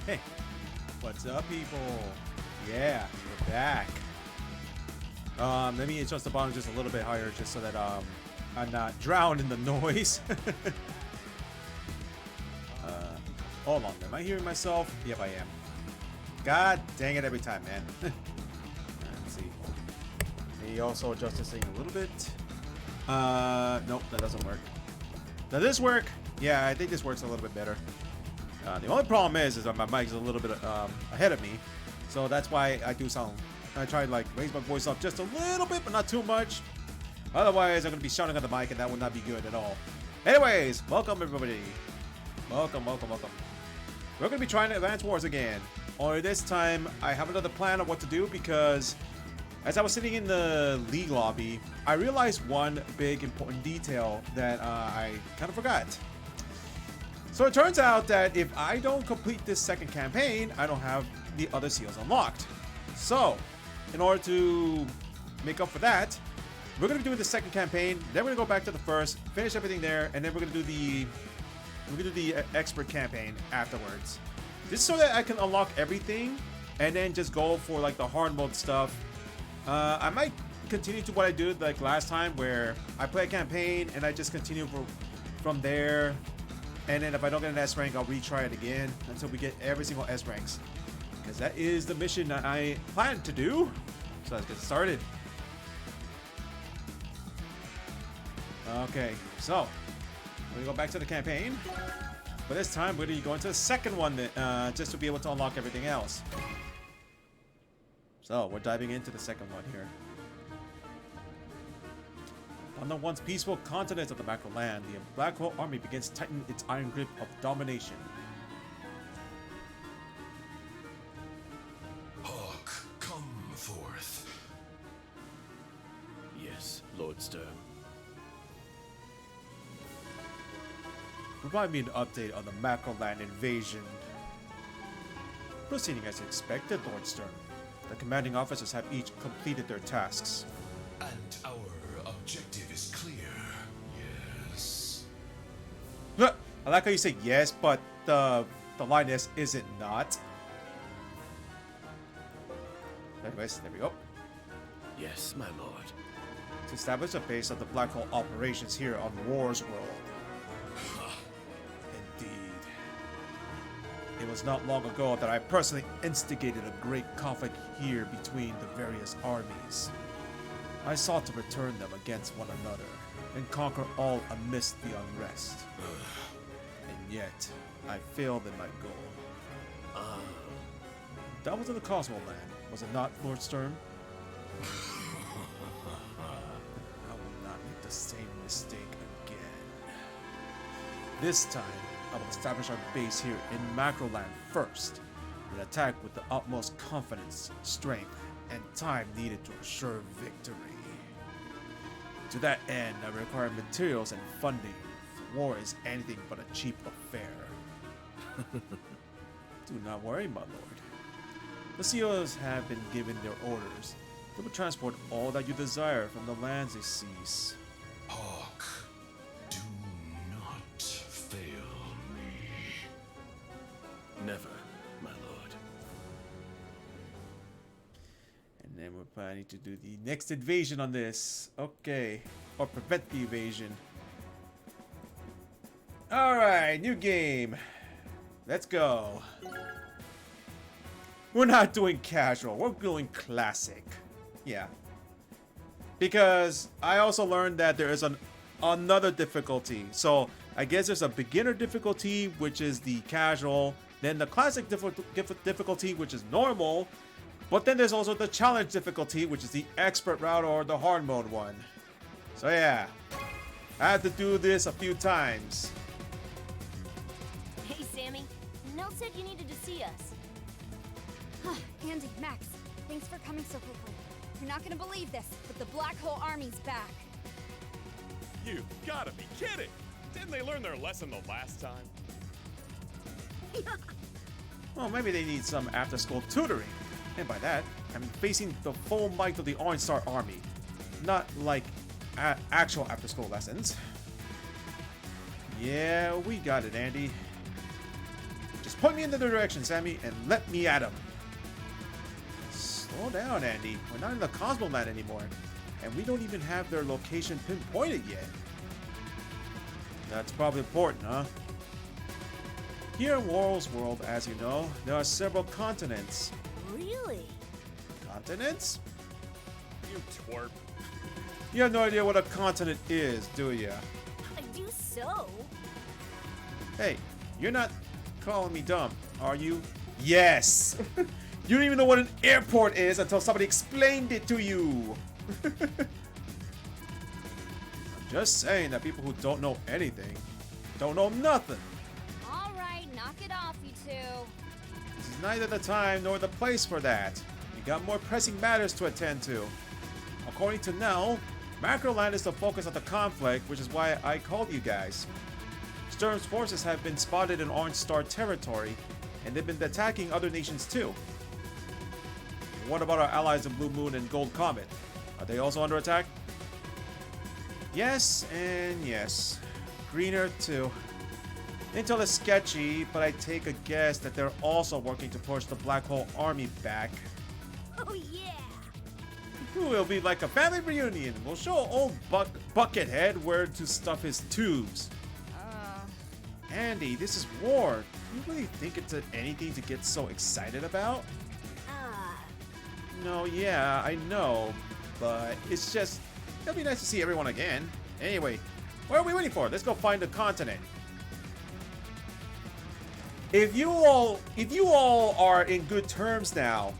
Hey, what's up, people? Yeah, we're back. Let me adjust the volume just a little bit higher, just so that I'm not drowned in the noise. Hold on, am I hearing myself? Yep, I am. God dang it, every time, man. Let's see. Maybe also adjust this thing a little bit. Nope, that doesn't work. Does this work? Yeah, I think this works a little bit better. The only problem is that my mic is a little bit ahead of me, so that's why I do sound. I try to like raise my voice up just a little bit, but not too much. Otherwise, I'm gonna be shouting at the mic, and that would not be good at all. Anyways, welcome everybody. Welcome. We're gonna be trying Advance Wars again. Only this time, I have another plan of what to do because, as I was sitting in the league lobby, I realized one big important detail that I kind of forgot. So it turns out that if I don't complete this second campaign, I don't have the other seals unlocked. So, in order to make up for that, we're gonna be doing the second campaign. Then we're gonna go back to the first, finish everything there, and then we're gonna do the expert campaign afterwards. Just so that I can unlock everything, and then just go for like the hard mode stuff. I might continue to what I did like last time, where I play a campaign and I just continue from there. And then if I don't get an S rank, I'll retry it again until we get every single S ranks. Because that is the mission that I plan to do. So let's get started. Okay, so we're gonna go back to the campaign. But this time we're gonna go into the second one just to be able to unlock everything else. So we're diving into the second one here. On the once peaceful continent of the macro land, the Black Hole Army begins to tighten its iron grip of domination. Hawk, come forth. Yes, Lord Sturm. Provide me an update on the macro land invasion. Proceeding as expected, Lord Sturm. The commanding officers have each completed their tasks. And our objective is clear. Yes. I like how you say yes, but the line is it not? Anyways, there we go. Yes, my lord. To establish a base of the Black Hole operations here on War's World. Indeed. It was not long ago that I personally instigated a great conflict here between the various armies. I sought to return them against one another and conquer all amidst the unrest. And yet, I failed in my goal. That was in the Cosmo Land, was it not, Lord Sturm? I will not make the same mistake again. This time, I will establish our base here in Macroland first, and attack with the utmost confidence, strength, and time needed to assure victory. To that end, I require materials and funding. War is anything but a cheap affair. Do not worry, my lord. The seals have been given their orders. They will transport all that you desire from the lands they seize. Hawk, do not fail me. Never, my lord. And then we're planning to do the next invasion on this. Okay. Or prevent the invasion. Alright, new game. Let's go. We're not doing casual, we're doing classic. Yeah. Because I also learned that there is another difficulty. So I guess there's a beginner difficulty, which is the casual. Then the classic difficulty, which is normal. But then there's also the challenge difficulty, which is the expert route or the hard mode one. So yeah, I had to do this a few times. Hey, Sammy. Nell said you needed to see us. Andy, Max, thanks for coming so quickly. You're not gonna believe this, but the Black Hole Army's back. You gotta be kidding! Didn't they learn their lesson the last time? Well, maybe they need some after-school tutoring. And by that, I mean facing the full might of the Orange Star Army. Not like actual after-school lessons. Yeah, we got it, Andy. Just Just point me in the direction, Sammy, and let me at him. Slow down, Andy. We're not in the Cosmoland anymore. And we don't even have their location pinpointed yet. That's probably important, huh? Here in World's World, as you know, there are several continents. Really? Continents? You twerp. You have no idea what a continent is, do you? I do so. Hey, you're not calling me dumb, are you? Yes! You don't even know what an airport is until somebody explained it to you! I'm just saying that people who don't know anything don't know nothing. All right, knock it off, you two. This is neither the time nor the place for that. We got more pressing matters to attend to. According to Nell, Macroland is the focus of the conflict, which is why I called you guys. Sturm's forces have been spotted in Orange Star territory, and they've been attacking other nations too. What about our allies in Blue Moon and Gold Comet? Are they also under attack? Yes and yes. Green Earth too. Intel is sketchy, but I take a guess that they're also working to push the Black Hole Army back. Oh yeah. It'll be like a family reunion. We'll show old Buckethead where to stuff his tubes. Andy, this is war. Do you really think it's anything to get so excited about? No, yeah, I know. But it's just, it'll be nice to see everyone again. Anyway, what are we waiting for? Let's go find the continent. If you all are in good terms now,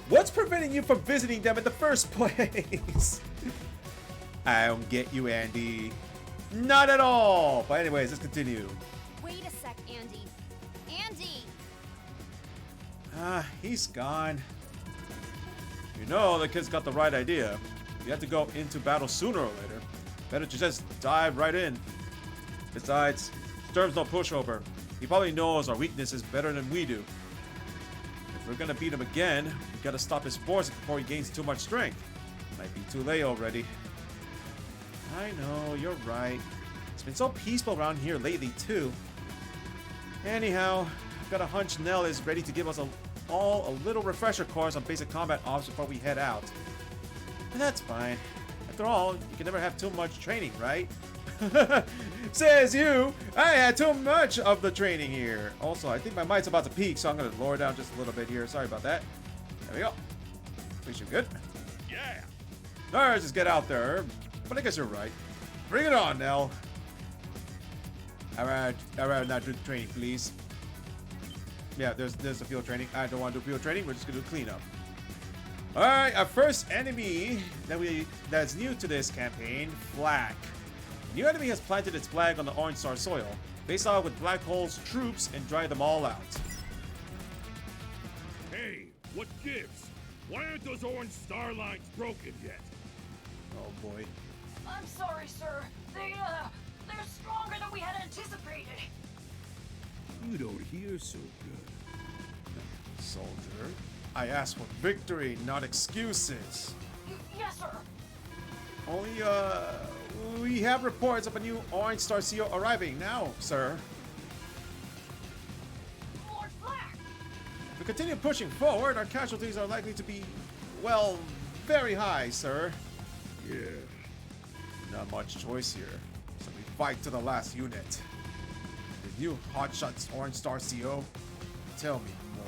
what's preventing you from visiting them in the first place? I don't get you, Andy. Not at all. But anyways, let's continue. Wait a sec, Andy. Andy! He's gone. You know, the kid's got the right idea. You have to go into battle sooner or later. Better to just dive right in. Besides, Sturm's no pushover. He probably knows our weaknesses better than we do. If we're gonna beat him again, we gotta stop his forces before he gains too much strength. Might be too late already. I know, you're right. It's been so peaceful around here lately, too. Anyhow, I've got a hunch Nell is ready to give us all a little refresher course on basic combat ops before we head out. And that's fine. After all, you can never have too much training, right? Says you! I had too much of the training here. Also, I think my might's about to peak, so I'm gonna lower down just a little bit here. Sorry about that. There we go. At least you're good. Yeah. Alright, just get out there. But I guess you're right. Bring it on, Nell. Alright, now do the training, please. Yeah, there's the field training. I don't want to do field training. We're just gonna do cleanup. All right, our first enemy that's new to this campaign, Flak. New enemy has planted its flag on the Orange Star soil. Face off with Black Hole's troops and drive them all out. Hey, what gives? Why aren't those orange star lines broken yet? Oh boy. I'm sorry, sir. They're stronger than we had anticipated. You don't hear so good. Soldier, I asked for victory, not excuses. Yes, sir. Only, we have reports of a new Orange Star CO arriving now, sir. Lord Flack. If we continue pushing forward, our casualties are likely to be, well, very high, sir. Yeah. Not much choice here, so we fight to the last unit. The new Hotshots Orange Star CO? Tell me more.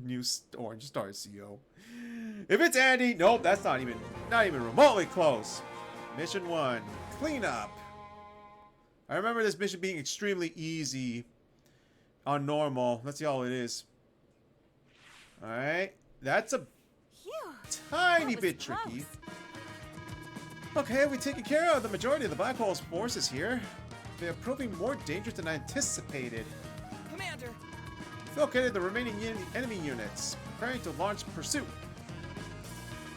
New Orange Star CO. If it's Andy, nope, that's not even remotely close. Mission 1, cleanup. I remember this mission being extremely easy on normal. Let's see how it is. Alright, that's a tiny bit tricky. Okay, we've taken care of the majority of the Black Hole's forces here. They are proving more dangerous than I anticipated. Commander. We've located the remaining enemy units, preparing to launch pursuit.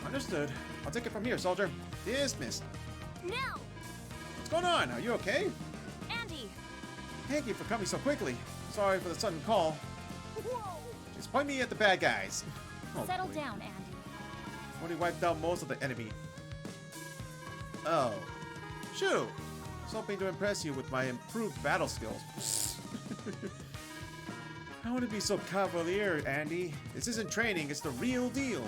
Understood. I'll take it from here, soldier. Dismissed. Now, What's going on? Are you okay? Andy. Thank you for coming so quickly. Sorry for the sudden call. Whoa. Just point me at the bad guys. Oh, Settle boy. down, Andy. Already wiped out most of the enemy. Oh. Shoo! was hoping to impress you with my improved battle skills. I want to be so cavalier, Andy. This isn't training, it's the real deal.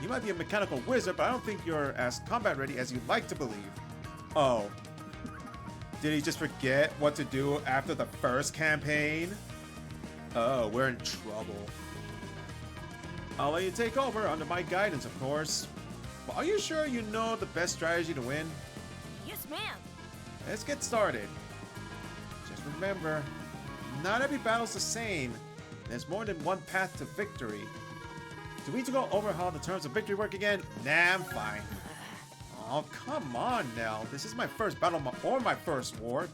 You might be a mechanical wizard, but I don't think you're as combat ready as you'd like to believe. Oh. Did he just forget what to do after the first campaign? Oh, we're in trouble. I'll let you take over under my guidance, of course. But are you sure you know the best strategy to win? Yes, ma'am. Let's get started. Just remember, not every battle's the same. There's more than one path to victory. Do we need to go over how the terms of victory work again? Nah, I'm fine. Oh, come on now. This is my first battle or my first war.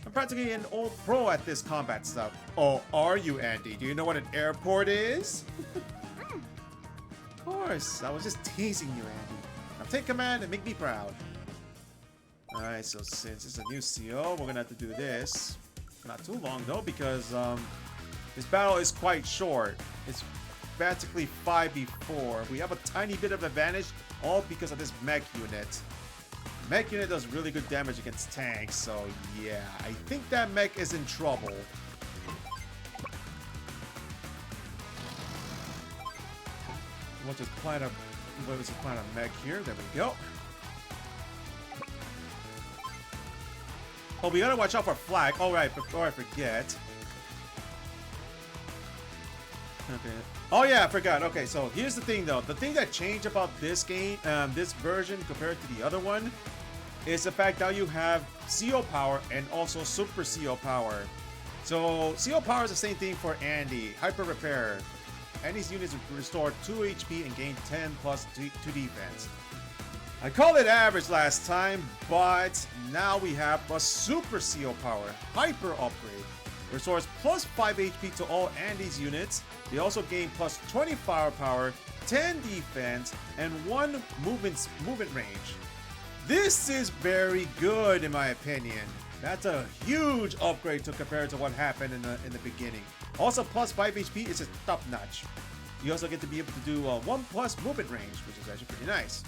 I'm practically an old pro at this combat stuff. Oh, are you, Andy? Do you know what an airport is? Of course. I was just teasing you, Andy. Now take command and make me proud. Alright, so since it's a new CO, we're gonna have to do this. Not too long though, because this battle is quite short. It's practically 5v4. We have a tiny bit of advantage, all because of this mech unit. Mech unit does really good damage against tanks, so yeah, I think that mech is in trouble. We'll just plant a mech here. There we go. Oh, we gotta watch out for flag. All right, before I forget. Okay. Oh yeah, I forgot. Okay, so here's the thing though. The thing that changed about this game, this version compared to the other one, is the fact that you have CO power and also super CO power. So CO power is the same thing for Andy. Hyper repair. Andy's units restore 2 HP and gain 10 plus 2 defense. I called it average last time, but now we have a super CO power. Hyper upgrade. Restores plus 5 HP to all Andy's units. They also gain plus 20 firepower, 10 defense, and 1 movement range. This is very good in my opinion. That's a huge upgrade to compare to what happened in the beginning. Also, plus 5 HP is a top notch. You also get to be able to do 1 plus movement range, which is actually pretty nice.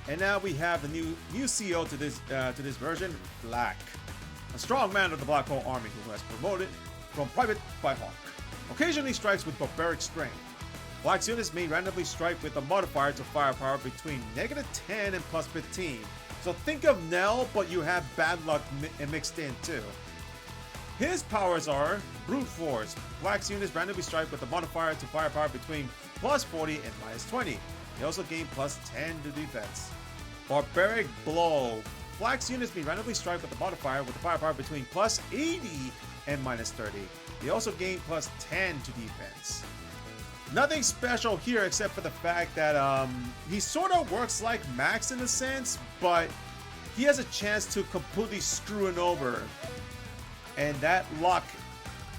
And now we have the new CO to this version, Black. A strong man of the Black Hole Army who has promoted from private by Hawk. Occasionally strikes with barbaric strength. Black's units may randomly strike with a modifier to firepower between -10 and plus 15. So think of Nell, but you have bad luck mixed in too. His powers are Brute Force. Black's units randomly strike with a modifier to firepower between plus 40 and -20. They also gain plus 10 to defense. Barbaric Blow. Black's units may randomly strike with a modifier with a firepower between plus 80 and -30. They also gain plus 10 to defense. Nothing special here except for the fact that he sort of works like Max in a sense, but he has a chance to completely screw it over. And that luck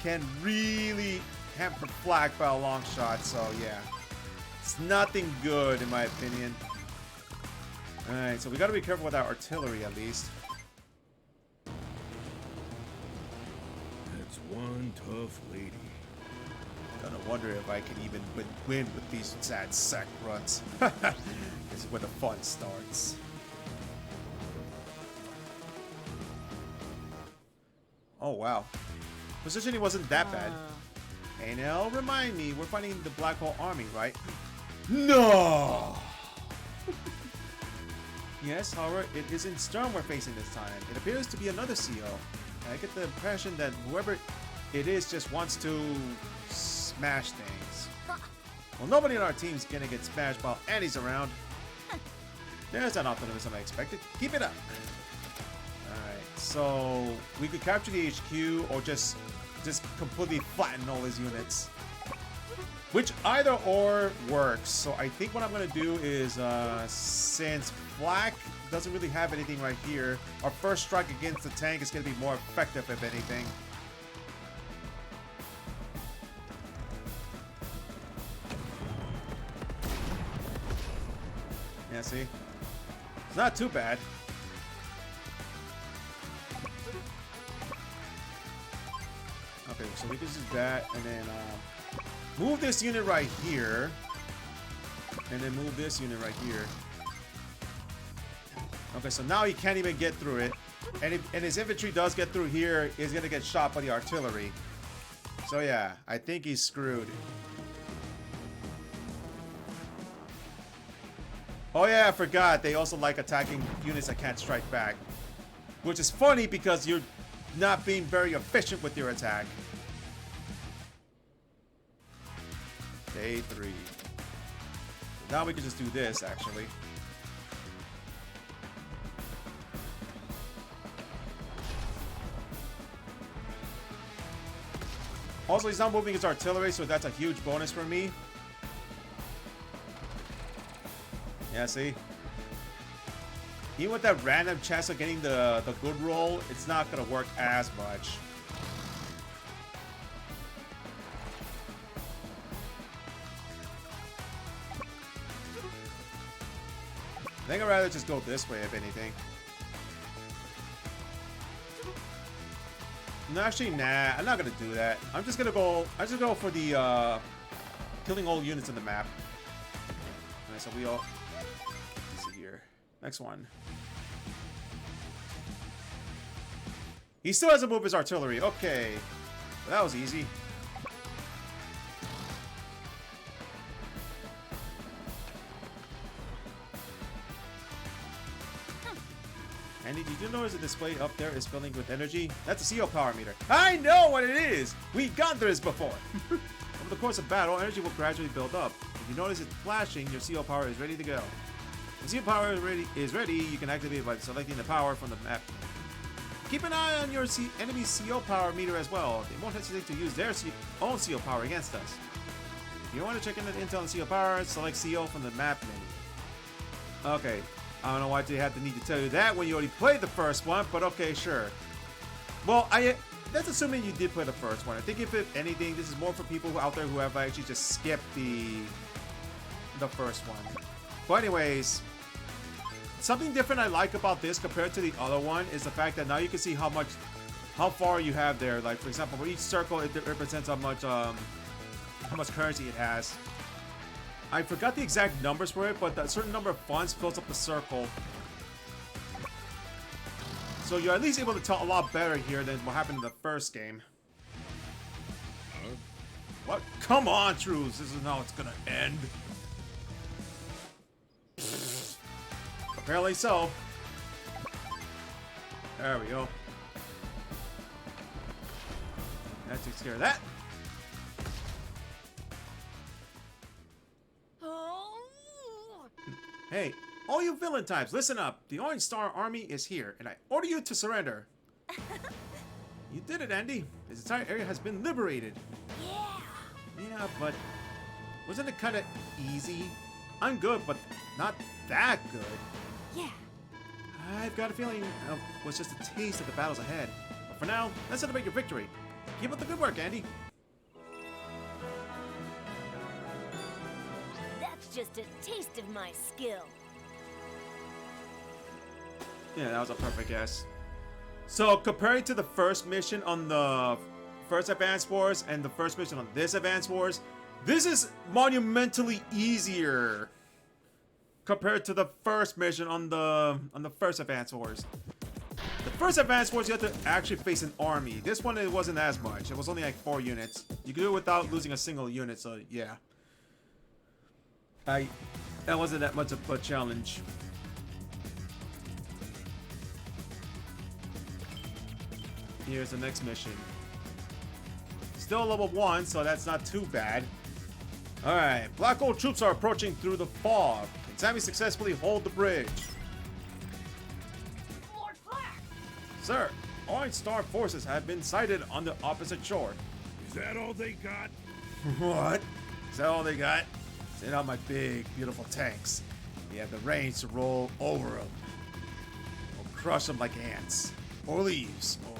can really hamper Black by a long shot, so yeah. It's nothing good in my opinion. Alright, so we gotta be careful with our artillery at least. That's one tough lady. Gonna wonder if I can even win with these sad sack runs. This is where the fun starts. Oh wow. Positioning wasn't that bad. Hey now, remind me, we're fighting the Black Hole Army, right? No! Yes, however, it isn't Sturm we're facing this time. It appears to be another CO. I get the impression that whoever it is just wants to smash things. Well, nobody on our team's gonna get smashed while Andy's around. There's an optimism I expected. Keep it up. Alright, so we could capture the HQ or just completely flatten all his units. Which either or works. So I think what I'm gonna do is since Black doesn't really have anything right here, our first strike against the tank is gonna be more effective if anything. Yeah, see? It's not too bad. Okay, so we can just do that and then move this unit right here. And then move this unit right here. Okay, so now he can't even get through it. And his infantry does get through here, he's gonna get shot by the artillery. So yeah, I think he's screwed. Oh yeah, I forgot. They also like attacking units that can't strike back. Which is funny because you're not being very efficient with your attack. Day 3. Now we can just do this, actually. Also, he's not moving his artillery, so that's a huge bonus for me. Yeah, see? Even with that random chance of getting the good roll, it's not going to work as much. I think I'd rather just go this way, if anything. No, actually, nah. I'm not gonna do that. I'm just gonna go. I just go for the killing all units in the map. Alright, so we all. Let's see here. Next one. He still hasn't moved his artillery. Okay, well, that was easy. Andy, did you notice the display up there is filling with energy? That's a CO power meter. I know what it is! We've gone through this before! Over the course of battle, energy will gradually build up. If you notice it flashing, your CO power is ready to go. When CO power is ready, you can activate it by selecting the power from the map. Keep an eye on your enemy's CO power meter as well. They won't hesitate to use their own CO power against us. If you want to check in the intel on CO power, select CO from the map menu. Okay. I don't know why they had the need to tell you that when you already played the first one, but okay, sure. Well, that's assuming you did play the first one. I think if anything, this is more for people out there who have actually just skipped the first one. But anyways, something different I like about this compared to the other one is the fact that now you can see how far you have there. Like for example, for each circle, it represents how much currency it has. I forgot the exact numbers for it, but a certain number of funds fills up the circle. So you're at least able to tell a lot better here than what happened in the first game. Huh? What? Come on, Truce. This is how it's gonna end. Apparently so. There we go. That takes care of that. Hey, all you villain types, listen up. The Orange Star Army is here, and I order you to surrender. You did it, Andy. This entire area has been liberated. Yeah. Yeah, but wasn't it kind of easy? I'm good, but not that good. Yeah. I've got a feeling it was just a taste of the battles ahead. But for now, let's celebrate your victory. Keep up the good work, Andy. That's just a taste of my skill. Yeah, that was a perfect guess. So, comparing to the first mission on the first Advance Wars and the first mission on this Advance Wars, this is monumentally easier compared to the first mission on the first Advance Wars. The first Advance Wars, you had to actually face an army. This one, it wasn't as much. It was only like 4 units. You could do it without losing a single unit, so yeah. That wasn't that much of a challenge. Here's the next mission. Still level 1, so that's not too bad. Alright, Black Hole troops are approaching through the fog. Can Sammy successfully hold the bridge? Lord Flack! Sir, Orange Star forces have been sighted on the opposite shore. Is that all they got? What? Is that all they got? Send out my big, beautiful tanks. We have the range to roll over them. Or crush them like ants. Or leaves. Or...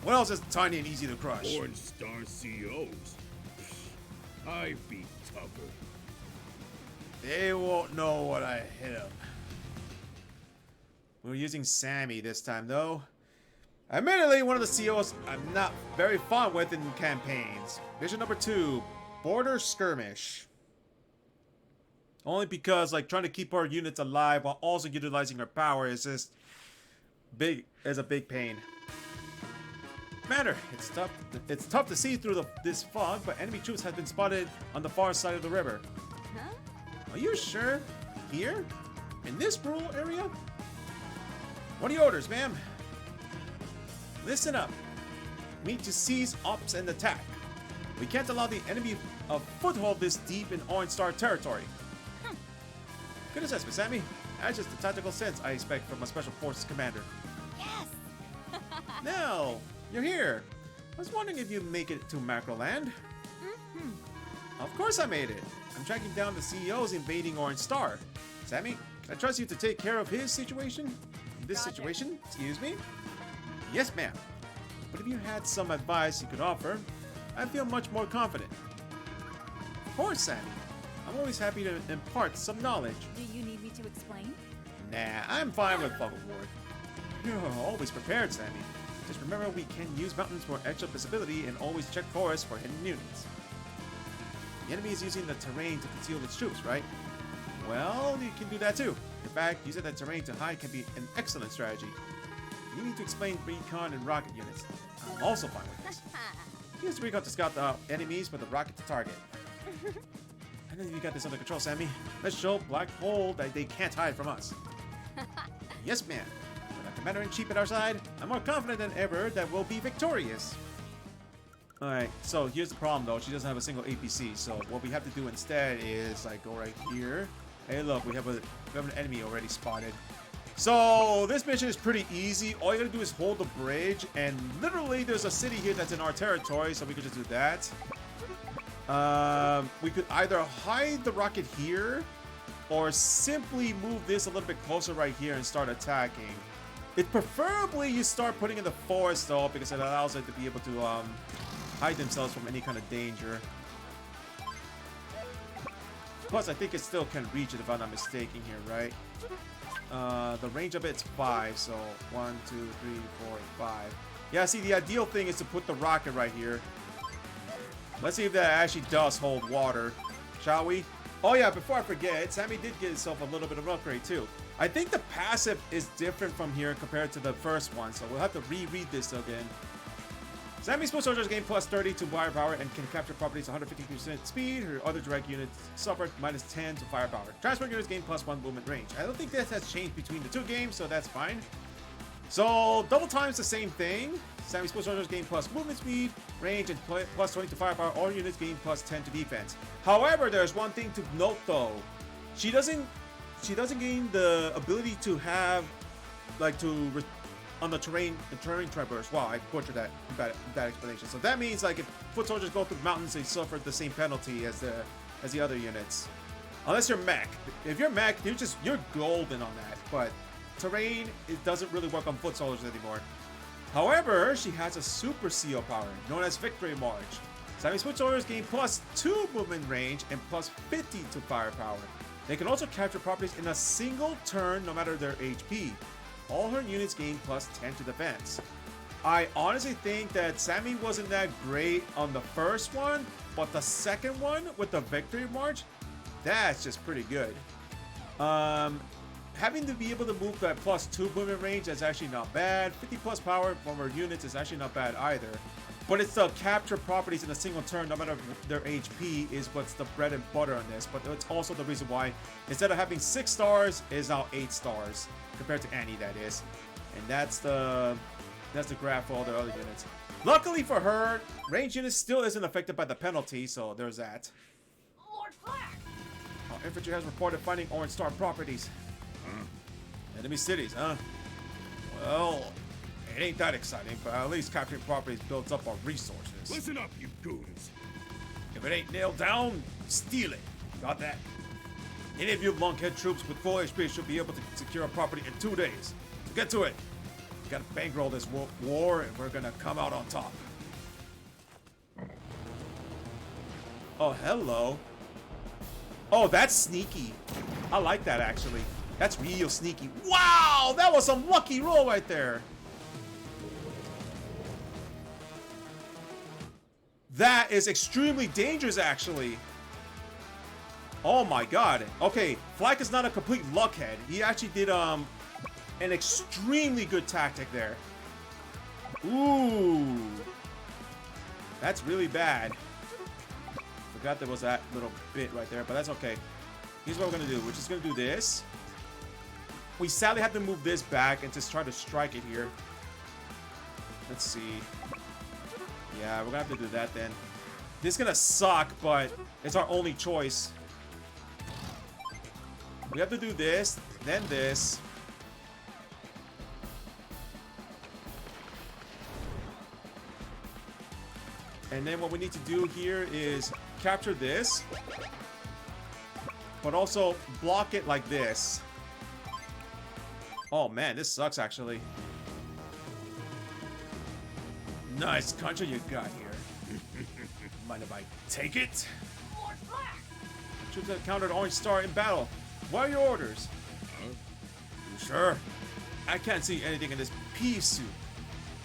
what else is tiny and easy to crush? Orange Star COs. I'd be tougher. They won't know what I hit them. We're using Sammy this time, though. Admittedly, one of the COs I'm not very fond with in campaigns. Mission number 2, Border Skirmish. Only because, like, trying to keep our units alive while also utilizing our power is just... a big pain. Commander, it's tough to see through this fog, but enemy troops have been spotted on the far side of the river. Huh? Are you sure? Here? In this rural area? What are your orders, ma'am? Listen up. We need to seize ops and attack. We can't allow the enemy a foothold this deep in Orange Star territory. Good assessment, Sammy. That's just the tactical sense I expect from a Special Forces commander. Yes! Now, you're here. I was wondering if you'd make it to Macroland. Of course I made it. I'm tracking down the CEOs invading Orange Star. Sammy, I trust you to take care of his situation? This Roger. situation? Excuse me? Yes, ma'am. But if you had some advice you could offer, I'd feel much more confident. Of course, Sammy. I'm always happy to impart some knowledge. Do you need me to explain? Nah, I'm fine with Bubble Ward. You're always prepared, Sammy. Just remember we can use mountains for extra visibility and always check forests for hidden units. The enemy is using the terrain to conceal its troops, right? Well, you can do that too. In fact, using that terrain to hide can be an excellent strategy. You need to explain recon and rocket units. I'm also fine with this. Use recon to scout the enemies with the rocket to target. I know you got this under control, Sammy. Let's show Black Hole that they can't hide from us. Yes, ma'am. With a commander-in-chief at our side, I'm more confident than ever that we'll be victorious. Alright, so here's the problem though. She doesn't have a single APC, so what we have to do instead is like go right here. Hey look, we have an enemy already spotted. So this mission is pretty easy. All you gotta do is hold the bridge, and literally there's a city here that's in our territory, so we could just do that. We could either hide the rocket here or simply move this a little bit closer right here and start attacking. It preferably you start putting in the forest though, because it allows it to be able to hide themselves from any kind of danger. Plus, I think it still can reach it if I'm not mistaken here, right? The range of it's 5, so 1, 2, 3, 4, 5. Yeah, see, the ideal thing is to put the rocket right here. Let's see if that actually does hold water, shall we? Oh yeah, before I forget, Sammy did get himself a little bit of an upgrade too. I think the passive is different from here compared to the first one, so we'll have to reread this again. Sammy's foot soldiers gain plus 30 to firepower and can capture properties 150% speed. Her other direct units suffer minus 10 to firepower. Transfer units gain plus 1 movement range. I don't think that has changed between the two games, so that's fine. So double time's the same thing. Sammy's foot soldiers gain plus movement speed, range, and plus 20 to firepower. All units gain plus 10 to defense. However, there's one thing to note though. She doesn't gain the ability to have like on the terrain traverse. Wow, I butchered that bad explanation. So that means like if foot soldiers go through mountains, they suffer the same penalty as the other units. Unless you're mech. If you're mech, you're golden on that. But terrain, it doesn't really work on foot soldiers anymore. However, she has a super CO power known as Victory March. Sammy's foot soldiers gain plus 2 movement range and plus 50 to firepower. They can also capture properties in a single turn no matter their HP. All her units gain plus 10 to defense. I honestly think that Sammy wasn't that great on the first one, but the second one with the Victory March, that's just pretty good. Having to be able to move that plus 2 movement range is actually not bad. 50 plus power from her units is actually not bad either. But it's the capture properties in a single turn, no matter their HP, is what's the bread and butter on this. But it's also the reason why instead of having 6 stars, it's now 8 stars. Compared to Annie, that is. And that's the graph for all the other units. Luckily for her, range units still isn't affected by the penalty, so there's that. Lord Flack! Our infantry has reported finding Orange Star properties. Enemy cities, huh? Well, it ain't that exciting, but at least capturing properties builds up our resources. Listen up, you goons. If it ain't nailed down, steal it. Got that? Any of you lunkhead troops with full HP should be able to secure a property in 2 days. So get to it. We gotta bankroll this war, and we're gonna come out on top. Oh, hello. Oh, that's sneaky. I like that, actually. That's real sneaky. Wow, that was some lucky roll right there. That is extremely dangerous, actually. Oh my god. Okay, Flack is not a complete luckhead. He actually did an extremely good tactic there. Ooh. That's really bad. Forgot there was that little bit right there, but that's okay. Here's what we're gonna do. We're just gonna do this. We sadly have to move this back and just try to strike it here. Let's see. Yeah, we're gonna have to do that then. This is gonna suck, but it's our only choice. We have to do this, then this. And then what we need to do here is capture this, but also block it like this. Oh man, this sucks actually. Nice country you got here. Mind if I take it? Lord Black! Troops that encountered Orange Star in battle. What are your orders? You sure? I can't see anything in this pea suit.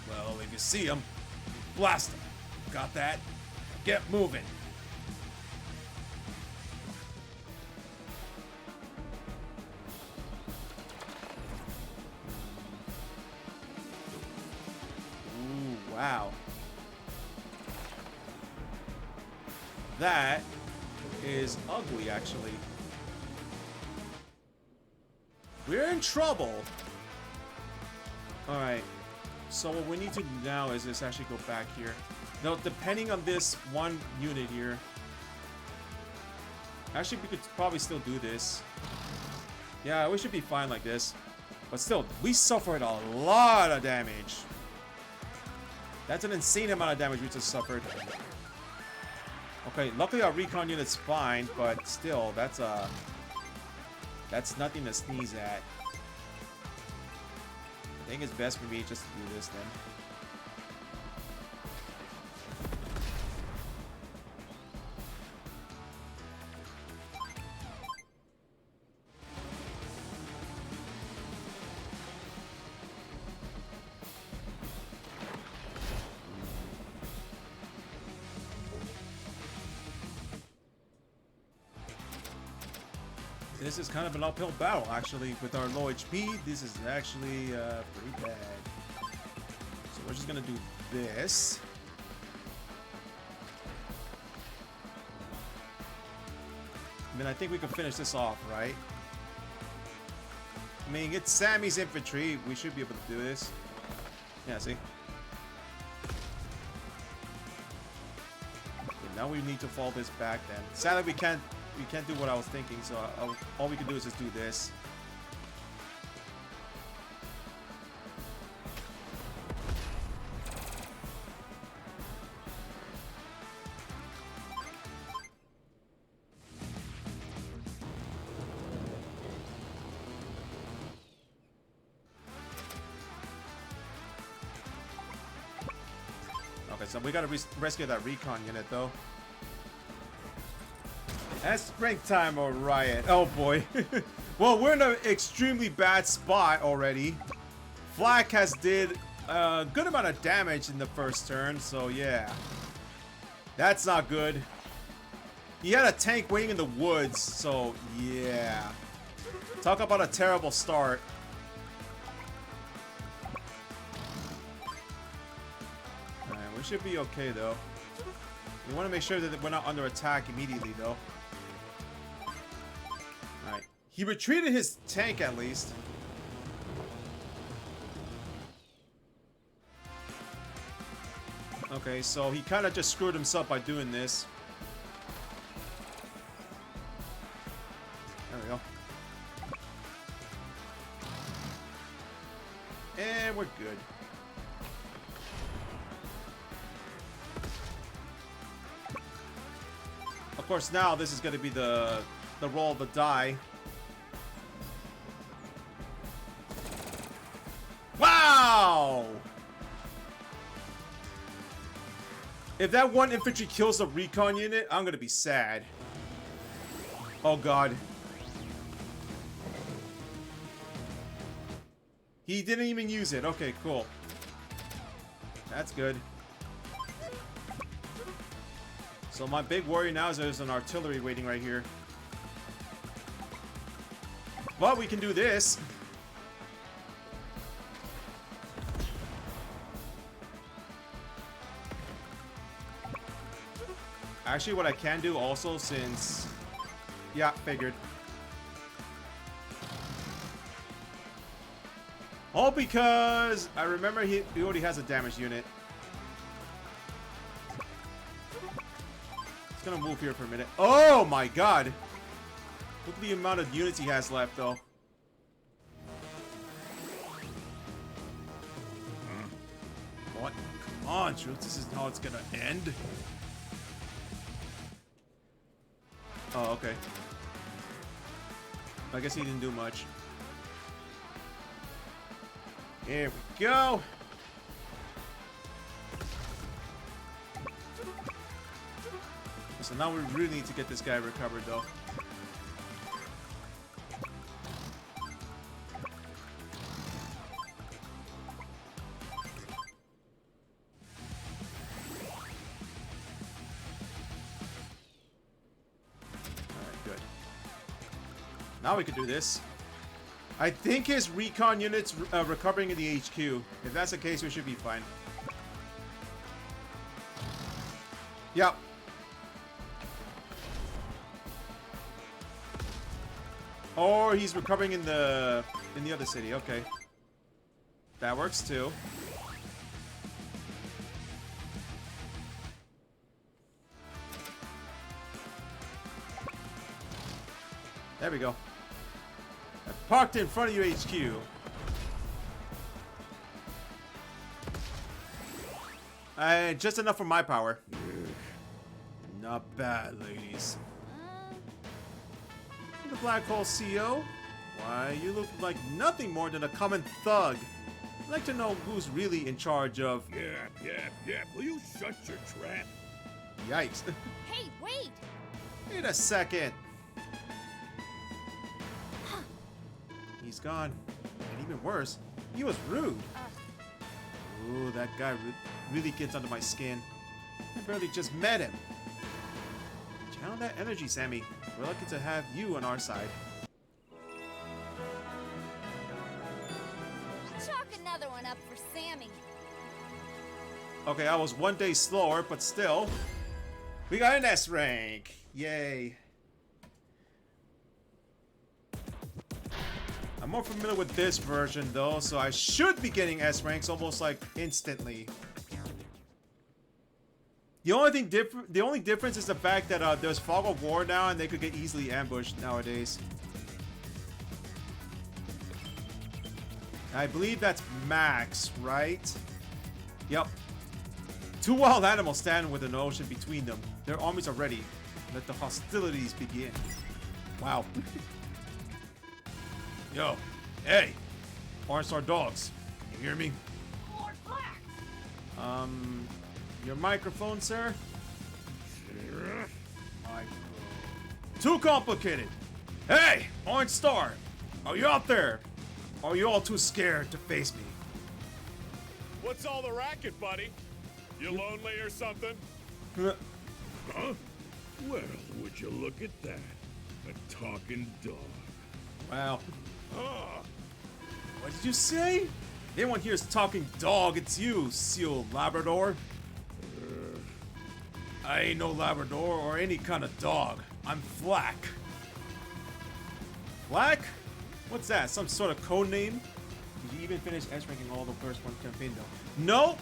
Well, if you see them, blast them. Got that? Get moving. Ooh, wow. That is ugly, actually. We're in trouble. Alright. So what we need to do now is just actually go back here. Now, depending on this one unit here. Actually, we could probably still do this. Yeah, we should be fine like this. But still, we suffered a lot of damage. That's an insane amount of damage we just suffered. Okay, luckily our recon unit's fine, but still, that's nothing to sneeze at. I think it's best for me just to do this then. This is kind of an uphill battle, actually, with our low HP. This is actually pretty bad. So we're just gonna do this. And then I think we can finish this off, right? I mean, it's Sammy's infantry. We should be able to do this. Yeah, see? Okay, now we need to fall this back then. Sadly, we can't do what I was thinking, so all we can do is just do this. Okay, so we gotta rescue that recon unit, though. That's springtime or riot. Oh boy. Well, we're in an extremely bad spot already. Flak has did a good amount of damage in the first turn, so yeah. That's not good. He had a tank waiting in the woods, so yeah. Talk about a terrible start. Alright, we should be okay though. We want to make sure that we're not under attack immediately though. Alright. He retreated his tank at least. Okay, so he kind of just screwed himself by doing this. There we go. And we're good. Of course, now this is going to be the roll of the die. Wow! If that one infantry kills the recon unit, I'm going to be sad. Oh god. He didn't even use it. Okay, cool. That's good. So my big worry now is there's an artillery waiting right here. But we can do this. Actually, what I can do also, since... Yeah, figured. All because I remember he already has a damage unit. It's gonna move here for a minute. Oh my god! Look at the amount of units he has left, though. What? Come on, Truth. This is how it's gonna end. Oh, okay. I guess he didn't do much. Here we go. So now we really need to get this guy recovered, though. Alright, good. Now we can do this. I think his recon unit's recovering in the HQ. If that's the case, we should be fine. Yep. Or he's recovering in the other city. Okay. That works too. There we go. I parked in front of your HQ. Just enough for my power. Not bad, ladies. The Black Hole CO? Why, you look like nothing more than a common thug. I'd like to know who's really in charge of... Yeah. Will you shut your trap? Yikes. Hey, wait! Wait a second. He's gone. And even worse, he was rude. Ooh, that guy really gets under my skin. I barely just met him. Channel that energy, Sammy. We're lucky to have you on our side. Chalk another one up for Sammy. Okay, I was 1 day slower, but still. We got an S rank. Yay. I'm more familiar with this version though, so I should be getting S ranks almost like instantly. The only difference is the fact that there's fog of war now and they could get easily ambushed nowadays. I believe that's max, right? Yep. 2 wild animals stand with an ocean between them. Their armies are ready. Let the hostilities begin. Wow. Yo, hey, Orange Star dogs. You hear me? Lord Black! Your microphone, sir? Too complicated. Hey, Orange Star, are you out there? Or are you all too scared to face me? What's all the racket, buddy? You lonely or something? Huh? Well, would you look at that? A talking dog. Wow. What did you say? Anyone here is talking dog, it's you, Seal Labrador. I ain't no Labrador or any kind of dog. I'm Flack. Flack? What's that? Some sort of code name? Did you even finish S-ranking all the first one campaign though? No.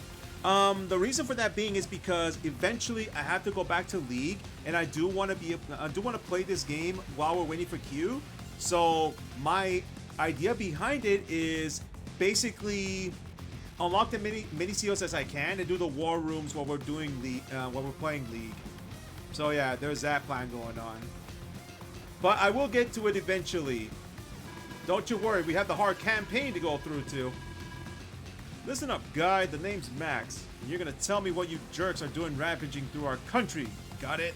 The reason for that being is because eventually I have to go back to League, and I do want to play this game while we're waiting for Q. So my idea behind it is basically unlock the many COs as I can and do the war rooms while we're doing while we're playing League. So yeah, there's that plan going on. But I will get to it eventually. Don't you worry, we have the hard campaign to go through too. Listen up, guy. The name's Max, and you're gonna tell me what you jerks are doing rampaging through our country. Got it?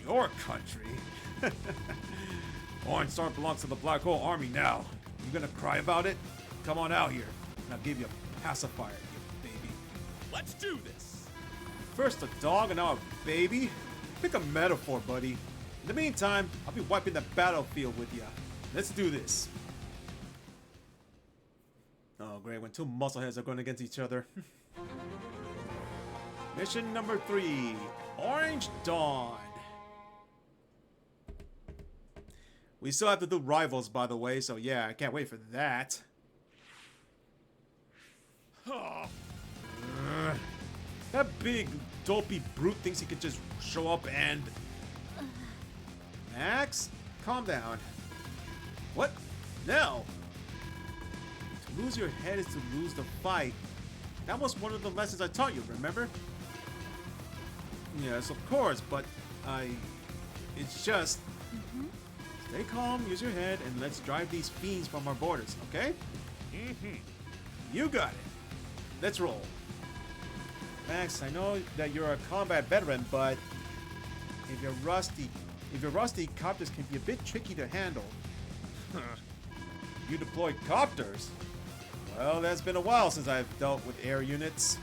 Your country? Orange Star belongs to the Black Hole Army now. You gonna cry about it? Come on out here, and I'll give you a pacifier, you baby. Let's do this. First a dog and now a baby? Pick a metaphor, buddy. In the meantime, I'll be wiping the battlefield with ya. Let's do this. Oh, great. When two muscleheads are going against each other. Mission number 3, Orange Dawn. We still have to do rivals, by the way, so yeah, I can't wait for that. That big, dopey brute thinks he could just show up and... Max, calm down. What? No. To lose your head is to lose the fight. That was one of the lessons I taught you, remember? Yes, of course, but it's just... Stay calm, use your head, and let's drive these fiends from our borders, okay? You got it. Let's roll. Max, I know that you're a combat veteran, but if you're rusty, copters can be a bit tricky to handle. You deploy copters? Well, that's been a while since I've dealt with air units.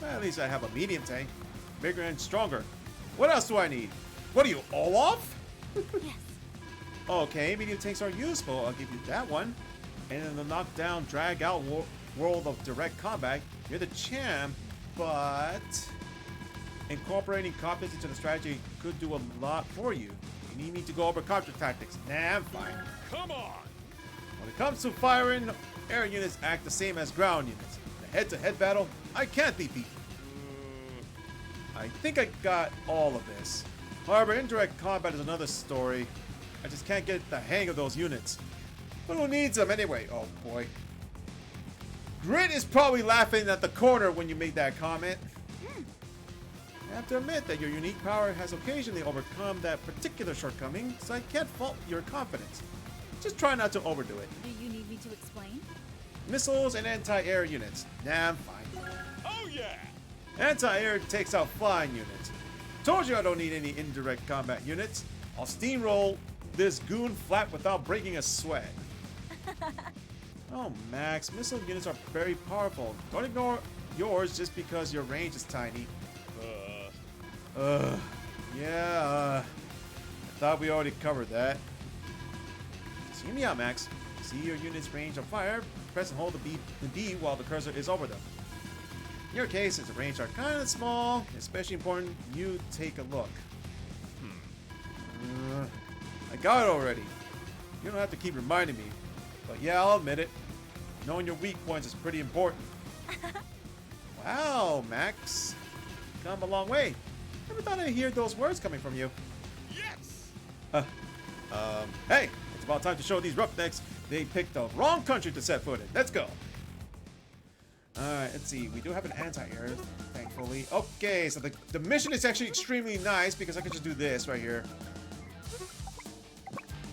Well, at least I have a medium tank. Bigger and stronger. What else do I need? What are you, Olaf? Yes. Okay, medium tanks are useful. I'll give you that one. And in the knockdown, drag out world of direct combat, you're the champ, but incorporating copters into the strategy could do a lot for you. You need me to go over copter tactics. Nah, I'm fine. Come on! When it comes to firing, air units act the same as ground units. In a head-to-head battle, I can't be beaten. I think I got all of this. However, indirect combat is another story. I just can't get the hang of those units. But who needs them anyway? Oh boy. Grit is probably laughing at the corner when you made that comment. I have to admit that your unique power has occasionally overcome that particular shortcoming, so I can't fault your confidence. Just try not to overdo it. Do you need me to explain? Missiles and anti-air units. Nah, I'm fine. Oh yeah! Anti-air takes out flying units. Told you I don't need any indirect combat units. I'll steamroll this goon flat without breaking a sweat. Oh, Max, missile units are very powerful. Don't ignore yours just because your range is tiny. Yeah, I thought we already covered that. See me out, Max. See your unit's range of fire, press and hold the D while the cursor is over them. In your case, since the range are kind of small, it's especially important you take a look. I got it already. You don't have to keep reminding me. But yeah, I'll admit it. Knowing your weak points is pretty important. Wow, Max. Come a long way. Never thought I'd hear those words coming from you. Yes! Hey, it's about time to show these roughnecks they picked the wrong country to set foot in. Let's go. Alright, let's see. We do have an anti-air, thankfully. Okay, so the mission is actually extremely nice because I can just do this right here.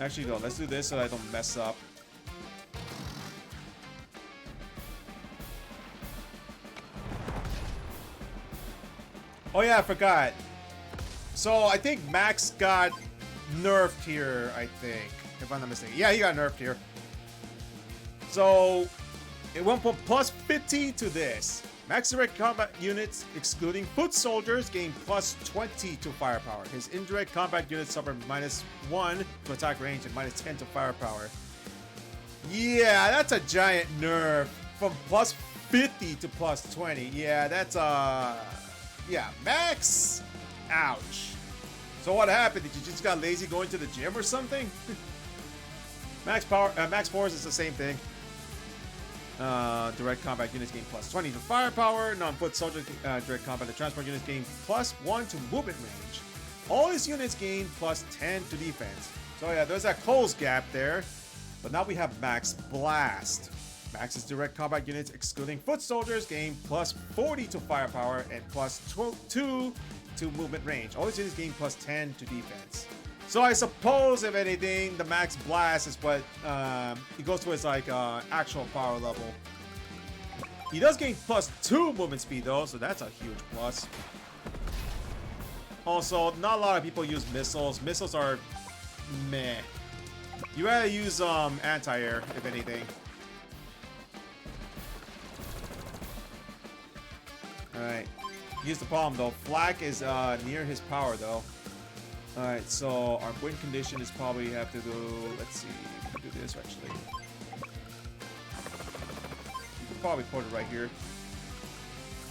Actually, no, let's do this so I don't mess up. Oh yeah, I forgot. So I think Max got nerfed here, I think. If I'm not mistaken. Yeah, he got nerfed here. So it went from plus 50 to this. Max direct combat units, excluding foot soldiers, gain plus 20 to firepower. His indirect combat units suffer -1 to attack range and -10 to firepower. Yeah, that's a giant nerf. From plus 50 to plus 20. Yeah, that's yeah, Max. Ouch. So what happened? Did you just got lazy going to the gym or something? Max force is the same thing. Direct combat units gain plus 20 to firepower. Non-foot soldier direct combat and transport units gain plus 1 to movement range. All his units gain plus 10 to defense. So yeah, there's that close gap there. But now we have Max Blast. Max's direct combat units, excluding foot soldiers, gain plus 40 to firepower and plus 2 to movement range. All his units gain plus 10 to defense. So I suppose, if anything, the Max Blast is what he goes to his like actual power level. He does gain plus 2 movement speed though, so that's a huge plus. Also, not a lot of people use missiles. Missiles are meh. You gotta use anti-air, if anything. Alright. Here's the problem though. Flak is near his power though. Alright, so our win condition is probably have to do, let's see, we can do this actually. You can probably put it right here.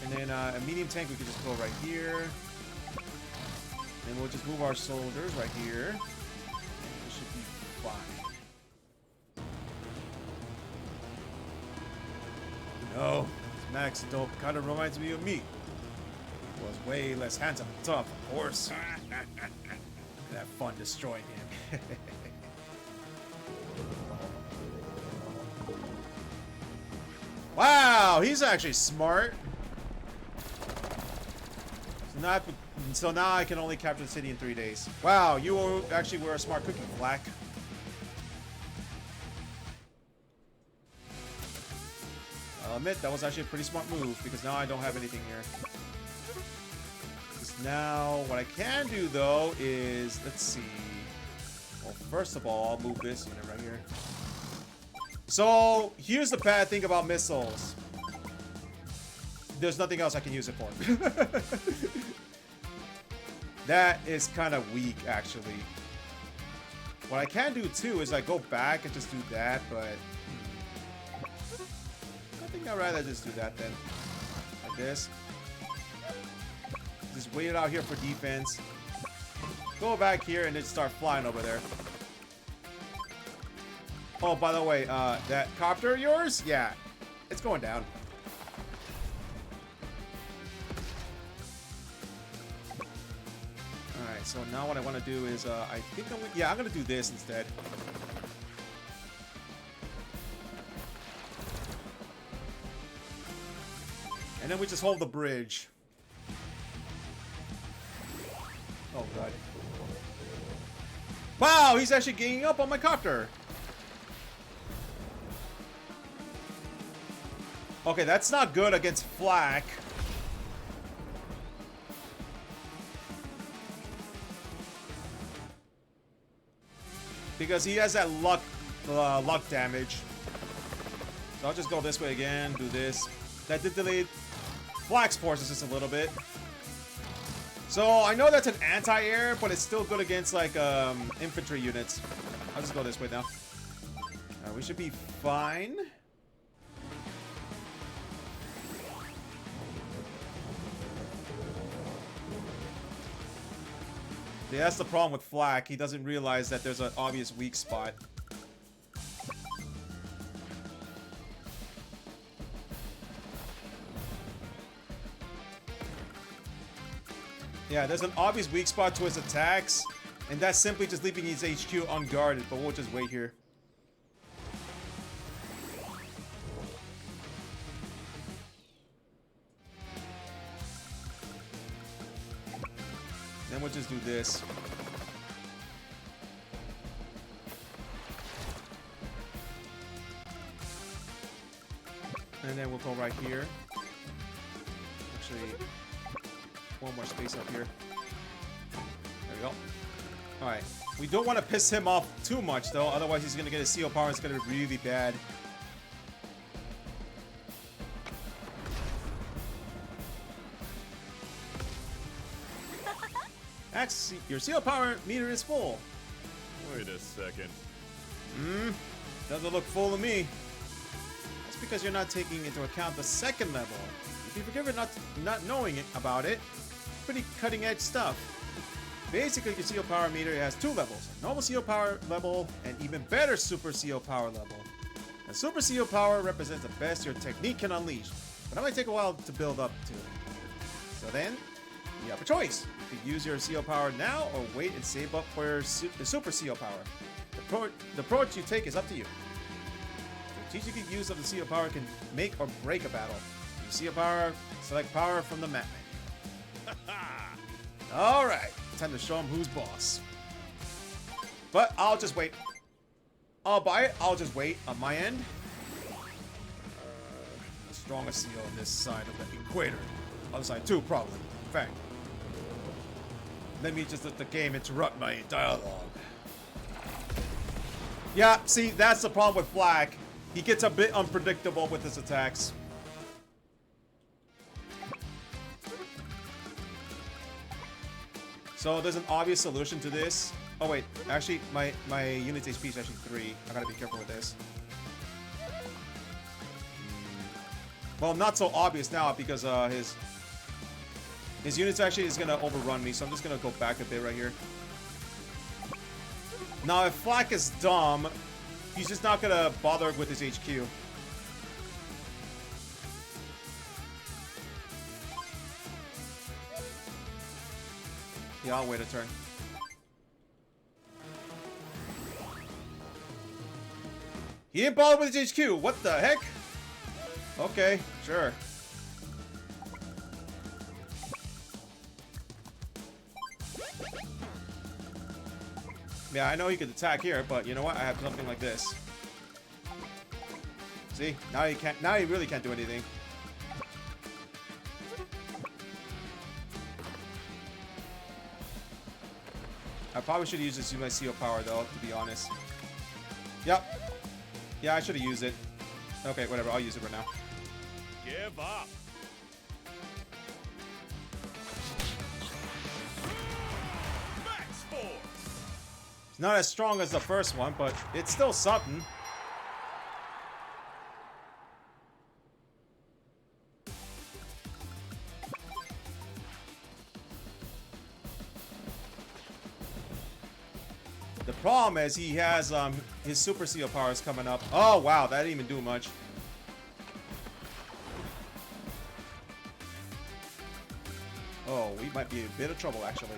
And then a medium tank we can just go right here. And we'll just move our soldiers right here. And it should be fine. No, this Max dope kind of reminds me of me. Was way less handsome and tough, of course. And have fun destroying him. Wow, he's actually smart. So now I can only capture the city in 3 days. Wow, you actually were a smart cookie, Black. I'll admit that was actually a pretty smart move because now I don't have anything here. Because now what I can do though is, let's see. Well, first of all, I'll move this unit right here. So here's the bad thing about missiles. There's nothing else I can use it for. That is kind of weak, actually. What I can do too is I go back and just do that, but I think I'd rather just do that then. Like this. Just wait it out here for defense. Go back here and then start flying over there. Oh, by the way, that copter of yours? Yeah, it's going down. Alright, so now what I want to do is, I think I'm going to do this instead. And then we just hold the bridge. Oh, God. Wow, he's actually ganging up on my copter. Okay, that's not good against flak. Because he has that luck damage. So I'll just go this way again, do this. That did delete flak's forces just a little bit. So I know that's an anti-air, but it's still good against like infantry units. I'll just go this way now. We should be fine. Yeah, that's the problem with flak. He doesn't realize that there's an obvious weak spot. Yeah, there's an obvious weak spot to his attacks, and that's simply just leaving his HQ unguarded, but we'll just wait here. Then we'll just do this. And then we'll go right here. Actually, one more space up here. There we go. Alright. We don't want to piss him off too much, though. Otherwise, he's going to get a CO power. It's going to be really bad. Axe, your CO power meter is full. Wait a second. Doesn't look full to me. That's because you're not taking into account the second level. If you forgive it not knowing about it, pretty cutting edge stuff. Basically, your CO power meter has two levels: a normal CO power level and even better super CO power level. And super CO power represents the best your technique can unleash, but it might take a while to build up to. So then, you have a choice. You can use your CO power now or wait and save up for your the super CO power. The approach you take is up to you. Strategic use of the CO power can make or break a battle. Use CO power, select power from the map menu. Alright, time to show him who's boss. But I'll just wait. I'll buy it, I'll just wait on my end. The strongest CO on this side of the equator. Other side too, probably. In fact, let me just let the game interrupt my dialogue. Yeah, see, that's the problem with Flak. He gets a bit unpredictable with his attacks. So there's an obvious solution to this. Oh wait, actually my unit's HP is actually 3. I gotta be careful with this. Well, not so obvious now because his units actually is gonna overrun me, so I'm just gonna go back a bit right here. Now, if Flak is dumb, he's just not gonna bother with his HQ. Yeah, I'll wait a turn. He didn't bother with his HQ. What the heck? Okay, sure. Yeah, I know he could attack here, but you know what? I have something like this. See? Now he can't. Now he really can't do anything. I probably should use this USCO power though, to be honest. Yep. Yeah, I should have used it. Okay, whatever. I'll use it right now. Give up. Max force. It's not as strong as the first one, but it's still something. The problem is he has his Super Seal powers coming up. Oh wow, that didn't even do much. Oh, we might be in a bit of trouble actually.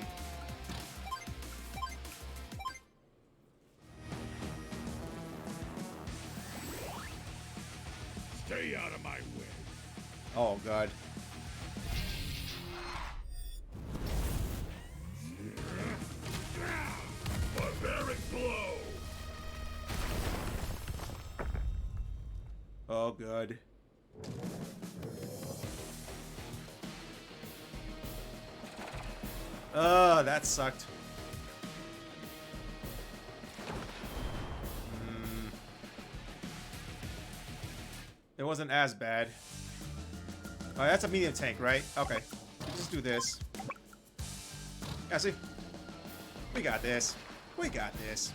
Stay out of my way. Oh god. Barbaric blow. Oh god. That sucked. It wasn't as bad. Oh, that's a medium tank, right? Okay. Just do this. Yeah, see? We got this. We got this.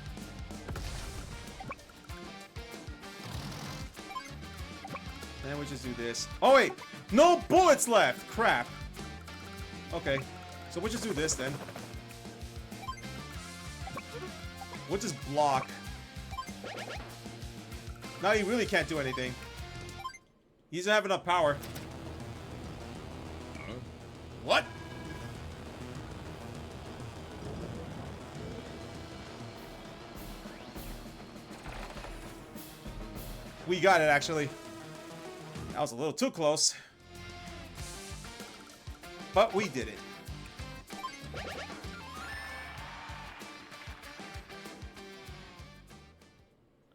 Then we just do this. Oh, wait! No bullets left! Crap. Okay. So we'll just do this then. We'll just block. Now he really can't do anything. He doesn't have enough power. What? We got it, actually. That was a little too close. But we did it.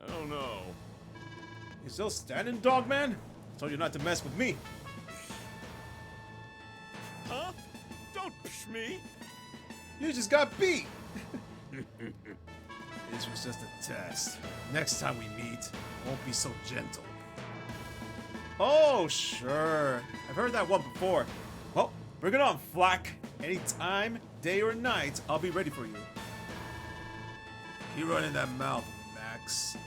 I don't know. You still standing, Dogman? Told you not to mess with me. Huh? Don't push me. You just got beat. This was just a test. Next time we meet, I won't be so gentle. Oh, sure. I've heard that one before. Well, bring it on, Flak. Anytime, day or night, I'll be ready for you. You running that mouth, Max.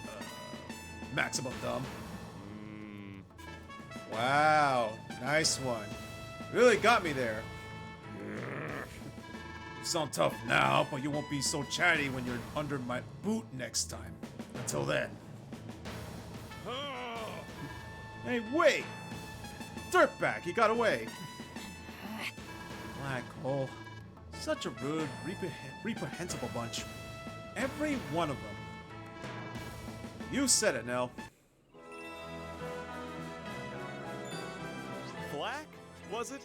Maximum dumb. Wow, nice one. Really got me there. You sound tough now, but you won't be so chatty when you're under my boot next time. Until then. Hey, wait! Dirtbag, he got away. Black hole. Such a rude, reprehensible bunch. Every one of them. You said it, Nell. Black, was it?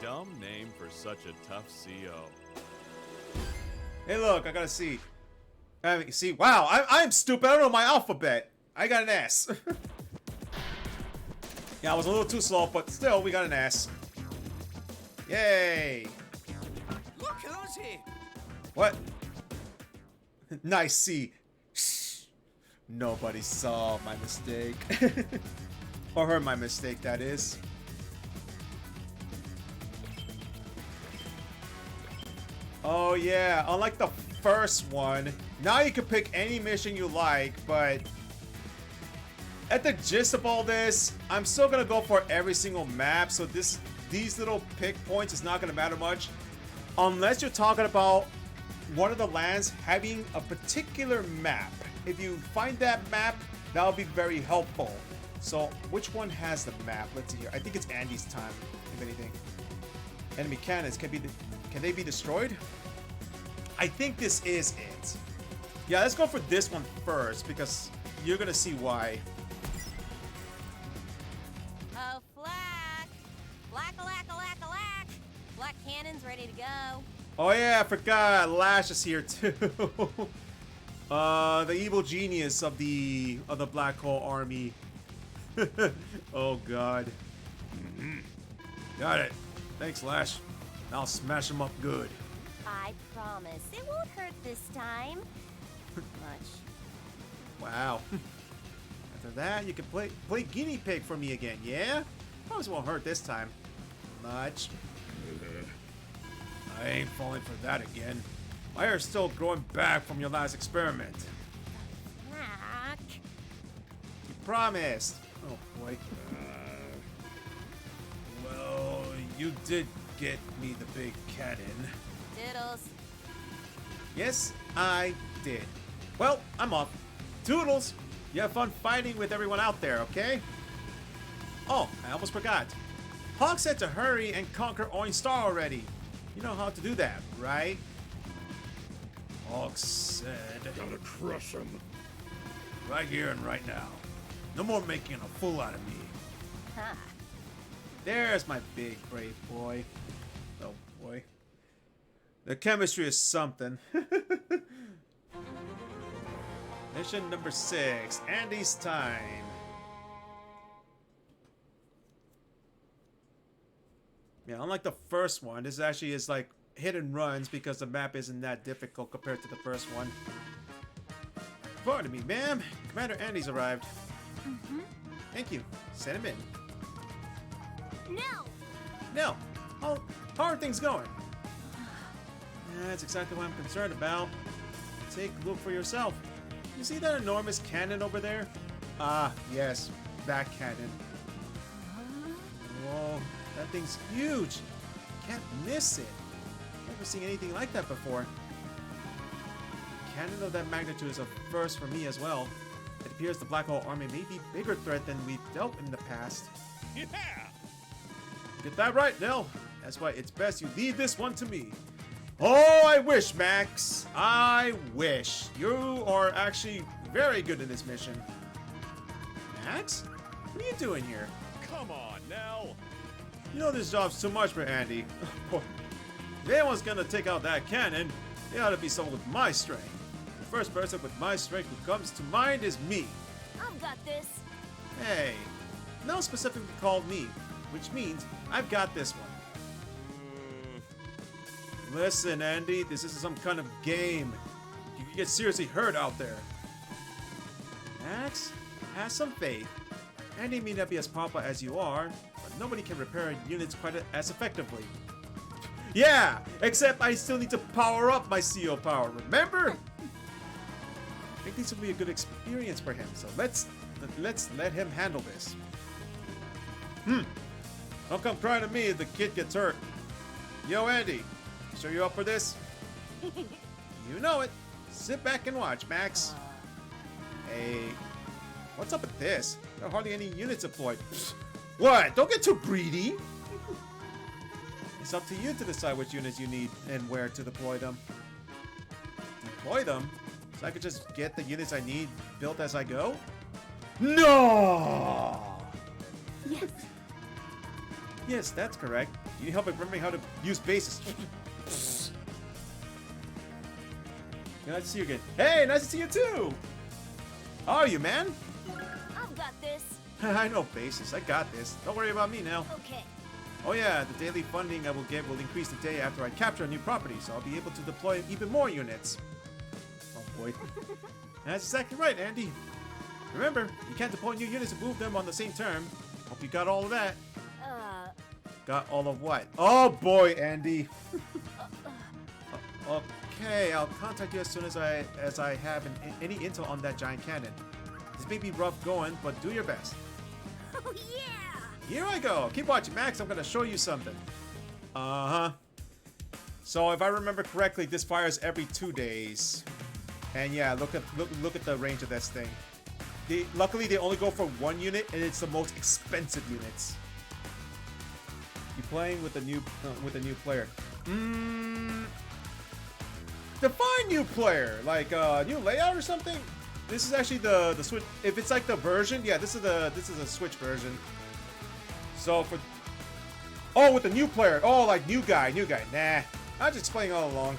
Dumb name for such a tough CO. Hey, look, I got a C. See, wow, I'm stupid. I don't know my alphabet. I got an S. Yeah, I was a little too slow, but still, we got an S. Yay! Look who's here! What? Nice C. Shh. Nobody saw my mistake. Or heard my mistake, that is. Oh yeah, unlike the first one, now you can pick any mission you like, but at the gist of all this, I'm still gonna go for every single map. So these little pick points is not gonna matter much, unless you're talking about one of the lands having a particular map. If you find that map, that'll be very helpful. So which one has the map? Let's see here. I think it's Andy's time, if anything. Enemy cannons can they be destroyed? I think this is it. Yeah, let's go for this one first because you're gonna see why. Oh, Flack! Black-a-lack-a-lack-a-lack! Black cannon's ready to go. Oh yeah, I forgot. Lash is here too. The evil genius of the Black Hole Army. Oh god. Got it. Thanks, Lash. I'll smash him up good. I promise it won't hurt this time. Much. Wow. After that, you can play guinea pig for me again, yeah? Promise it won't hurt this time. Much. I ain't falling for that again. My hair's still growing back from your last experiment. Flack! You promised. Oh boy. Well, you did get me the big cannon. Doodles. Yes, I did. Well, I'm off. Toodles! You have fun fighting with everyone out there, okay? Oh, I almost forgot. Hawk said to hurry and conquer Orange Star already. You know how to do that, right? Hawk said... Gotta crush him. Right here and right now. No more making a fool out of me. Huh. There's my big brave boy. Oh boy. The chemistry is something. Mission number 6. Andy's time. Yeah, unlike the first one, this actually is like hit and runs because the map isn't that difficult compared to the first one. Pardon me, ma'am. Commander Andy's arrived. Thank you. Send him in. No! No. How are things going? Yeah, that's exactly what I'm concerned about. Take a look for yourself. You see that enormous cannon over there? Ah, yes. That cannon. Whoa, that thing's huge. Can't miss it. Never seen anything like that before. A cannon of that magnitude is a first for me as well. It appears the Black Hole Army may be a bigger threat than we've dealt in the past. Yeah! Get that right, Nell. That's why it's best you leave this one to me. Oh, I wish, Max. I wish. You are actually very good in this mission. Max? What are you doing here? Come on, now! You know this job's too much for Andy. If anyone's gonna take out that cannon, it ought to be someone with my strength. The first person with my strength who comes to mind is me. I've got this. Hey, no specifically called me, which means I've got this one. Listen, Andy, this isn't some kind of game. You could get seriously hurt out there. Max, have some faith. Andy may not be as powerful as you are, but nobody can repair units quite as effectively. Yeah, except I still need to power up my CO power, remember? I think this will be a good experience for him, so let's let him handle this. Don't come crying to me if the kid gets hurt. Yo, Andy, sure you're up for this? You know it. Sit back and watch, Max. Hey, what's up with this? There are hardly any units deployed. What? Don't get too greedy. It's up to you to decide which units you need and where to deploy them. Deploy them? So I could just get the units I need built as I go? No! Yes. Yes, that's correct. You need help remembering how to use bases. Nice to see you again. Hey, nice to see you too! How are you, man? I've got this. I know bases. I got this. Don't worry about me now. Okay. Oh yeah, the daily funding I will get will increase the day after I capture a new property, so I'll be able to deploy even more units. Oh boy. That's exactly right, Andy. Remember, you can't deploy new units and move them on the same term. Hope you got all of that. Got all of what? Oh boy, Andy. Okay, I'll contact you as soon as I have any intel on that giant cannon. This may be rough going, but do your best. Oh, yeah! Here I go. Keep watching, Max. I'm gonna show you something. Uh-huh. So if I remember correctly, this fires every 2 days. And yeah, look at the range of this thing. Luckily, they only go for 1 unit, and it's the most expensive units. You're playing with a new player. Define new player, like new layout or something. This is actually the Switch. If it's like the version, yeah, this is a Switch version. So for with the new player, like new guy. Nah, I was just explaining all along.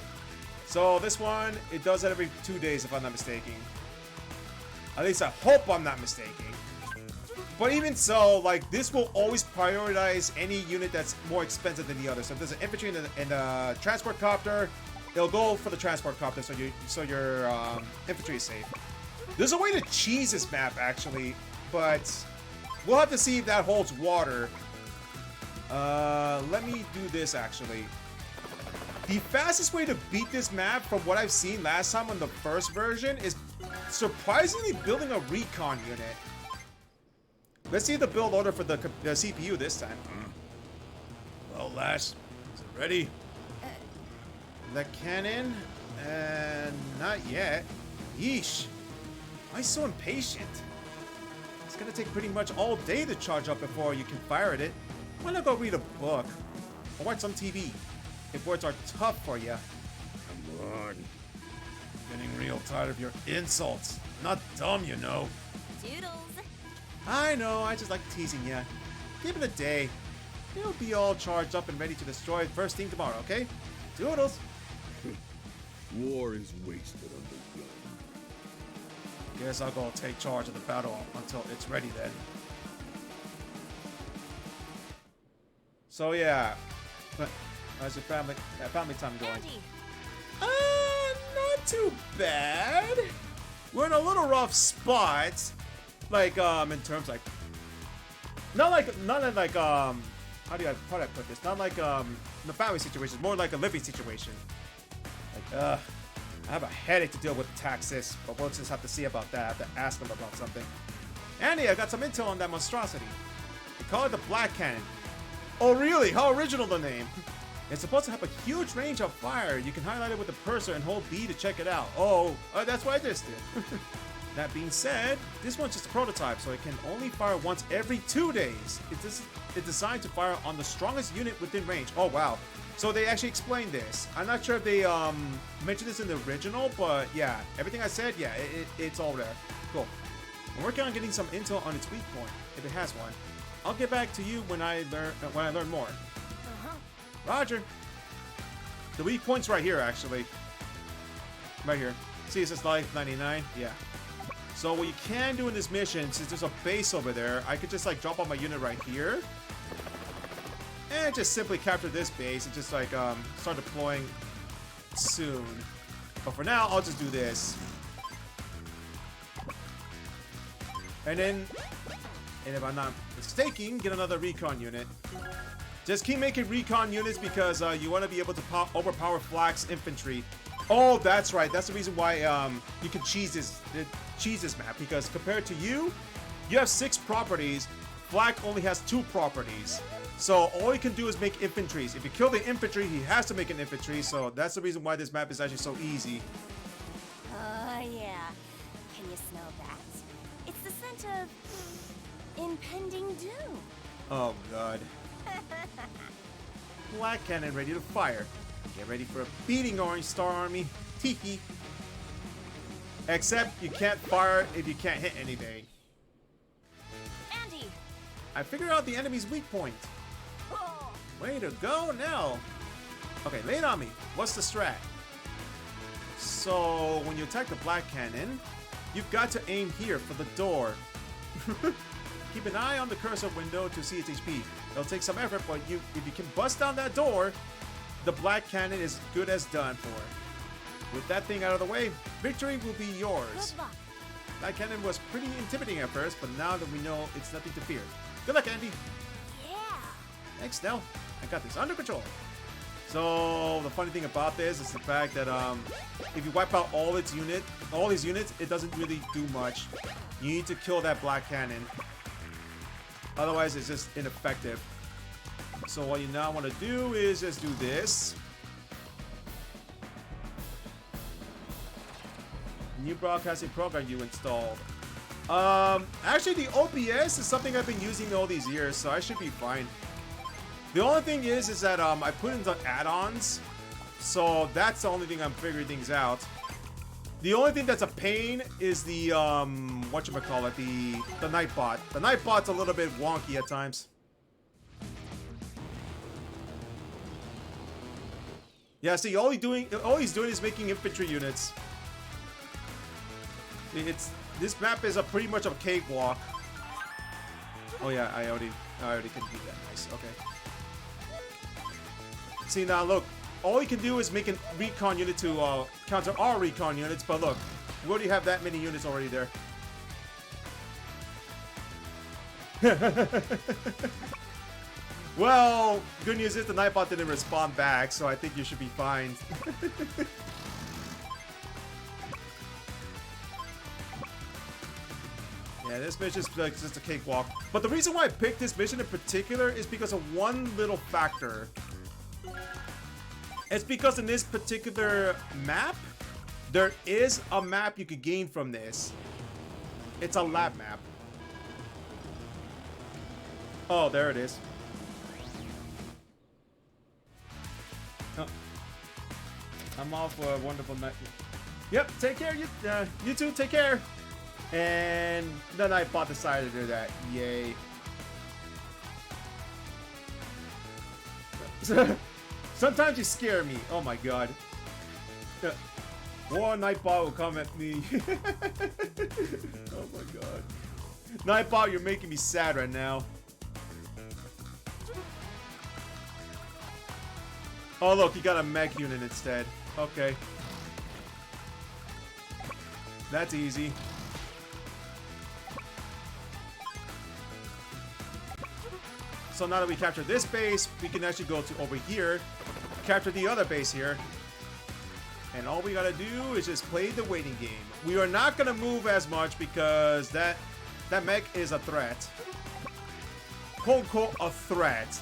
So this one, it does that every 2 days, if I'm not mistaken. At least I hope I'm not mistaken. But even so, like, this will always prioritize any unit that's more expensive than the other. So if there's an infantry and a transport copter, it'll go for the transport copter, so your infantry is safe. There's a way to cheese this map, actually, but we'll have to see if that holds water. Let me do this, actually. The fastest way to beat this map, from what I've seen last time on the first version, is surprisingly building a recon unit. Let's see the build order for the CPU this time. Well, Lash, is it ready? The cannon? Not yet. Yeesh. Why so impatient? It's gonna take pretty much all day to charge up before you can fire at it. Why not go read a book? Or watch some TV? If words are tough for you. Come on. Getting real tired of your insults. Not dumb, you know. Doodles. I know, I just like teasing you. Give it a day. It'll be all charged up and ready to destroy first thing tomorrow, okay? Doodles. War is wasted on the young. Guess I'll go take charge of the battle until it's ready then. So yeah. How's your family time going? Andy. Not too bad. We're in a little rough spot. Like, in terms like, not like, how do I put this? Not like, the family situation, more like a living situation. Like, I have a headache to deal with taxes, but we'll just have to see about that. I have to ask them about something. Andy, I got some intel on that monstrosity. They call it the Black Cannon. Oh, really? How original the name. It's supposed to have a huge range of fire. You can highlight it with the cursor and hold B to check it out. Oh, that's what I just did. That being said, this one's just a prototype, so it can only fire once every 2 days. It's designed to fire on the strongest unit within range. Oh, wow. So they actually explained this. I'm not sure if they mentioned this in the original, but yeah, everything I said, yeah, it's all there. Cool. I'm working on getting some intel on its weak point, if it has one. I'll get back to you when I learn more. Roger. The weak point's right here, actually. Right here. See, it says life 99. Yeah. So what you can do in this mission, since there's a base over there, I could just like drop on my unit right here. And just simply capture this base and just like start deploying soon. But for now, I'll just do this. And then, if I'm not mistaken, get another recon unit. Just keep making recon units because you want to be able to overpower Flak's infantry. Oh, that's right. That's the reason why you can cheese this map, because compared to you have 6 properties. Flak only has 2 properties. So all he can do is make infantries. If you kill the infantry, he has to make an infantry. So that's the reason why this map is actually so easy. Yeah. Can you smell that? It's the scent of impending doom. Oh, God. Black cannon ready to fire. Get ready for a beating, Orange Star Army. Tiki. Except you can't fire if you can't hit anything. Andy. I figured out the enemy's weak point. Oh. Way to go now. Okay, lay it on me. What's the strat? So when you attack the black cannon, you've got to aim here for the door. Keep an eye on the cursor window to see its HP. It'll take some effort, but if you can bust down that door, the black cannon is good as done for. With that thing out of the way, victory will be yours. Good luck. That cannon was pretty intimidating at first, but now that we know it's nothing to fear. Good luck, Andy. Yeah. Thanks, Nell. I got this under control. So the funny thing about this is the fact that if you wipe out all these units, it doesn't really do much. You need to kill that black cannon. Otherwise, it's just ineffective. So what you now want to do is just do this. New broadcasting program you installed. Actually, the OBS is something I've been using all these years, so I should be fine. The only thing is that I put in the add-ons, so that's the only thing I'm figuring things out. The only thing that's a pain is the whatchamacallit, the Nightbot. The Nightbot's a little bit wonky at times. Yeah, see, all he's doing is making infantry units. This map is pretty much a cakewalk. Oh yeah, I already can do that. Nice. Okay. See now, look. All he can do is make a recon unit to counter our recon units, but look, we already have that many units already there. Well, good news is the Nightbot didn't respond back, so I think you should be fine. Yeah, this mission is like just a cakewalk. But the reason why I picked this mission in particular is because of one little factor. It's because in this particular map, there is a map you could gain from this. It's a lab map. Oh, there it is. Oh. I'm off for a wonderful night. Yep, take care. You too, take care. And then Nightbot decided to do that. Yay. Sometimes you scare me. Oh my god. War Nightbot will come at me. Oh my god. Nightbot, you're making me sad right now. Oh look, you got a mech unit instead. Okay. That's easy. So now that we captured this base, we can actually go to over here, capture the other base here. And all we gotta do is just play the waiting game. We are not gonna move as much because that mech is a threat. Quote unquote a threat.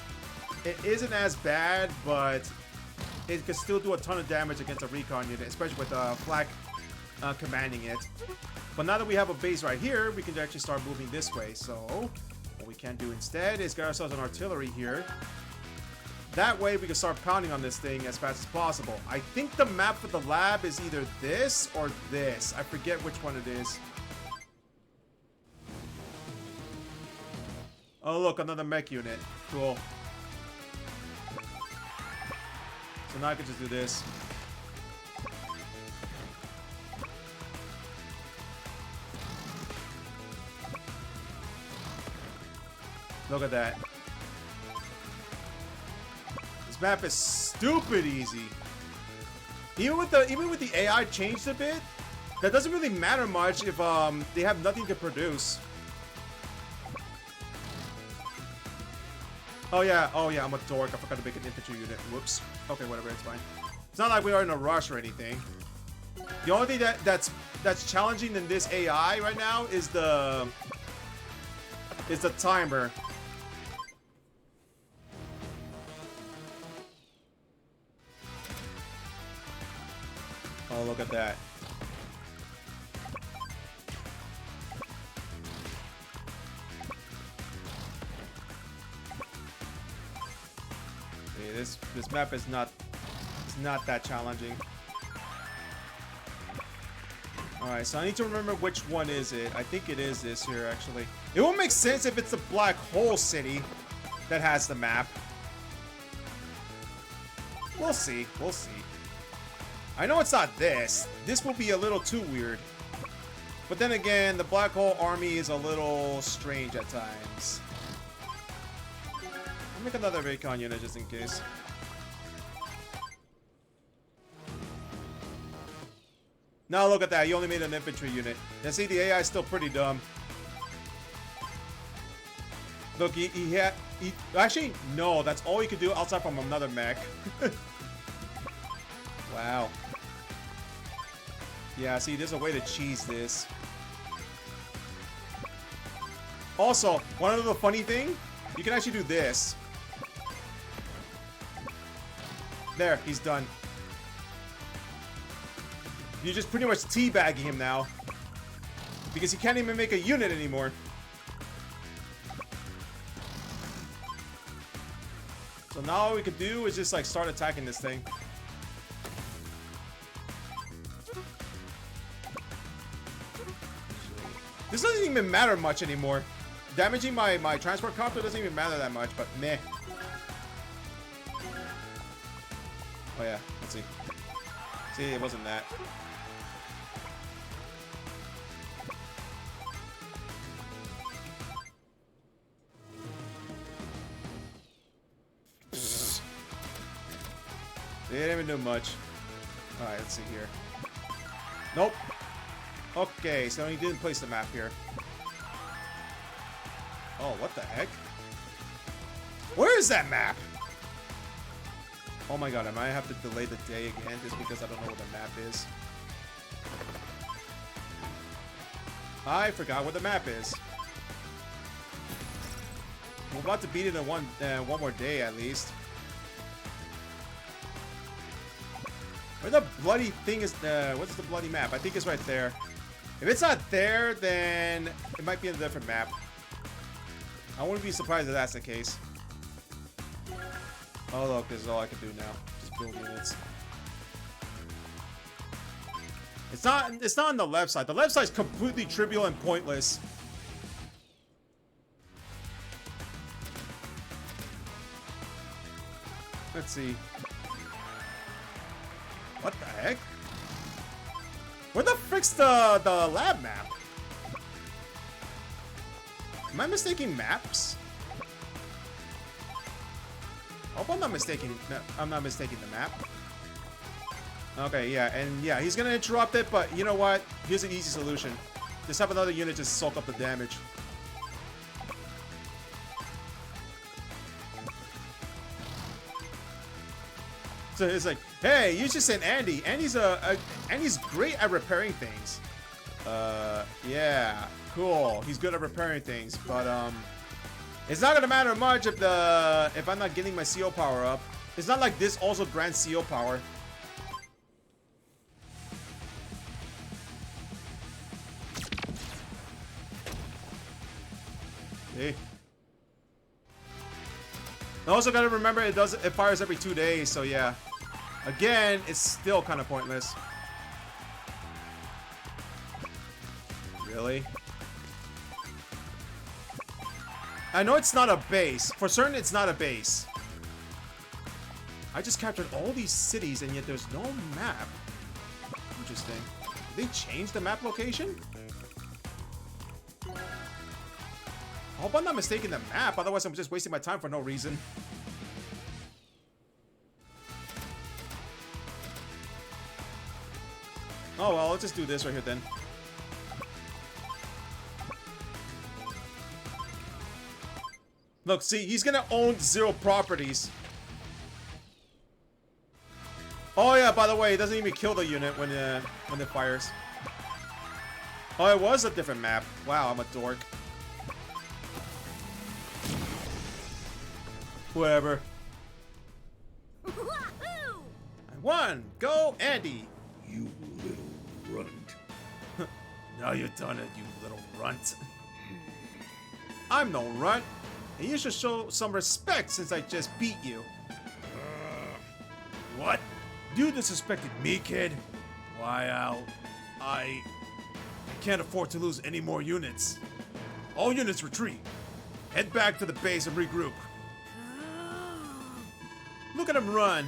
It isn't as bad, but it can still do a ton of damage against a recon unit, especially with Flak commanding it. But now that we have a base right here, we can actually start moving this way. So what we can do instead is get ourselves an artillery here. That way we can start pounding on this thing as fast as possible. I think the map for the lab is either this or this. I forget which one it is. Oh look, another mech unit. Cool. So now I can just do this. Look at that. This map is stupid easy. Even with the AI changed a bit, that doesn't really matter much if they have nothing to produce. Oh yeah, I'm a dork. I forgot to make an infantry unit. Whoops. Okay, whatever, it's fine. It's not like we are in a rush or anything. The only thing that's challenging in this AI right now is the timer. Oh, look at that. This map is not that challenging. Alright, so I need to remember which one is it. I think it is this here, actually. It won't make sense if it's the Black Hole City that has the map. We'll see. We'll see. I know it's not this. This will be a little too weird. But then again, the Black Hole Army is a little strange at times. I'll make another recon unit just in case. Now look at that, you only made an infantry unit. Now see, the AI is still pretty dumb. Look, actually, no, that's all he could do outside from another mech. Wow. Yeah, see, there's a way to cheese this. Also, one other funny thing, you can actually do this. There, he's done. You're just pretty much teabagging him now. Because he can't even make a unit anymore. So now all we could do is just like start attacking this thing. This doesn't even matter much anymore. Damaging my transport copter doesn't even matter that much, but meh. Oh yeah, let's see. See, it wasn't that. They didn't even do much. Alright, let's see here. Nope. Okay, so he didn't place the map here. Oh, what the heck? Where is that map? Oh my god, I might have to delay the day again just because I don't know what the map is. I forgot what the map is. We're about to beat it in one more day at least. Where the bloody thing is? What's the bloody map? I think it's right there. If it's not there, then it might be a different map. I wouldn't be surprised if that's the case. Oh look, this is all I can do now. Just build units. It's not on the left side. The left side is completely trivial and pointless. Let's see. What the heck? Where the frick's the lab map? Am I mistaking maps? I hope I'm not mistaking. No, I'm not mistaking the map. Okay, yeah, and yeah, he's gonna interrupt it, but you know what? Here's an easy solution. Just have another unit just soak up the damage. So it's like, hey, you just sent Andy. Andy's great at repairing things. Yeah, cool. He's good at repairing things, but it's not gonna matter much if I'm not getting my CO power up. It's not like this also grants CO power. Hey. I also gotta remember it fires every 2 days, so yeah. Again, it's still kind of pointless. Really? I know it's not a base. For certain, it's not a base. I just captured all these cities, and yet there's no map. Interesting. Did they change the map location? I hope I'm not mistaking the map, otherwise I'm just wasting my time for no reason. Oh well, let's just do this right here then. Look, see, he's gonna own 0 properties. Oh yeah, by the way, it doesn't even kill the unit when it fires. Oh, it was a different map. Wow, I'm a dork. Whatever. Wahoo! I won! Go, Andy! You little runt. Now you've done it, you little runt. I'm no runt, and you should show some respect since I just beat you. What? You disrespected me, kid? Why, I can't afford to lose any more units. All units retreat. Head back to the base and regroup. Look at him run.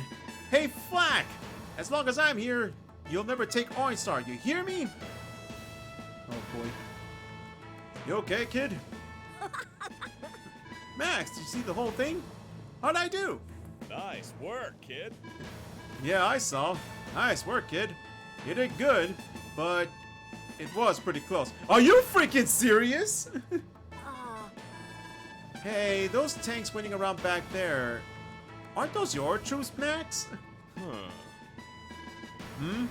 Hey, Flack! As long as I'm here, you'll never take Orange Star. You hear me? Oh, boy. You okay, kid? Max, did you see the whole thing? How'd I do? Nice work, kid. Yeah, I saw. Nice work, kid. You did good, but it was pretty close. Are you freaking serious? Hey, those tanks waiting around back there, aren't those your troops, Max? Huh. Hmm?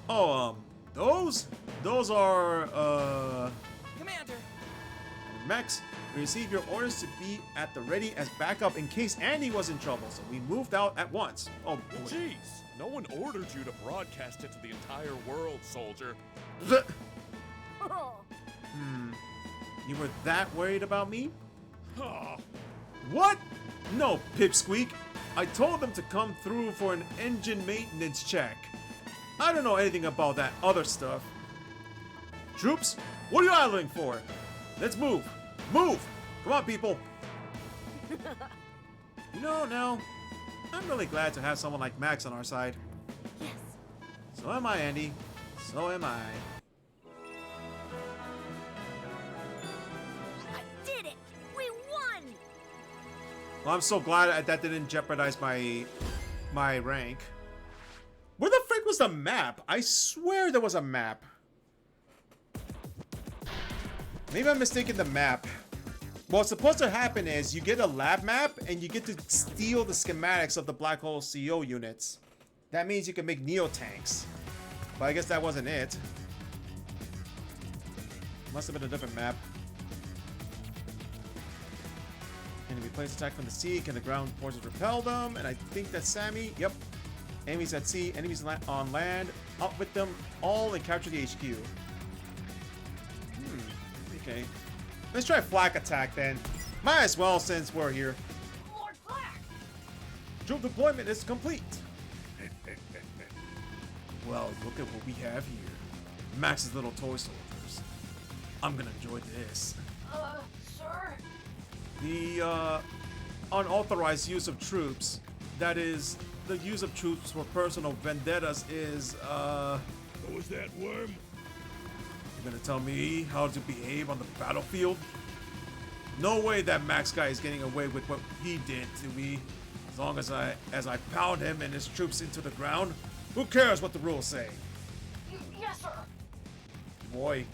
Oh, those are, Commander! Max, we received your orders to be at the ready as backup in case Andy was in trouble, so we moved out at once. Oh, boy. Jeez, no one ordered you to broadcast it to the entire world, soldier. You were that worried about me? Ah, What? No, Pipsqueak. I told them to come through for an engine maintenance check. I don't know anything about that other stuff. Troops, what are you idling for? Let's move. Move! Come on, people. You know, now, I'm really glad to have someone like Max on our side. Yes. So am I, Andy. So am I. I did it! We won! Well, I'm so glad that didn't jeopardize my rank. Where the frick was the map? I swear there was a map. Maybe I'm mistaken the map. What's supposed to happen is you get a lab map and you get to steal the schematics of the Black Hole CO units. That means you can make Neo tanks. But I guess that wasn't it. Must have been a different map. Enemy planes attack from the sea. Can the ground forces repel them? And I think that's Sammy. Yep. Enemies at sea. Enemies on land. Out with them all and capture the HQ. Okay. Let's try flak attack then. Might as well since we're here. Lord Black! Troop deployment is complete. Well, look at what we have here. Max's little toy soldiers. I'm gonna enjoy this. Sir? The unauthorized use of troops, that is, the use of troops for personal vendettas is, What was that, worm? You're gonna tell me how to behave on the battlefield? No way that Max guy is getting away with what he did to me. As long as I pound him and his troops into the ground, who cares what the rules say? Yes, sir. Boy.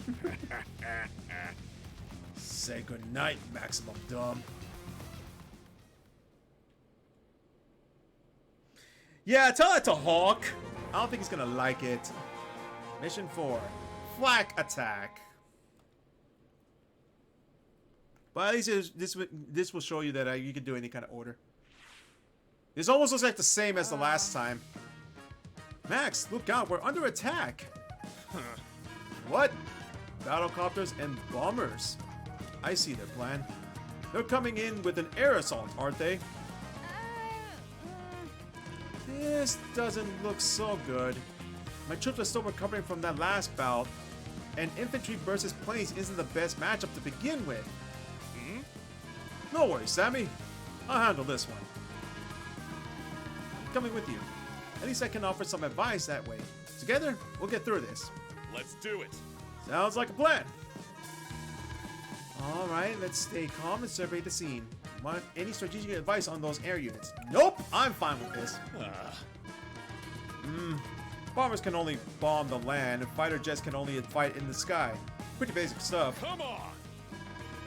Say goodnight, Maximum Dumb. Yeah, tell that to Hawk. I don't think he's gonna like it. Mission 4. Flak attack. But at least this will show you that you can do any kind of order. This almost looks like the same as the last time. Max, look out, we're under attack. What? Battlecopters and bombers. I see their plan. They're coming in with an air assault, aren't they? This doesn't look so good. My troops are still recovering from that last bout, and infantry versus planes isn't the best matchup to begin with. No worries, Sammy. I'll handle this one. I'm coming with you. At least I can offer some advice that way. Together, we'll get through this. let's do it. Sounds like a plan. Alright, let's stay calm and survey the scene. Want any strategic advice on those air units? Nope, I'm fine with this. Bombers can only bomb the land, and fighter jets can only fight in the sky. Pretty basic stuff. Come on.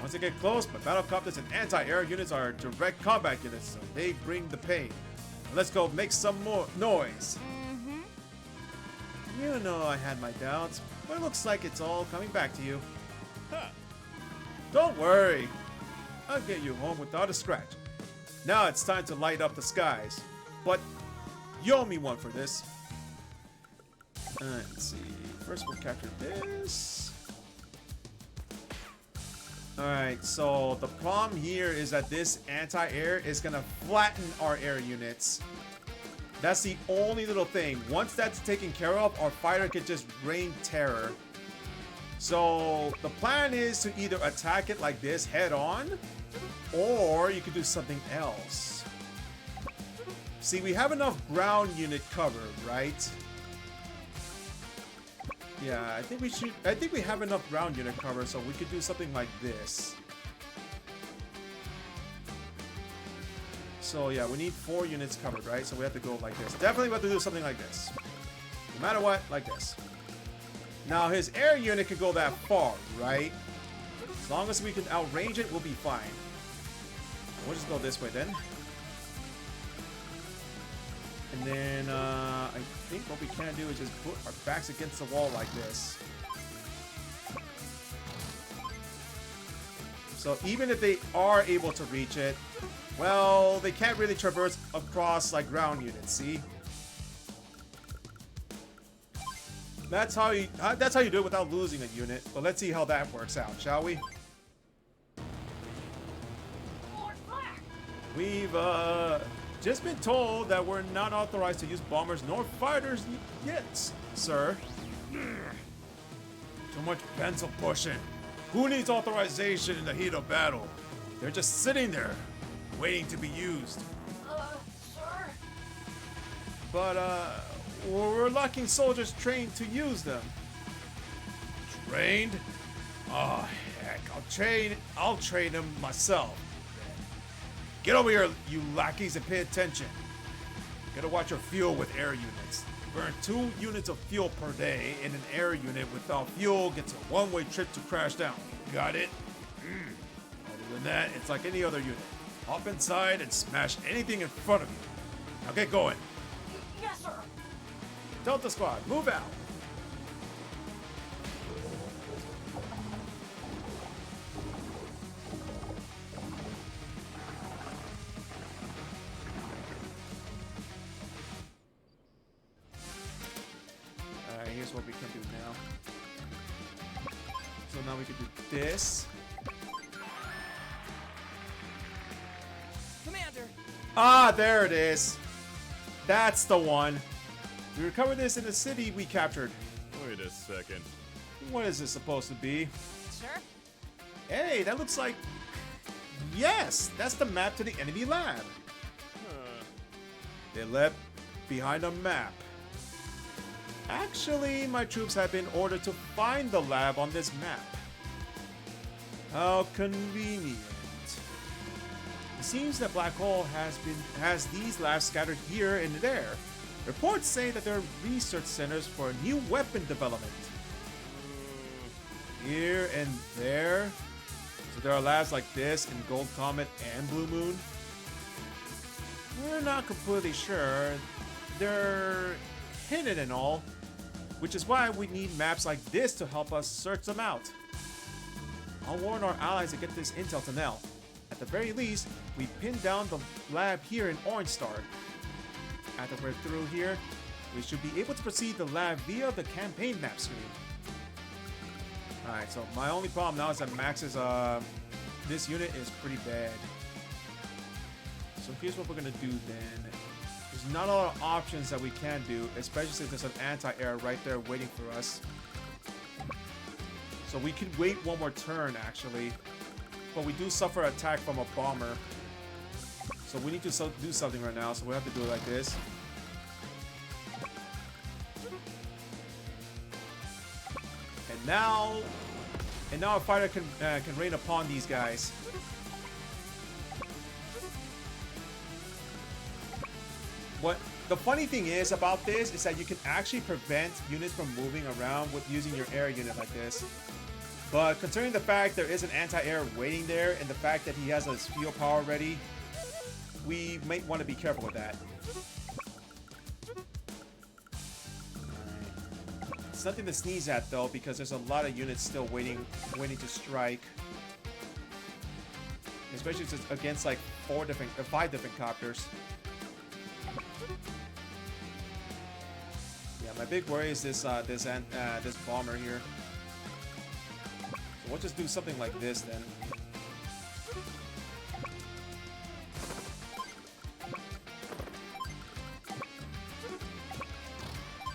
Once they get close, my battlecopters and anti-air units are direct combat units, so they bring the pain. Let's go make some more noise. You know I had my doubts, but it looks like it's all coming back to you. Huh. Don't worry. I'll get you home without a scratch. Now it's time to light up the skies. But you owe me one for this. Let's see. First we'll capture this. Alright, so the problem here is that this anti-air is gonna flatten our air units. That's the only little thing. Once that's taken care of, our fighter can just rain terror. So the plan is to either attack it like this head on, or you could do something else. See, we have enough ground unit cover, right? Yeah, I think we have enough ground unit cover, so we could do something like this. So yeah, we need 4 units covered, right? So we have to go like this. Definitely we have to do something like this. No matter what, like this. Now his air unit can go that far, right? As long as we can outrange it, we'll be fine. We'll just go this way then. And then I think what we can do is just put our backs against the wall like this. So even if they are able to reach it, well, they can't really traverse across like ground units, see? That's how you do it without losing a unit. But let's see how that works out, shall we? We've just been told that we're not authorized to use bombers nor fighters yet, sir. Too much pencil pushing. Who needs authorization in the heat of battle? They're just sitting there, waiting to be used. Sir? But, we're lacking soldiers trained to use them. Trained? Oh, heck, I'll train them myself. Get over here, you lackeys, and pay attention. Gotta watch your fuel with air units. Burn 2 units of fuel per day, and an air unit without fuel gets a one-way trip to crash down. Got it? Other than that, it's like any other unit. Hop inside and smash anything in front of you. Now get going. Yes, sir. Delta Squad, move out. Here's what we can do now. So now we can do this. Commander! Ah, there it is. That's the one. We recovered this in the city we captured. Wait a second. What is this supposed to be? Sure? Hey, that looks like... Yes, that's the map to the enemy lab. They left behind a map. Actually, my troops have been ordered to find the lab on this map. How convenient. It seems that Black Hole has these labs scattered here and there. Reports say that they're research centers for a new weapon development. Here and there. So there are labs like this in Gold Comet and Blue Moon. We're not completely sure. They're hidden and all, which is why we need maps like this to help us search them out. I'll warn our allies to get this intel to Nell. At the very least, we pinned down the lab here in Orange Star. After we're through here, we should be able to proceed the lab via the campaign map screen. Alright, so my only problem now is that Max's this unit is pretty bad. So here's what we're gonna do then. There's not a lot of options that we can do, especially since there's an anti-air right there waiting for us. So we could wait one more turn, actually. But we do suffer attack from a bomber. So we need to do something right now, so we have to do it like this. And now a fighter can rain upon these guys. What the funny thing is about this is that you can actually prevent units from moving around with using your air unit like this. But considering the fact there is an anti-air waiting there and the fact that he has his field power ready, we might want to be careful with that. Alright. It's nothing to sneeze at though, because there's a lot of units still waiting to strike. Especially since it's against like 5 different copters. Yeah, my big worry is this bomber here. So we'll just do something like this then.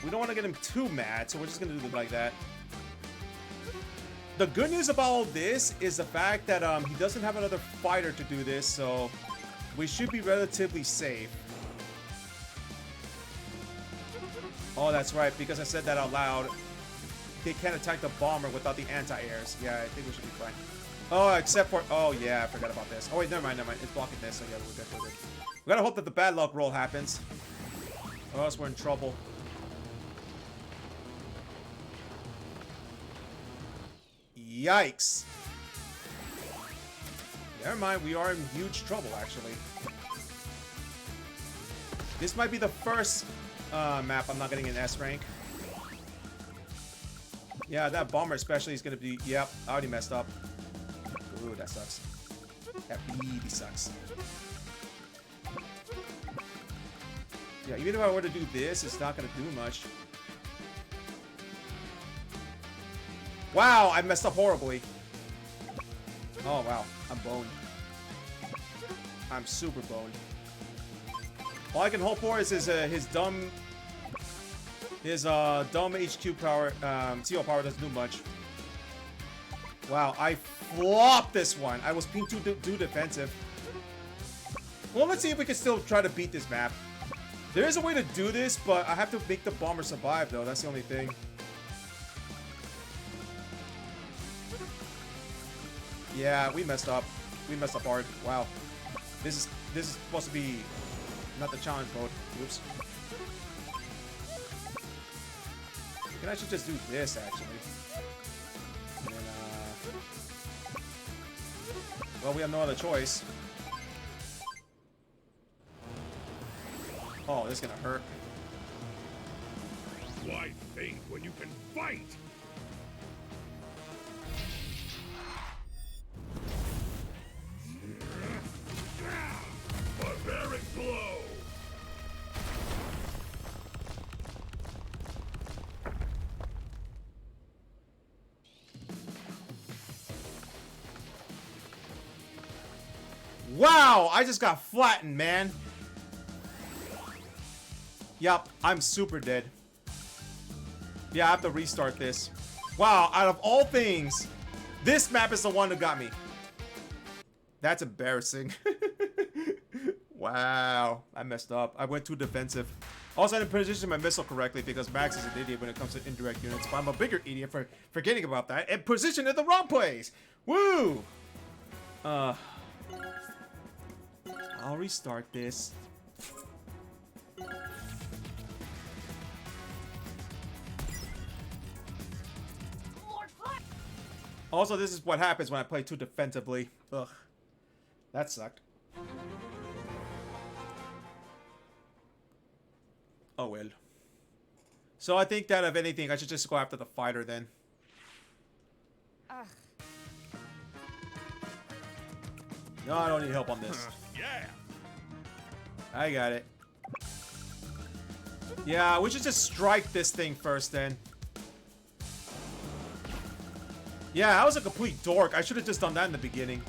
We don't want to get him too mad, so we're just gonna do it like that. The good news about all this is the fact that he doesn't have another fighter to do this, so we should be relatively safe. Oh, that's right, because I said that out loud. They can't attack the bomber without the anti-airs. Yeah, I think we should be fine. Oh, except for... Oh, yeah, I forgot about this. Oh, wait, never mind. It's blocking this, so yeah, we're good, we're good. We gotta hope that the bad luck roll happens. Or else we're in trouble. Yikes. Never mind, we are in huge trouble, actually. This might be the first map I'm not getting an S rank. Yeah, that bomber especially is gonna be. Yep, I already messed up. Ooh, that sucks. That really sucks. Yeah, even if I were to do this, it's not gonna do much. Wow, I messed up horribly. Oh wow, I'm boned. I'm super boned. All I can hope for is his dumb HQ power, CO power doesn't do much. Wow, I flopped this one. I was being too defensive. Well, let's see if we can still try to beat this map. There is a way to do this, but I have to make the bomber survive, though. That's the only thing. Yeah, we messed up. We messed up hard. Wow. This is supposed to be not the challenge mode. Oops. We can actually just do this, actually. And then, well, we have no other choice. Oh, this is gonna hurt. Why think when you can fight? Barbaric blow! Wow, I just got flattened, man. Yup, I'm super dead. Yeah, I have to restart this. Wow, out of all things, this map is the one that got me. That's embarrassing. Wow, I messed up. I went too defensive. Also, I didn't position my missile correctly because Max is an idiot when it comes to indirect units. But I'm a bigger idiot for forgetting about that and positioned in the wrong place. Woo! I'll restart this. Also, this is what happens when I play too defensively. Ugh. That sucked. Oh well. So I think that, if anything, I should just go after the fighter then. No, I don't need help on this. Yeah. I got it. Yeah, we should just strike this thing first then. Yeah, I was a complete dork. I should have just done that in the beginning.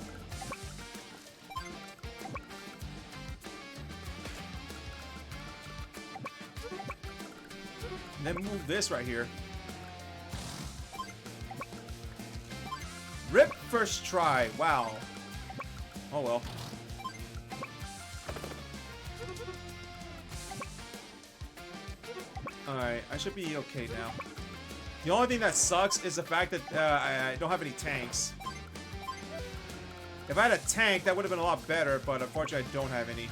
And then move this right here. Rip first try. Wow. Oh well. Alright, I should be okay now. The only thing that sucks is the fact that I don't have any tanks. If I had a tank, that would have been a lot better, but unfortunately I don't have any.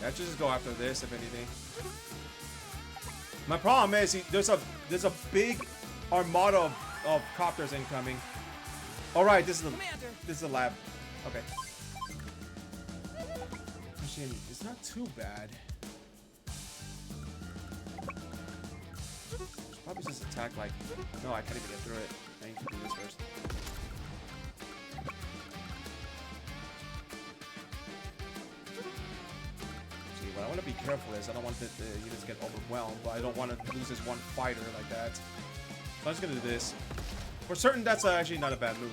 I should just go after this, if anything. My problem is there's a big armada of copters incoming. All right, this is the lab. Okay. Actually, it's not too bad. Probably just attack like. No, I can't even get through it. I need to do this first. What I want to be careful is I don't want the units to get overwhelmed, but I don't want to lose this one fighter like that. So I'm just gonna do this. For certain, that's actually not a bad move.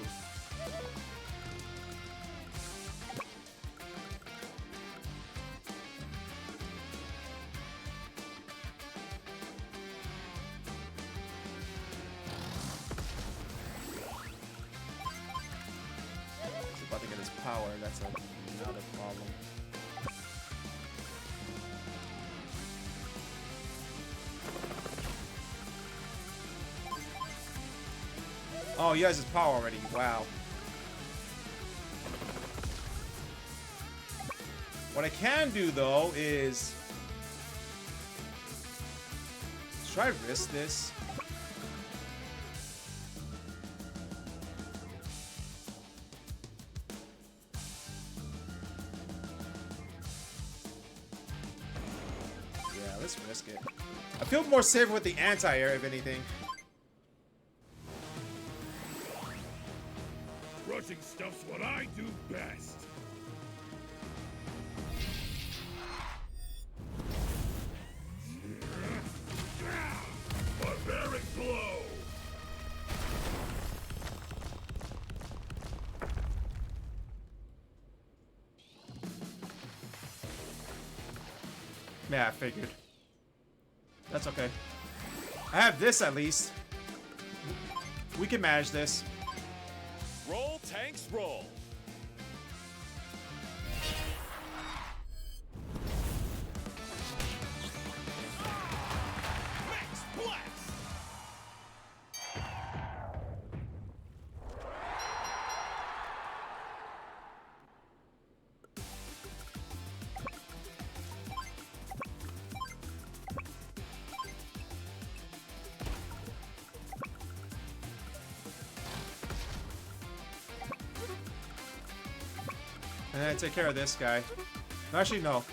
He's about to get his power. That's not a problem. Oh, he has his power already. Wow. What I can do, though, is... Should I risk this? Yeah, let's risk it. I feel more safe with the anti-air, if anything. Rushing stuff's what I do best. Barbaric blow. Yeah, I figured. That's okay. I have this at least. We can manage this. Roll, tanks, roll. Max blast! And then take care of this guy. Actually, no.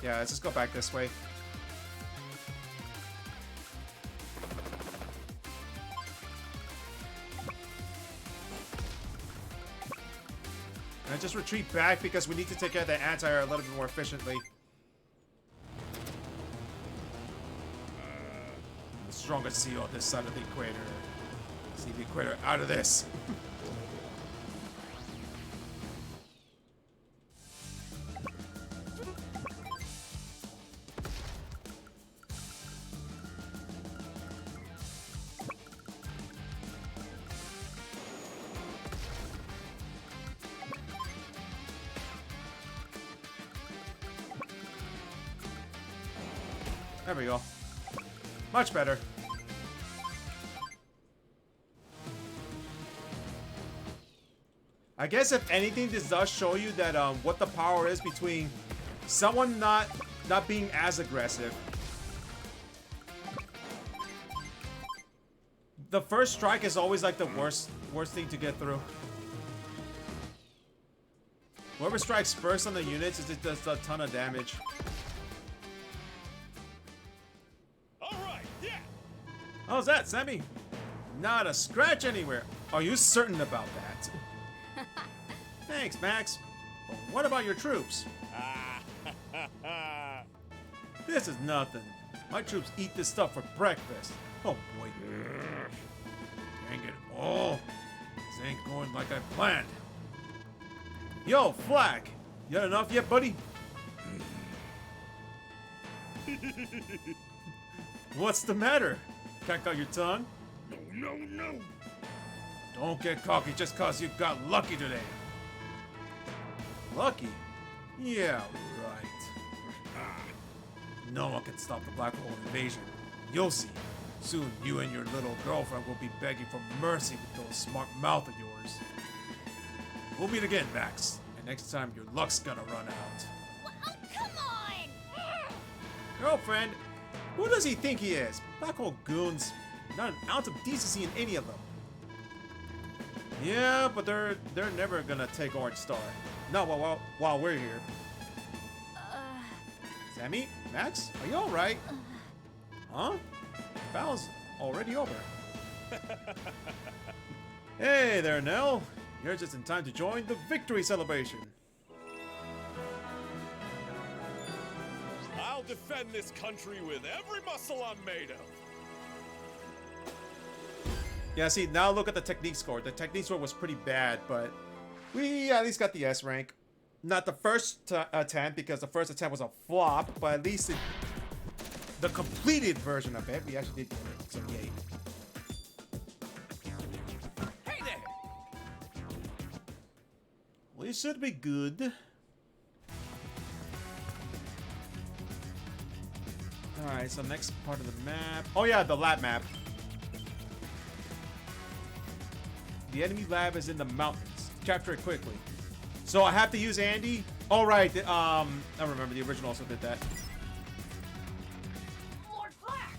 Yeah, let's just go back this way. And just retreat back because we need to take care of the anti-air a little bit more efficiently. The strongest seal on this side of the equator. See the equator out of this. There we go. Much better. I guess if anything, this does show you that what the power is between someone not being as aggressive. The first strike is always like the worst thing to get through. Whoever strikes first on the units, it does a ton of damage. All right, yeah. How's that, Sammy? Not a scratch anywhere. Are you certain about that? Thanks, Max. But what about your troops? This is nothing. My troops eat this stuff for breakfast. Oh boy. Dang it. Oh, this ain't going like I planned. Yo, Flak. You had enough yet, buddy? What's the matter? Can't cut your tongue? No, no, no. Don't get cocky just cause you got lucky today. Lucky? Yeah, right. No one can stop the black hole invasion. You'll see. Soon you and your little girlfriend will be begging for mercy with those smart mouth of yours. We'll meet again, Max. And next time your luck's gonna run out. Oh, come on! Girlfriend? Who does he think he is? Black hole goons. Not an ounce of decency in any of them. Yeah, but they're never gonna take Orange Star. No, while we're here. Sammy? Max? Are you alright? Huh? Battle's already over. Hey there, Nell. You're just in time to join the victory celebration. I'll defend this country with every muscle I'm made of. Yeah, see, now look at the technique score. The technique score was pretty bad, but we at least got the S rank. Not the first attempt, because the first attempt was a flop, but at least the completed version of it, we actually did get it. So yay. Hey there! We should be good. Alright, so next part of the map. Oh yeah, the lab map. The enemy lab is in the mountains. Capture it quickly. So I have to use Andy? Alright, I remember the original also did that. Lord Flack!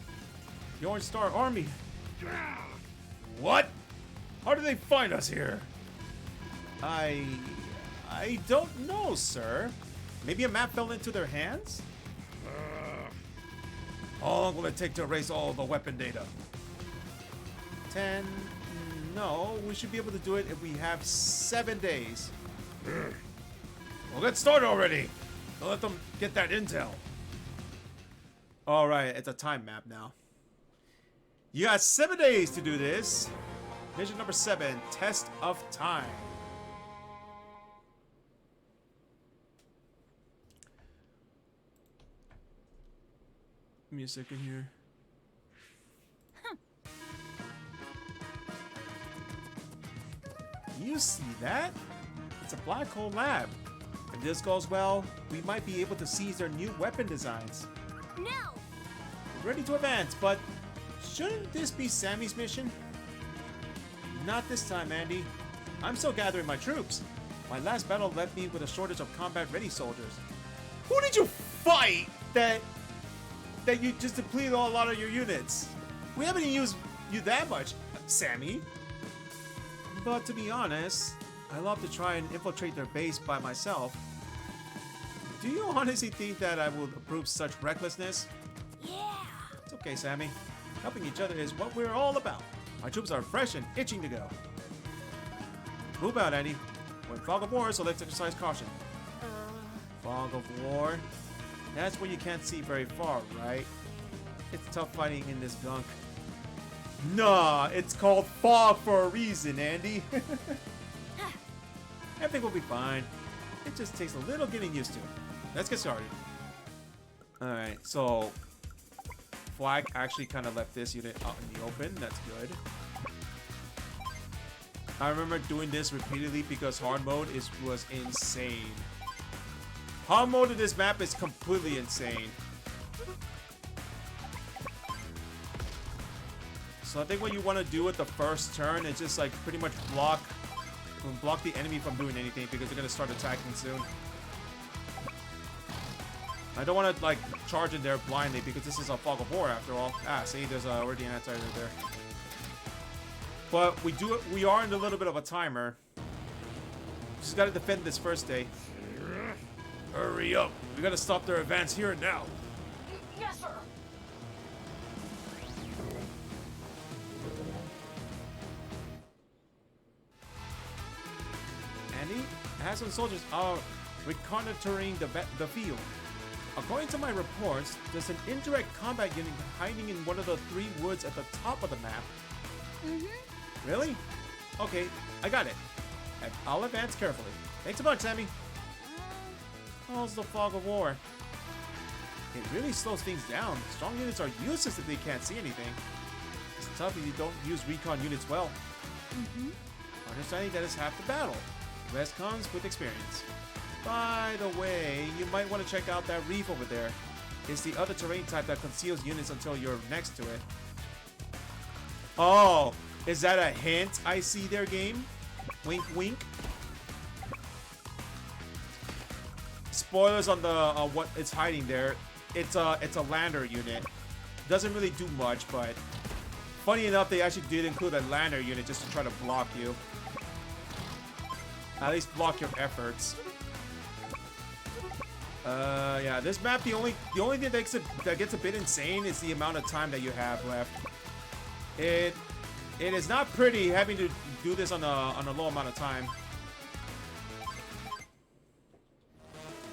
The Orange Star Army. What? How did they find us here? I don't know, sir. Maybe a map fell into their hands? How long will it take to erase all the weapon data? 10. No, we should be able to do it if we have 7 days. Well, get started already. Don't let them get that intel. All right, it's a time map now. You got 7 days to do this. Mission number 7, Test of Time. Give me a second here. You see that? It's a black hole lab. If this goes well, we might be able to seize their new weapon designs. No! Ready to advance, but shouldn't this be Sammy's mission? Not this time, Andy. I'm still gathering my troops. My last battle left me with a shortage of combat-ready soldiers. Who did you fight that you just depleted a lot of your units? We haven't used you that much, Sammy. But to be honest, I love to try and infiltrate their base by myself. Do you honestly think that I will approve such recklessness? Yeah. It's okay, Sammy. Helping each other is what we're all about. My troops are fresh and itching to go. Move out, Andy. We're in fog of war, so let's exercise caution. Fog of war? That's where you can't see very far, right? It's tough fighting in this gunk. Nah, it's called fog for a reason, Andy. Everything will be fine. It just takes a little getting used to. Let's get started. Alright, so Flag actually kind of left this unit out in the open. That's good. I remember doing this repeatedly because hard mode was insane. Hard mode in this map is completely insane. So I think what you want to do with the first turn is just like pretty much block the enemy from doing anything because they're going to start attacking soon. I don't want to like charge in there blindly because this is a fog of war after all. Ah, see, there's already an anti right there. But we are in a little bit of a timer. Just got to defend this first day. Hurry up. We got to stop their advance here and now. Yes, sir. Andy, I have some soldiers reconnoitering the field. According to my reports, there's an indirect combat unit hiding in one of the 3 woods at the top of the map. Mm-hmm. Really? Okay, I got it. I'll advance carefully. Thanks a bunch, Sammy. How's the fog of war? It really slows things down. Strong units are useless if they can't see anything. It's tough if you don't use recon units well. Mm-hmm. Understanding that is half the battle. The rest comes with experience. By the way, you might want to check out that reef over there. It's the other terrain type that conceals units until you're next to it. Oh, is that a hint I see there, game? Wink, wink. Spoilers on the what it's hiding there. It's a lander unit. Doesn't really do much, but funny enough, they actually did include a lander unit just to try to block you. At least block your efforts. Yeah, this map, the only thing that gets a bit insane is the amount of time that you have left. It is not pretty having to do this on a low amount of time.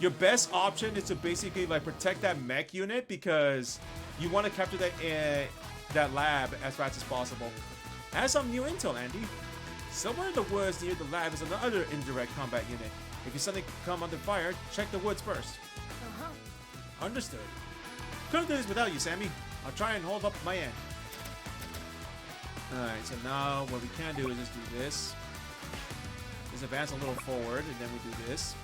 Your best option is to basically like protect that mech unit because you want to capture that lab as fast as possible. Add some new intel, Andy. Somewhere in the woods near the lab is another indirect combat unit. If you suddenly come under fire, check the woods first. Understood. Couldn't do this without you, Sammy. I'll try and hold up my end. Alright, so now what we can do is just do this. Just advance a little forward, and then we do this.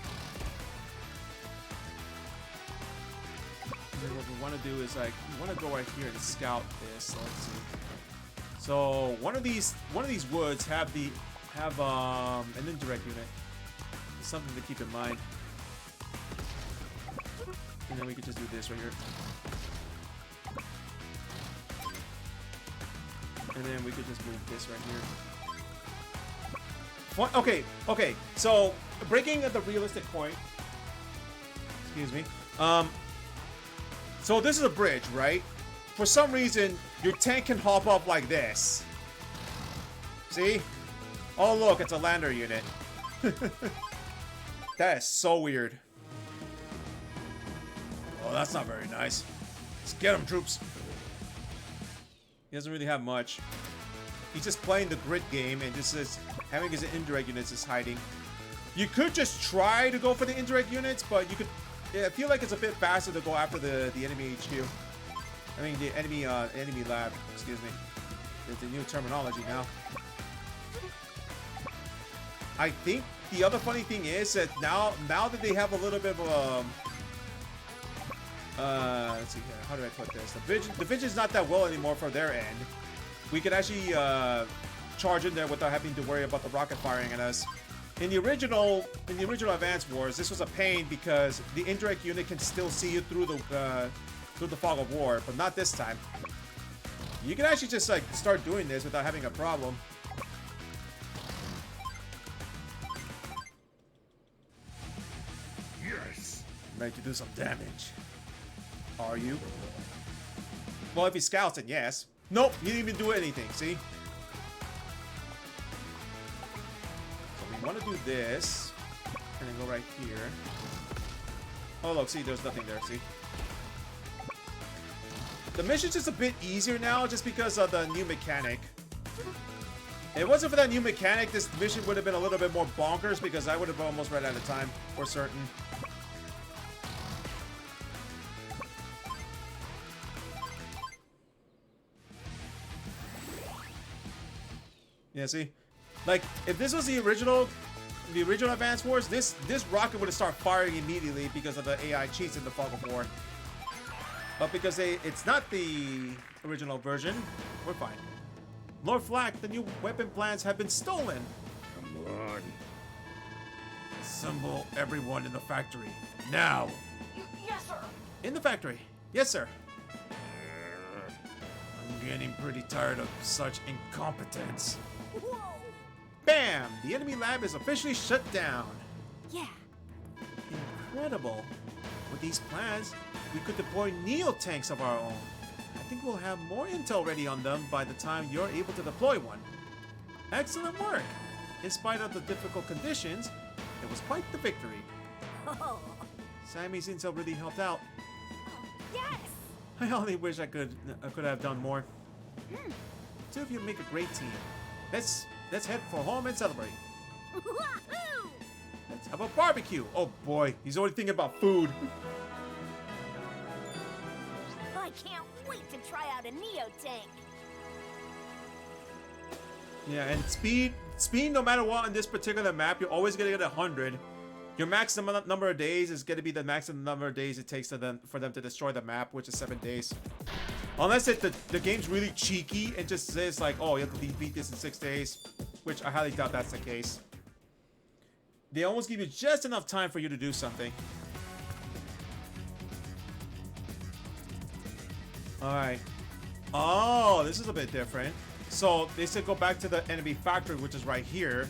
then what we want to do is like we want to go right here and scout this. So let's see. So one of these woods have an indirect unit. Something to keep in mind. And then we could just do this right here. And then we could just move this right here. Okay. So breaking at the realistic point. Excuse me. So this is a bridge, right? For some reason, your tank can hop up like this. See? Oh look, it's a lander unit. That is so weird. Oh, that's not very nice. Let's get him, troops. He doesn't really have much. He's just playing the grid game and just is having his indirect units is hiding. You could just try to go for the indirect units, but you could. Yeah, I feel like it's a bit faster to go after the enemy HQ. I mean the enemy lab. Excuse me. It's a new terminology now. I think the other funny thing is that now that they have a little bit of let's see here. How do I put this? The vision's not that well anymore for their end. We could actually charge in there without having to worry about the rocket firing at us. In the original Advance Wars, this was a pain because the indirect unit can still see you through the fog of war, but not this time. You can actually just like start doing this without having a problem. Yes. Ready to do some damage. Are you? Well, if he scouts, then yes. Nope, he didn't even do anything, see? So we want to do this. And then go right here. Oh, look, see, there's nothing there, see? The mission's just a bit easier now just because of the new mechanic. If it wasn't for that new mechanic, this mission would have been a little bit more bonkers because I would have almost run out of time, for certain. Yeah, see? Like, if this was the original Advance Wars, this rocket would have started firing immediately because of the AI cheats in the Fog of War. But because it's not the original version, we're fine. Lord Flack, the new weapon plans have been stolen. Come on. Assemble everyone in the factory. Now. Yes, sir. In the factory. Yes, sir. I'm getting pretty tired of such incompetence. Whoa! Bam! The enemy lab is officially shut down. Yeah. Incredible. With these plans, we could deploy Neo-tanks of our own. I think we'll have more intel ready on them by the time you're able to deploy one. Excellent work! In spite of the difficult conditions, it was quite the victory. Oh. Sammy's intel really helped out. Yes! I only wish I could have done more. Two of you make a great team. Let's head for home and celebrate. Wahoo! Let's have a barbecue. Oh boy, he's already thinking about food. I can't wait to try out a Neo tank. Yeah, and speed no matter what on this particular map, you're always gonna get 100. Your maximum number of days is gonna be the maximum number of days it takes for them to destroy the map, which is 7 days. Unless the game's really cheeky and just says like, oh, you have to beat this in 6 days, which I highly doubt that's the case. They almost give you just enough time for you to do something. Alright. Oh, this is a bit different. So they said go back to the enemy factory, which is right here.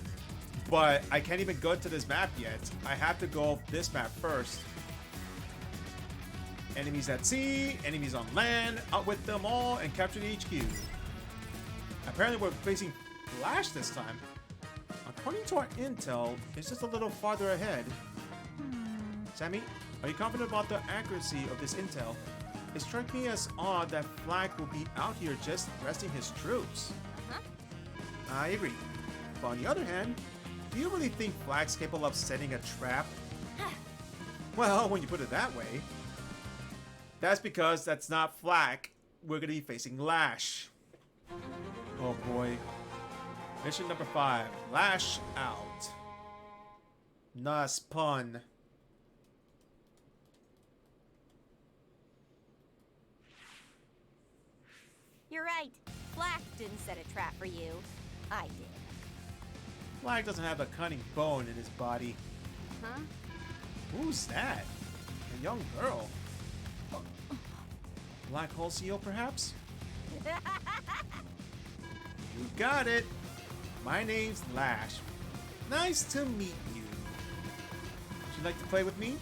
But I can't even go to this map yet. I have to go this map first. Enemies at sea, enemies on land, out with them all, and capture the HQ. Apparently we're facing Flash this time. According to our intel, it's just a little farther ahead. Sammy, are you confident about the accuracy of this intel? It strikes me as odd that Flack will be out here just resting his troops. Huh? I agree. But on the other hand, do you really think Flack's capable of setting a trap? Well, when you put it that way, that's because that's not Flack. We're gonna be facing Lash. Oh boy. Mission number 5. Lash out. Nice pun. right. Black didn't set a trap for you. I did. Black doesn't have a cunning bone in his body. Huh? Who's that? A young girl. Black Hole Seal, perhaps? You got it. My name's Lash. Nice to meet you. Would you like to play with me?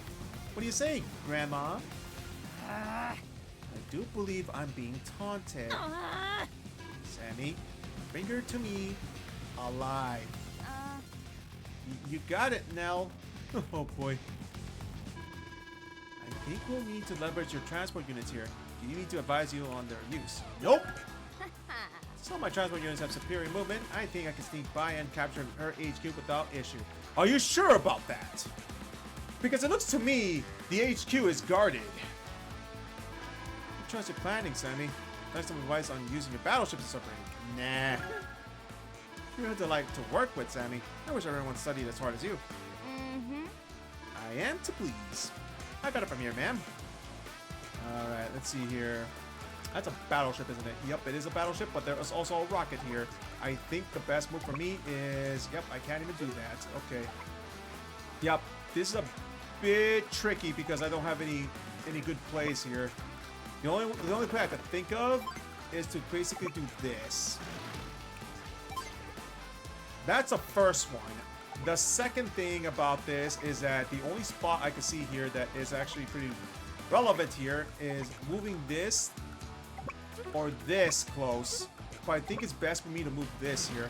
What do you say, Grandma? I do believe I'm being taunted. Sammy, bring her to me alive. You got it, Nell. Oh boy. I think we'll need to leverage your transport units here. Do you need to advise you on their use? Nope. Some of my transport units have superior movement. I think I can sneak by and capture her HQ without issue. Are you sure about that? Because it looks to me the HQ is guarded. I trust your planning, Sammy. Thanks some advice on using your battleship to separate. Nah. You're a delight to work with, Sammy. I wish everyone studied as hard as you. Mm-hmm. I am to please. I got it from here, ma'am. Alright, let's see here. That's a battleship, isn't it? Yep, it is a battleship, but there is also a rocket here. I think the best move for me is... Yep, I can't even do that. Okay. Yep, this is a bit tricky because I don't have any good plays here. The only play I could think of is to basically do this. That's the first one. The second thing about this is that the only spot I can see here that is actually pretty relevant here is moving this or this close. But I think it's best for me to move this here.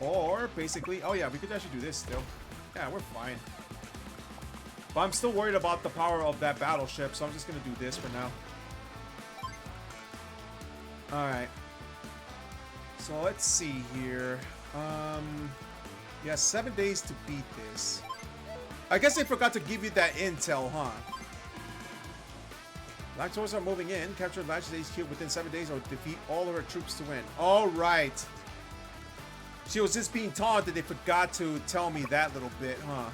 Or basically, oh yeah, we could actually do this still. Yeah, we're fine. But I'm still worried about the power of that battleship, so I'm just gonna do this for now. Alright. So let's see here. Yeah, 7 days to beat this. I guess they forgot to give you that intel, huh? Black Forces are moving in. Capture Lash's HQ within 7 days or defeat all of her troops to win. Alright. She was just being taunted. They forgot to tell me that little bit, huh?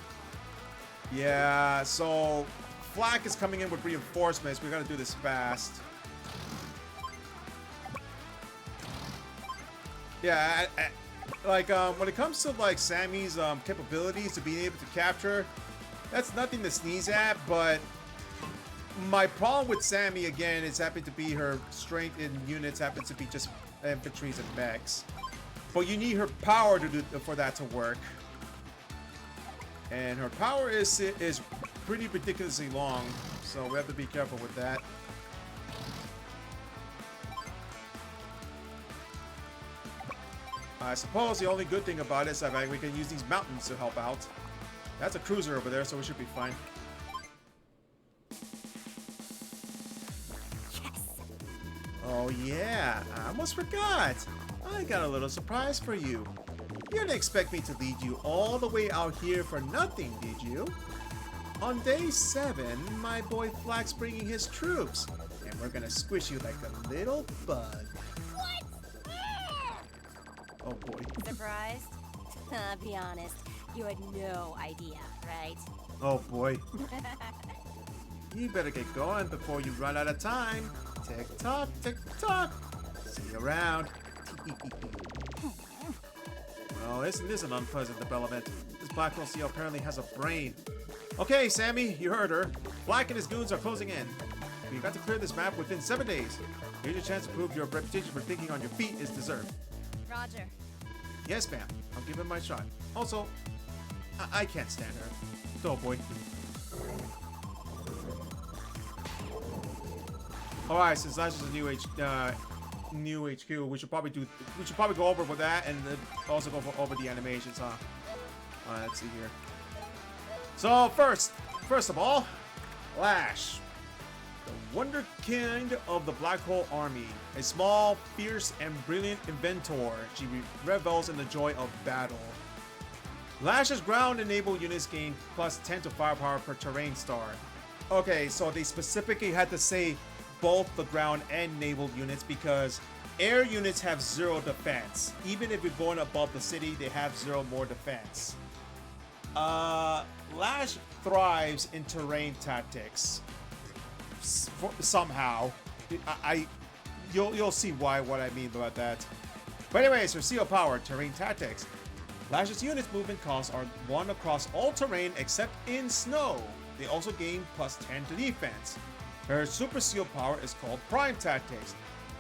Yeah, so Flak is coming in with reinforcements. We gotta do this fast. Yeah, like when it comes to like Sammy's capabilities to being able to capture, that's nothing to sneeze at. But my problem with Sammy again is happen to be her strength in units happens to be just infantries and mechs. But you need her power to do for that to work. And her power is pretty ridiculously long, so we have to be careful with that. I suppose the only good thing about it is that we can use these mountains to help out. That's a cruiser over there, so we should be fine. Yes. Oh yeah, I almost forgot. I got a little surprise for you. You didn't expect me to lead you all the way out here for nothing, did you? On day 7, my boy Flack's bringing his troops, and we're gonna squish you like a little bug. What? Oh boy. Surprised? Be honest, you had no idea, right? Oh boy. You better get going before you run out of time. Tick tock, tick tock. See you around. Well, isn't this an unpleasant development? This Black Hole Seal apparently has a brain. Okay, Sammy, you heard her. Black and his goons are closing in. We've got to clear this map within 7 days. Here's your chance to prove your reputation for thinking on your feet is deserved. Roger. Yes, ma'am. I'll give it my shot. Also, I can't stand her. Oh boy. All right, since that's just a new HQ, we should probably go over with that and also go over the animations, huh? All right, let's see here. So first of all, Lash, the wonderkind of the Black Hole Army, a small, fierce, and brilliant inventor. She revels in the joy of battle. Lash's ground-enabled units gain plus 10 to firepower per terrain star. Okay, so they specifically had to say both the ground and naval units because air units have 0 defense. Even if you're going above the city, they have 0 more defense. Lash thrives in terrain tactics. Somehow. you'll see what I mean about that. But anyways, her seal power, terrain tactics. Lash's units movement costs are 1 across all terrain except in snow. They also gain +10 to defense. Her super seal power is called prime tactics.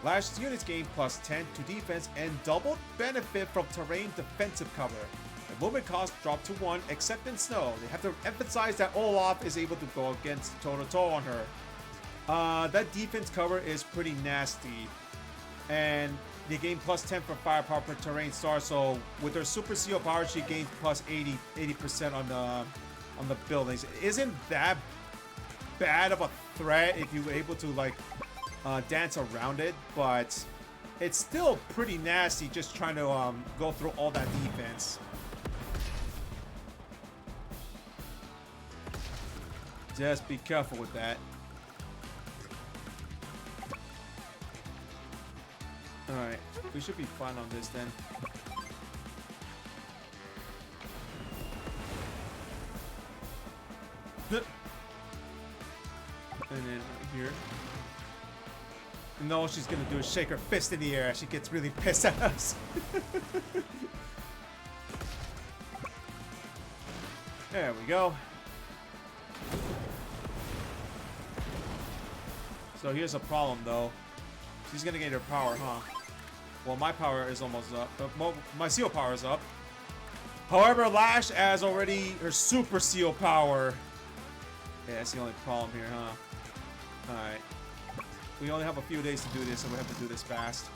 Lash's units gain +10 to defense and double benefit from terrain defensive cover. The movement cost drop to 1 except in snow. They have to emphasize that Olaf is able to go against toe-to-toe on her. That defense cover is pretty nasty. And they gain +10 for firepower per terrain star, so with her super seal power she gains +80% on the buildings. Isn't that bad of a threat if you were able to like dance around it, but it's still pretty nasty just trying to go through all that defense. Just be careful with that. Alright, we should be fine on this then. And then right here. And all she's gonna do is shake her fist in the air as she gets really pissed at us. There we go. So here's a problem though. She's gonna get her power, huh? Well, my power is almost up. My seal power is up. However, Lash has already her super seal power. Yeah, that's the only problem here, huh? Alright. We only have a few days to do this, so we have to do this fast.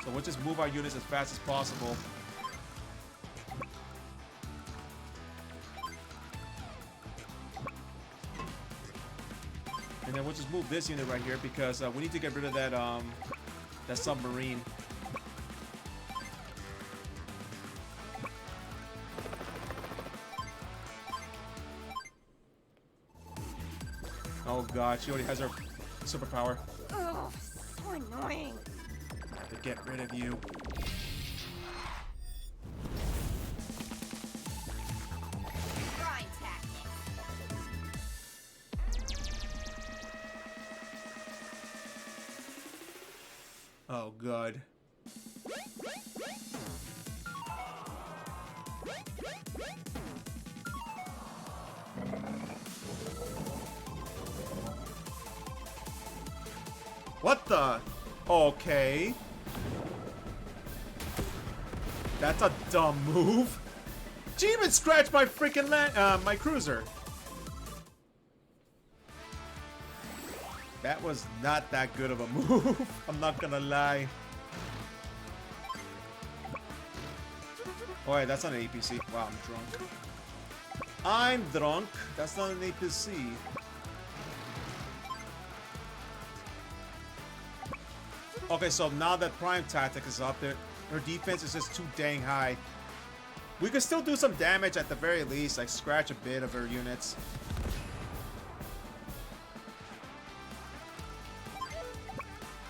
So we'll just move our units as fast as possible. And then we'll just move this unit right here because we need to get rid of that that submarine. Oh god, she already has her superpower. Oh, so annoying. To get rid of you. Prime tactics. Oh god. What the? Okay. That's a dumb move. She even scratched my freaking my cruiser. That was not that good of a move. I'm not gonna lie. Oh wait, that's not an APC. Wow, I'm drunk. I'm drunk. That's not an APC. Okay, so now that Prime Tactic is up there, her defense is just too dang high. We could still do some damage at the very least, like scratch a bit of her units.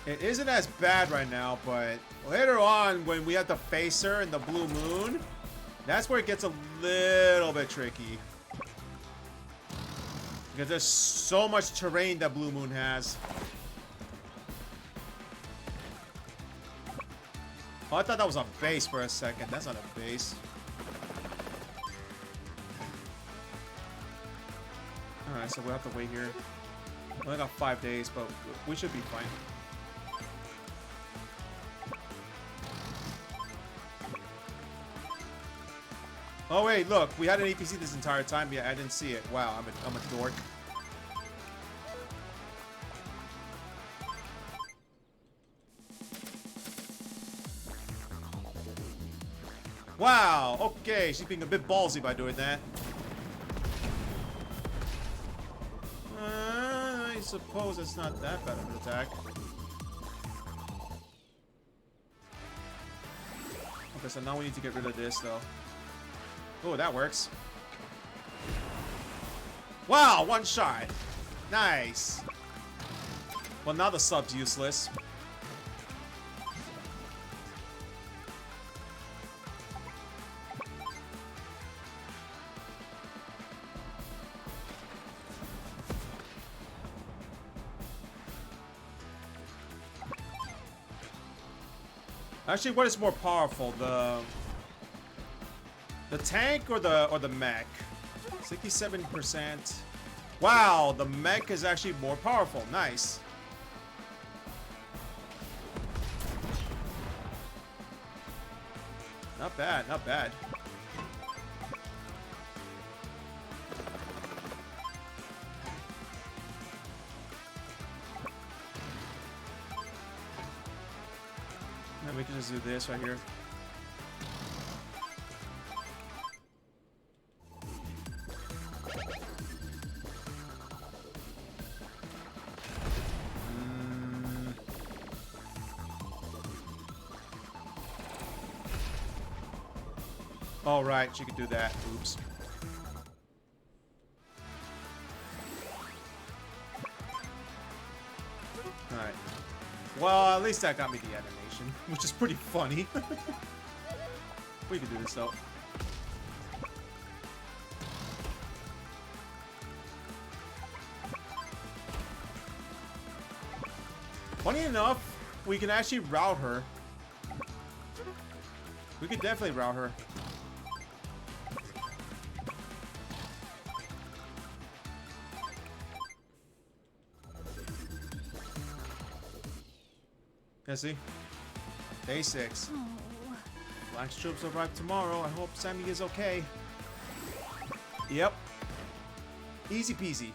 It isn't as bad right now, but later on when we have to face her in the Blue Moon, that's where it gets a little bit tricky. Because there's so much terrain that Blue Moon has. Oh, I thought that was a base for a second. That's not a base. Alright, so we'll have to wait here. We only got 5 days, but we should be fine. Oh wait, look, we had an APC this entire time. Yeah, I didn't see it. Wow, I'm a dork. Wow, okay, she's being a bit ballsy by doing that. I suppose it's not that bad of an attack. Okay, so now we need to get rid of this, though. Oh, that works. Wow, one shot. Nice. Well, now the sub's useless. Actually, what is more powerful, the tank or the mech? 67%. Wow, the mech is actually more powerful. Nice. Not bad, not bad. Then we can just do this right here. All right, she could do that. Oops. All right. Well, at least that got me the animation, which is pretty funny. We can do this though. Funny enough, we can actually route her. We could definitely route her. Yeah, see? Day 6. Oh. Black troops arrive tomorrow. I hope Sammy is okay. Yep. Easy peasy.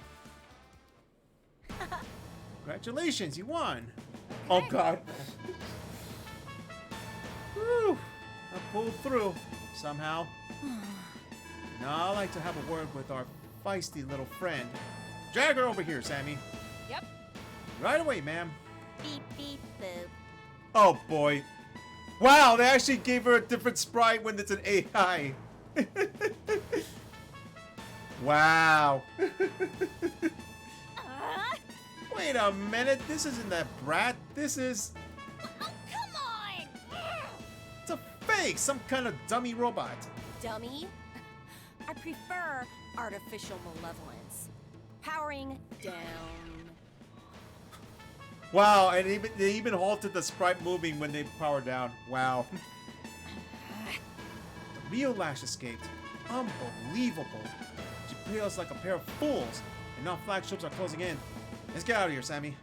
Congratulations, you won. Oh god. Whew. I pulled through somehow. Now I'd like to have a word with our feisty little friend. Drag her over here, Sammy. Yep. Right away, ma'am. Beep, beep, boop. Oh boy. Wow, they actually gave her a different sprite when it's an AI. Wow. Wait a minute, this isn't that brat. This is... Oh, come on! It's a fake, some kind of dummy robot. Dummy. I prefer artificial malevolence. Powering down. Wow, and they even halted the sprite moving when they powered down. Wow. The real Lash escaped. Unbelievable. She played us like a pair of fools, and now flagships are closing in. Let's get out of here, Sammy.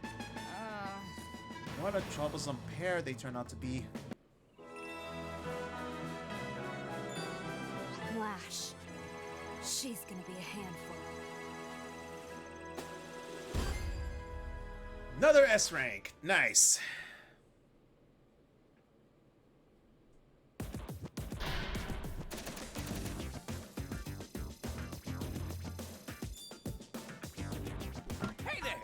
What a troublesome pair they turn out to be. Lash. She's gonna be a handful. Another S rank. Nice. Hey there!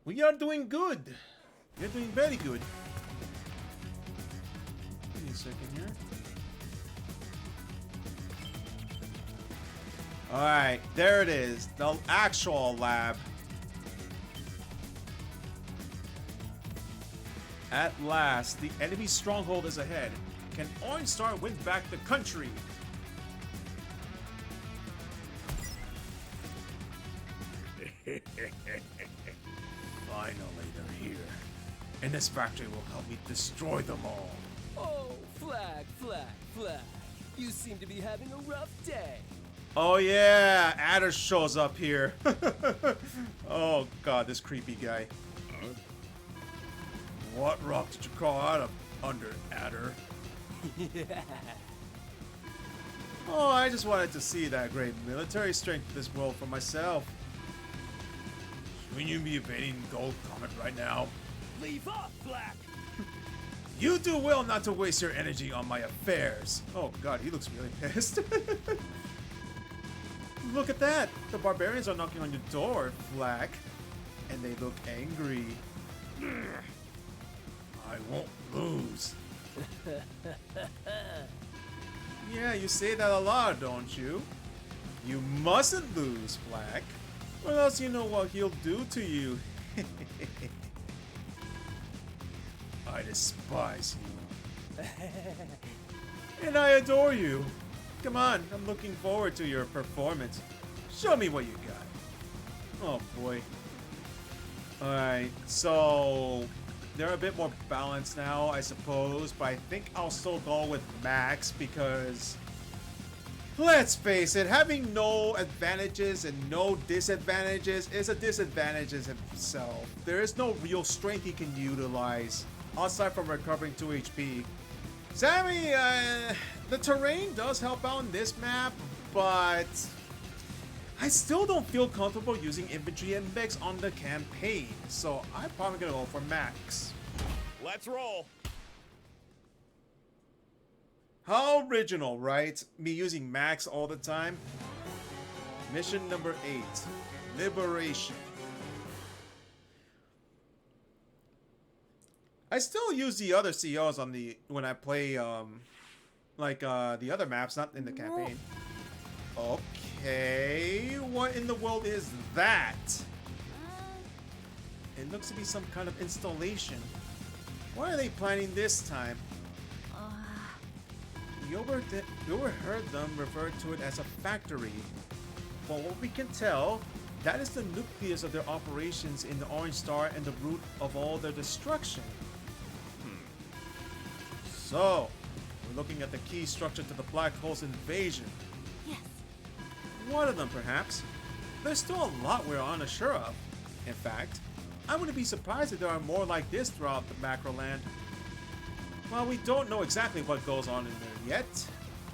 We are doing good. You're doing very good. Give me a second here. Alright, there it is. The actual lab. At last, the enemy stronghold is ahead. Can Orange Star win back the country? Finally, they're here. And this factory will help me destroy them all. Oh, Flag, Flag, Flag. You seem to be having a rough day. Oh yeah, Adder shows up here. Oh god, this creepy guy. What rock did you crawl out of under, Adder? Yeah. Oh, I just wanted to see that great military strength of this world for myself. Shouldn't you be evading Gold Comet right now? Leave off, Flag! You do well not to waste your energy on my affairs. Oh god, he looks really pissed. Look at that! The barbarians are knocking on your door, Flack. And they look angry. I won't lose. Yeah, you say that a lot, don't you? You mustn't lose, Flack. Or else you know what he'll do to you. I despise you. And I adore you. Come on, I'm looking forward to your performance. Show me what you got. Oh boy. Alright, so they're a bit more balanced now, I suppose, but I think I'll still go with Max because, let's face it, having no advantages and no disadvantages is a disadvantage in itself. There is no real strength he can utilize, aside from recovering 2 HP. Sammy, the terrain does help out on this map, but I still don't feel comfortable using infantry and mechs on the campaign, so I'm probably gonna go for Max. Let's roll. How original, right? Me using Max all the time. Mission number 8, Liberation. I still use the other COs on the when I play the other maps, not in the campaign. Okay, what in the world is that? It looks to be some kind of installation. What are they planning this time? You overheard them refer to it as a factory. From what we can tell, that is the nucleus of their operations in the Orange Star and the root of all their destruction. So, we're looking at the key structure to the Black Hole's invasion. Yes. One of them, perhaps. There's still a lot we're unsure of. In fact, I wouldn't be surprised if there are more like this throughout the macro land. While we don't know exactly what goes on in there yet,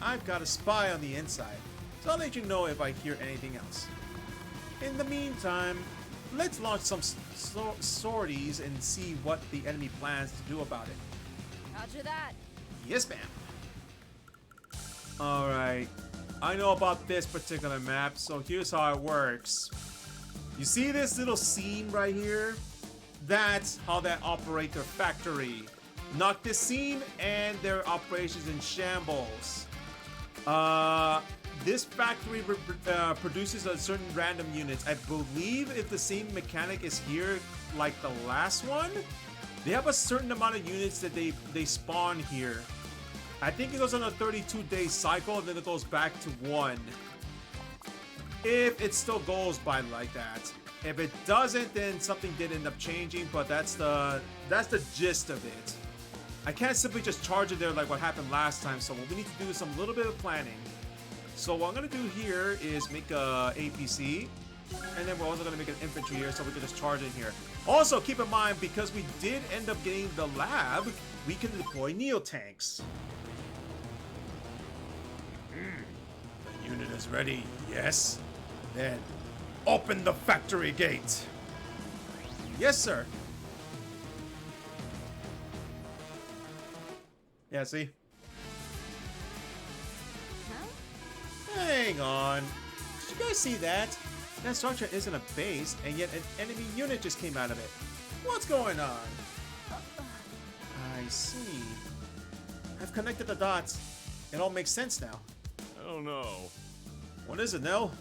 I've got a spy on the inside, so I'll let you know if I hear anything else. In the meantime, let's launch some sorties and see what the enemy plans to do about it. Roger that. Yes, ma'am. Alright, I know about this particular map, so here's how it works. You see this little scene right here? That's how they operate their factory. Knock this scene and their operations in shambles. This factory produces a certain random units. I believe if the same mechanic is here like the last one, they have a certain amount of units that they spawn here. I think it goes on a 32-day cycle and then it goes back to 1. If it still goes by like that. If it doesn't, then something did end up changing, but that's the gist of it. I can't simply just charge it there like what happened last time, so what we need to do is some little bit of planning. So what I'm gonna do here is make a APC, and then we're also gonna make an infantry here so we can just charge in here. Also, keep in mind, because we did end up getting the lab, we can deploy Neo-tanks. The unit is ready, yes? Then, open the factory gate. Yes, sir. Yeah, see? Huh? Hang on. Did you guys see that? That structure isn't a base, and yet an enemy unit just came out of it. What's going on? I see. I've connected the dots. It all makes sense now. I don't know. What is it, Nell?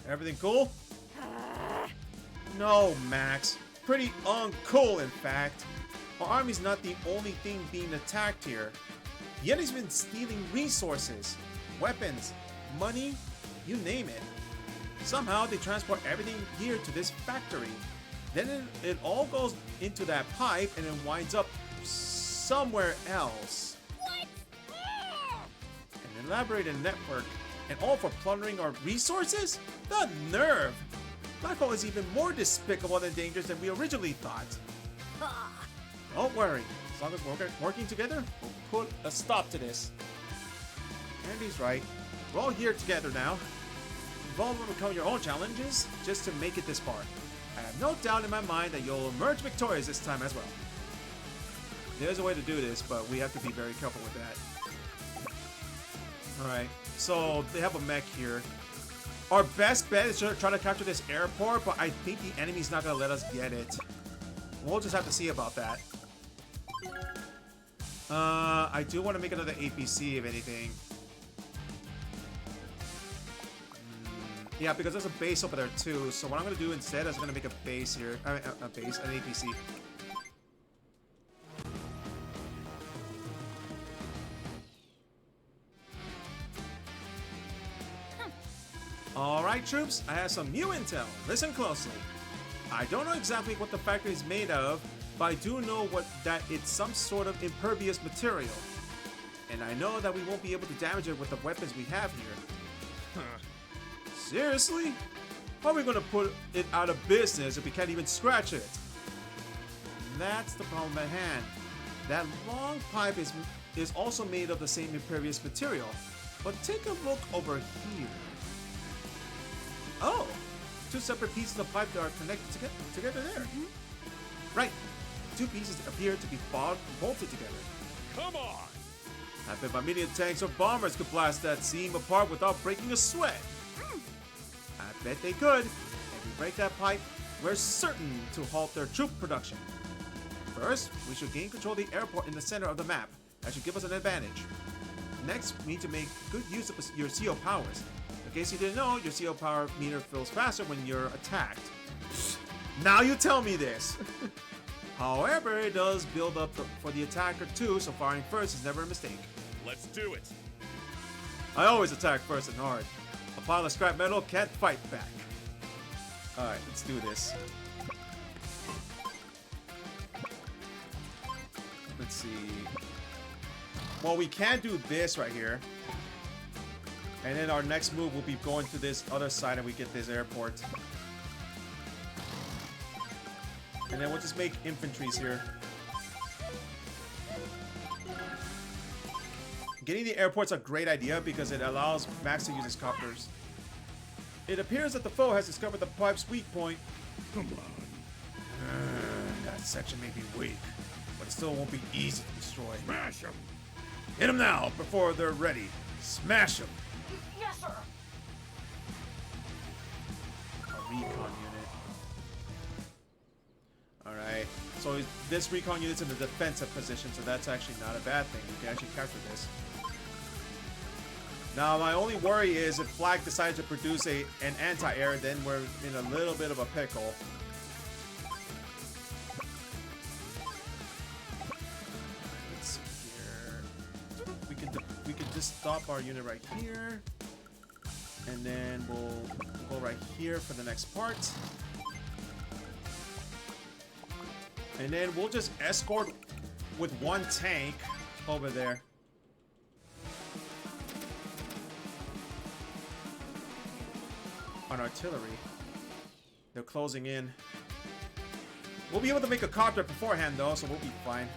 Everything cool? No, Max. Pretty uncool, in fact. Our army's not the only thing being attacked here. The enemy's been stealing resources, weapons, money, you name it. Somehow they transport everything here to this factory. Then it all goes into that pipe and then winds up somewhere else. What? An elaborated network, and all for plundering our resources? The nerve! Black Hole is even more despicable and dangerous than we originally thought. Don't worry, as long as we're working together, we'll put a stop to this. Andy's right. We're all here together now. You've all overcome your own challenges just to make it this far. I have no doubt in my mind that you'll emerge victorious this time as well. There's a way to do this, but we have to be very careful with that. Alright, so they have a mech here. Our best bet is to try to capture this airport, but I think the enemy's not going to let us get it. We'll just have to see about that. I do want to make another APC, if anything. Yeah, because there's a base over there too. So what I'm going to do instead is I'm going to make a base here. An APC. Alright, troops, I have some new intel. Listen closely. I don't know exactly what the factory is made of, but I do know that it's some sort of impervious material. And I know that we won't be able to damage it with the weapons we have here. Seriously? How are we gonna put it out of business if we can't even scratch it? That's the problem at hand. That long pipe is also made of the same impervious material. But take a look over here. Oh! Two separate pieces of pipe that are connected together there. Right. Two pieces appear to be bolted together. Come on! I bet my medium tanks or bombers could blast that seam apart without breaking a sweat. I bet they could. If we break that pipe, we're certain to halt their troop production. First, we should gain control of the airport in the center of the map. That should give us an advantage. Next, we need to make good use of your CO powers. In case you didn't know, your CO power meter fills faster when you're attacked. Now you tell me this! However, it does build up for the attacker too, so firing first is never a mistake. Let's do it! I always attack first and hard. A pile of scrap metal can't fight back. Alright, let's do this. Let's see. Well, we can do this right here. And then our next move will be going to this other side and we get this airport. And then we'll just make infantries here. Getting the airport's a great idea because it allows Max to use his copters. It appears that the foe has discovered the pipe's weak point. Come on. That section may be weak, but it still won't be easy to destroy. Smash him. Hit them now before they're ready. Smash them. Yes, sir. A recon unit. Alright, so this recon unit's in a defensive position, so that's actually not a bad thing. We can actually capture this. Now, my only worry is if Flag decides to produce an anti-air, then we're in a little bit of a pickle. Let's see here. We can just stop our unit right here. And then we'll go right here for the next part. And then we'll just escort with one tank over there. On artillery. They're closing in. We'll be able to make a copter beforehand though, so we'll be fine.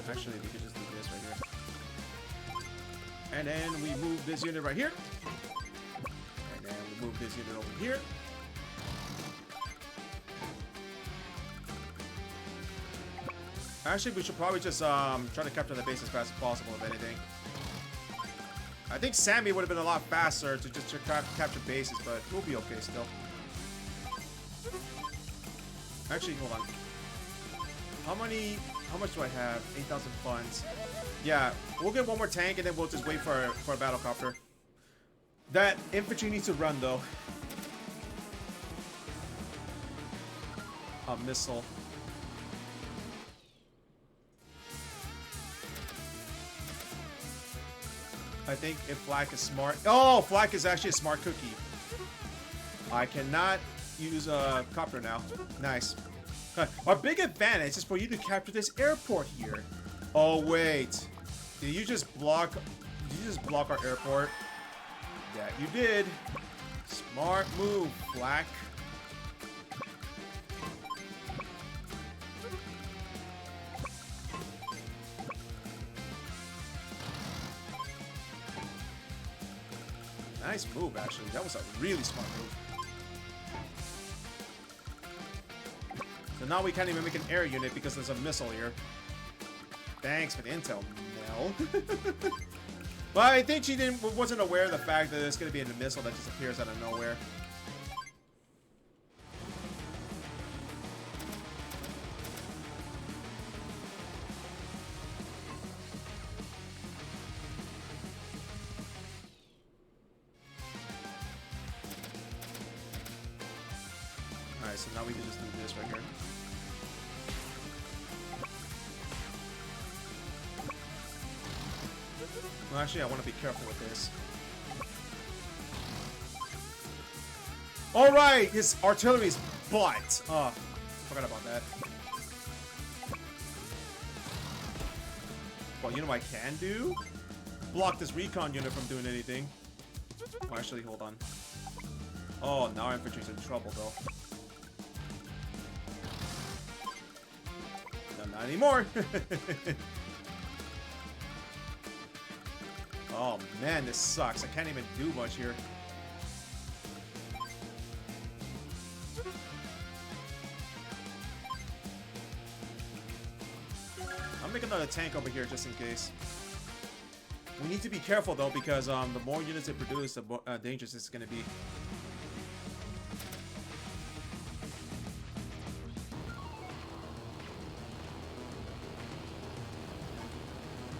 Actually, we could just do this right here. And then we move this unit right here. And then we move this unit over here. Actually, we should probably just try to capture the base as fast as possible, if anything. I think Sammy would have been a lot faster to just capture bases, but we'll be okay still. Actually, hold on. How much do I have? 8,000 funds. Yeah, we'll get one more tank and then we'll just wait for a battle copter. That infantry needs to run though. A missile. I think if Flak is smart. Oh, Flak is actually a smart cookie. I cannot use a copter now. Nice. Our big advantage is for you to capture this airport here. Oh wait, did you just block? Did you just block our airport? Yeah, you did. Smart move, Flak. Nice move, actually. That was a really smart move. So now we can't even make an air unit because there's a missile here. Thanks for the intel, Mel. But I think she wasn't aware of the fact that there's going to be a missile that just appears out of nowhere. Alright, so now we can just do this right here. Well, actually, I want to be careful with this. Alright, his artillery's butt. Oh, forgot about that. Well, you know what I can do? Block this recon unit from doing anything. Oh, actually, hold on. Oh, now our infantry's in trouble, though. No, not anymore. Oh, man, this sucks. I can't even do much here. I'll make another tank over here just in case. We need to be careful though, because the more units it produce, the more dangerous it's going to be.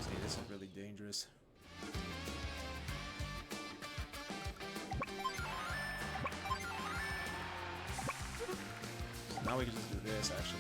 See, this is really dangerous. So now we can just do this actually.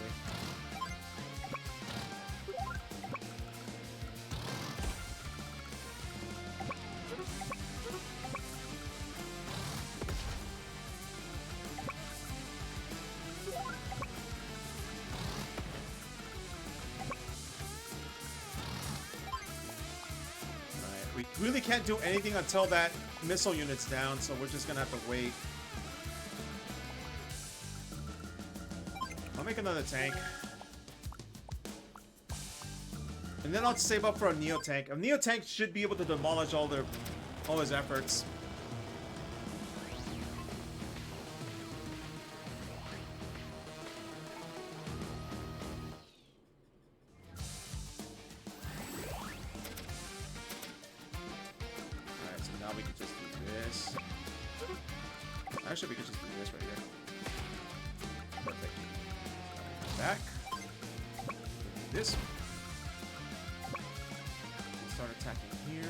We really can't do anything until that missile unit's down, so we're just gonna have to wait. I'll make another tank. And then I'll save up for a Neo tank. A Neo tank should be able to demolish all his efforts. Actually, we could just do this right here. Perfect. Back. Do this. We'll start attacking here.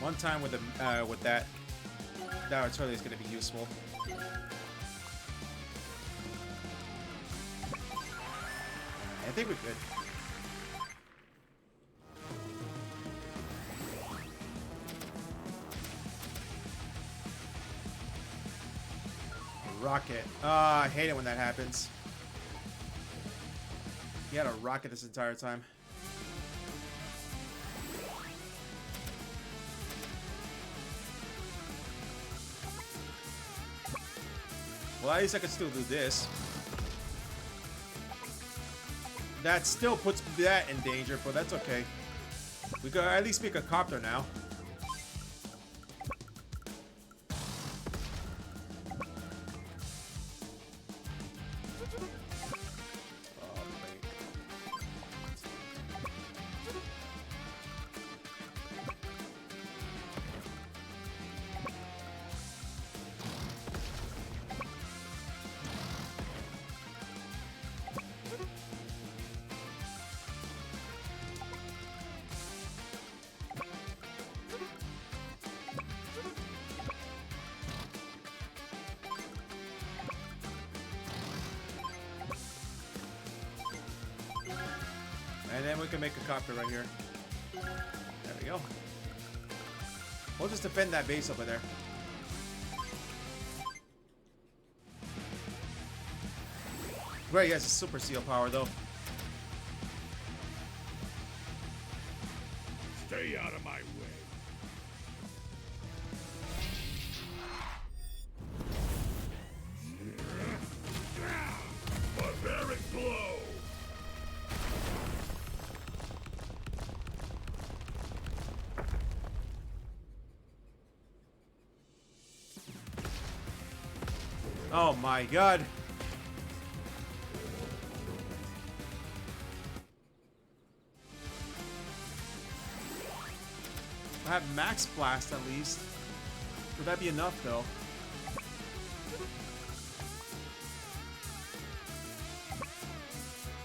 One time with that artillery is going to be useful. I think we could. Rocket. I hate it when that happens. He had a rocket this entire time. Well, at least I can still do this. That still puts that in danger, but that's okay. We could at least make a copter now. And then we can make a copter right here. There we go. We'll just defend that base over there. Great, he has a super seal power though. Stay out of my way. Barbaric blow! Oh my god. I have max blast at least. Would that be enough though?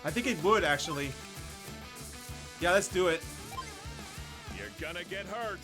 I think it would actually. Yeah, let's do it. You're gonna get hurt.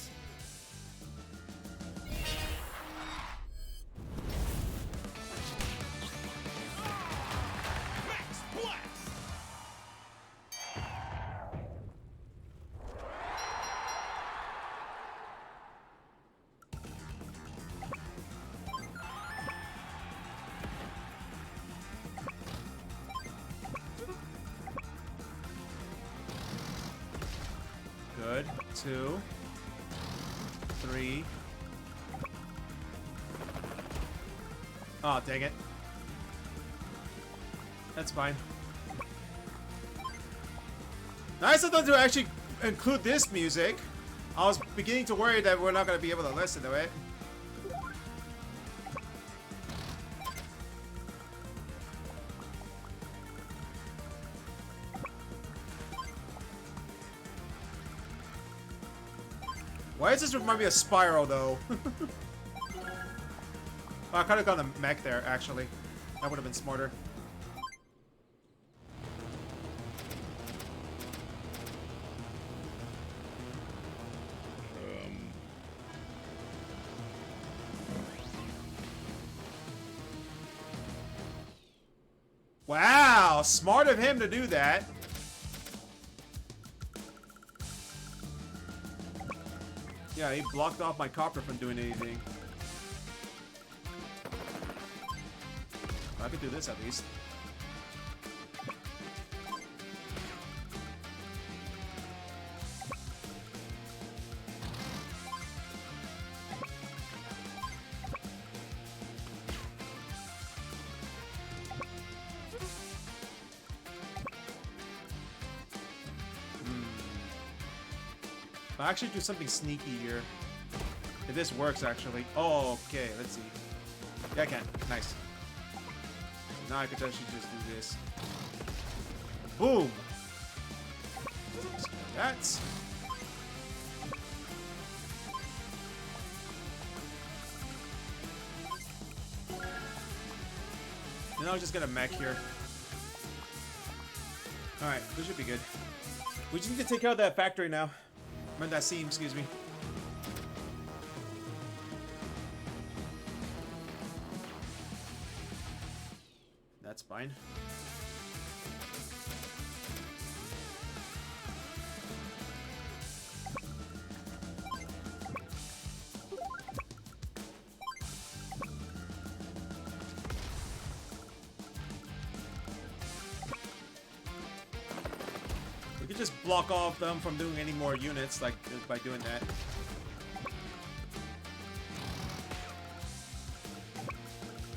2, 3. Oh, dang it. That's fine. Nice of them to actually include this music. I was beginning to worry that we're not going to be able to listen to it. Why does this remind me of Spyro, though? Oh, I could have gone a mech there, actually. That would have been smarter. Wow, smart of him to do that. Yeah, he blocked off my copter from doing anything. I could do this at least. I'll actually do something sneaky here. If this works, actually. Oh, okay. Let's see. Yeah, I can. Nice. Now I could actually just do this. Boom! That's... Then I'll just get a mech here. Alright, this should be good. We just need to take care of that factory now. That seam, excuse me. That's fine. We could just block off them from doing any more units, like by doing that. And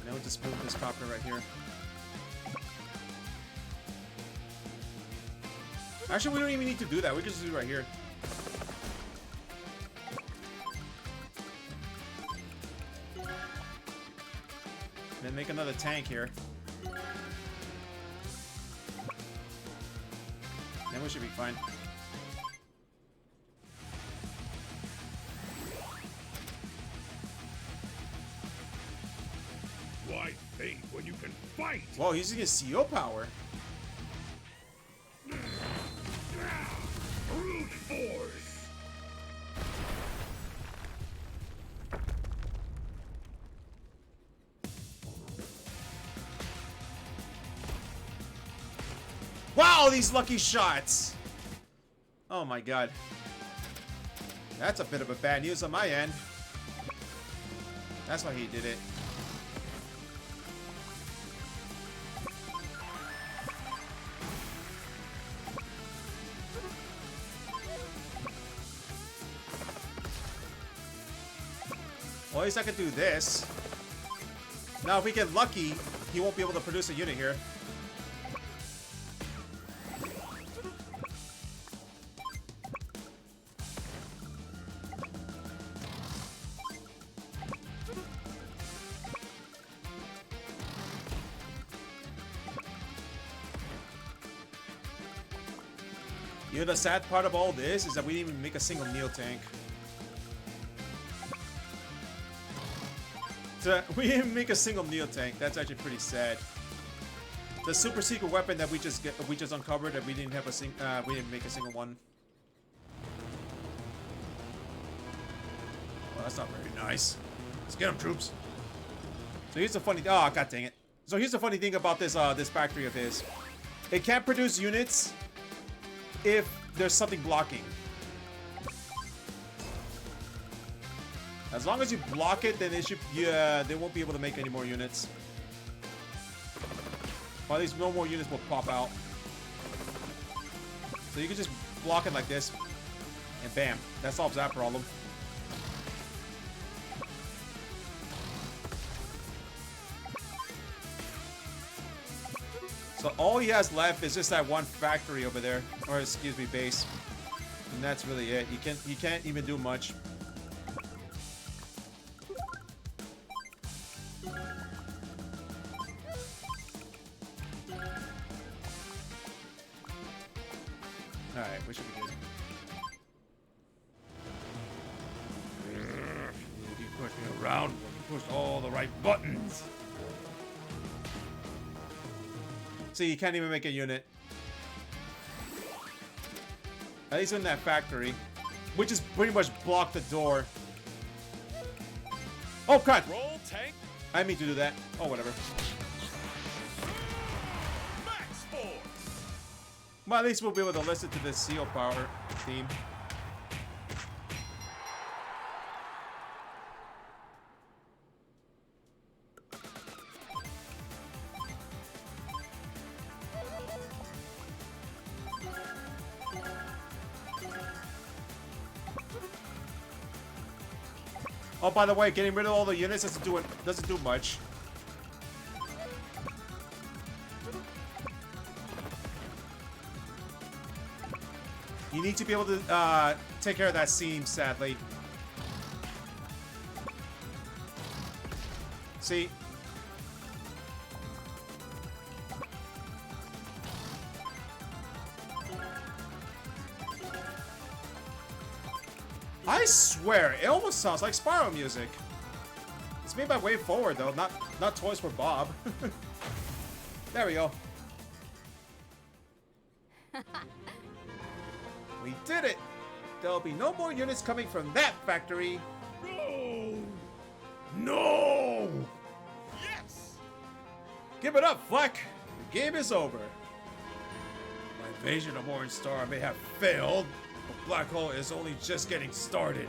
then we'll just move this copter right here. Actually, we don't even need to do that. We can just do it right here. And then make another tank here. Then we should be fine. Why think when you can fight? Whoa, he's using his CO power. Brute force. Wow, these lucky shots! Oh my god. That's a bit of a bad news on my end. That's why he did it. Well, at least I can do this. Now, if we get lucky, he won't be able to produce a unit here. You know, the sad part of all this is that we didn't even make a single Neo tank. So, we didn't make a single Neo tank. That's actually pretty sad. The super secret weapon that we just uncovered, that we didn't have we didn't make a single one. Well, that's not very nice. Let's get them, troops. So here's the funny. Oh, god dang it. So here's the funny thing about this this factory of his. It can't produce units if there's something blocking. As long as you block it, then it should, yeah, they won't be able to make any more units. Or at least no more units will pop out. So you can just block it like this. And bam, that solves that problem. So all he has left is just that one factory over there, or excuse me, base, and that's really it. He can't even do much. All right, we should be good. You keep pushing around when you push all the right buttons. See, you can't even make a unit. At least in that factory, which is pretty much blocked the door. Oh, crap! Roll tank I didn't mean to do that. Oh, whatever. max force. Well, at least we'll be able to listen to the seal power theme. Oh, by the way, getting rid of all the units doesn't do much. You need to be able to take care of that seam, sadly. See? I swear, it almost sounds like Spyro music. It's made by Way Forward, though, not Toys for Bob. There we go. We did it! There'll be no more units coming from that factory. No! No! Yes. Give it up, Fleck! The game is over. My invasion of Orange Star may have failed, but Black Hole is only just getting started.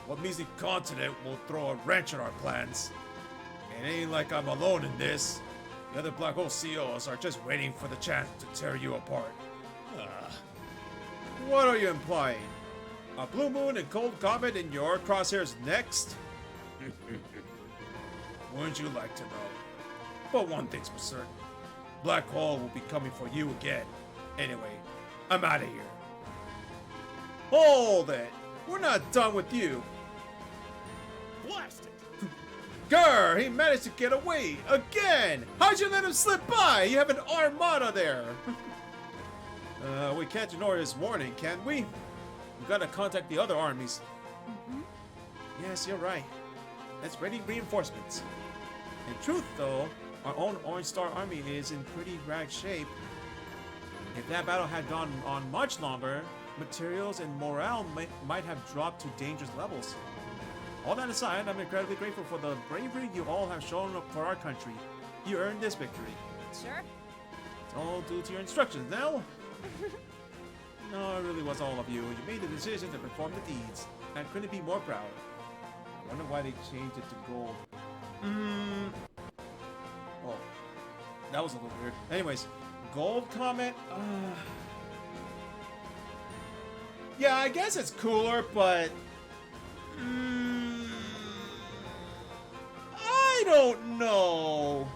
What measly continent will throw a wrench in our plans? It ain't like I'm alone in this. The other Black Hole CEOs are just waiting for the chance to tear you apart. What are you implying? A blue moon and cold comet in your crosshairs next? Wouldn't you like to know? But one thing's for certain. Black Hole will be coming for you again. Anyway, I'm out of here. Hold it! We're not done with you. Blast it. Grr! He managed to get away! Again! How'd you let him slip by? You have an armada there! We can't ignore his warning, can we? We gotta contact the other armies. Yes, you're right. Let's ready reinforcements. In truth, though, our own Orange Star army is in pretty rag shape. If that battle had gone on much longer, materials and morale might have dropped to dangerous levels. All that aside, I'm incredibly grateful for the bravery you all have shown for our country. You earned this victory. Sure. It's all due to your instructions, Nell. No, it really was all of you. You made the decision to perform the deeds. I couldn't be more proud. I wonder why they changed it to gold. Oh, that was a little weird. Anyways, gold comet. Yeah, I guess it's cooler, but I don't know.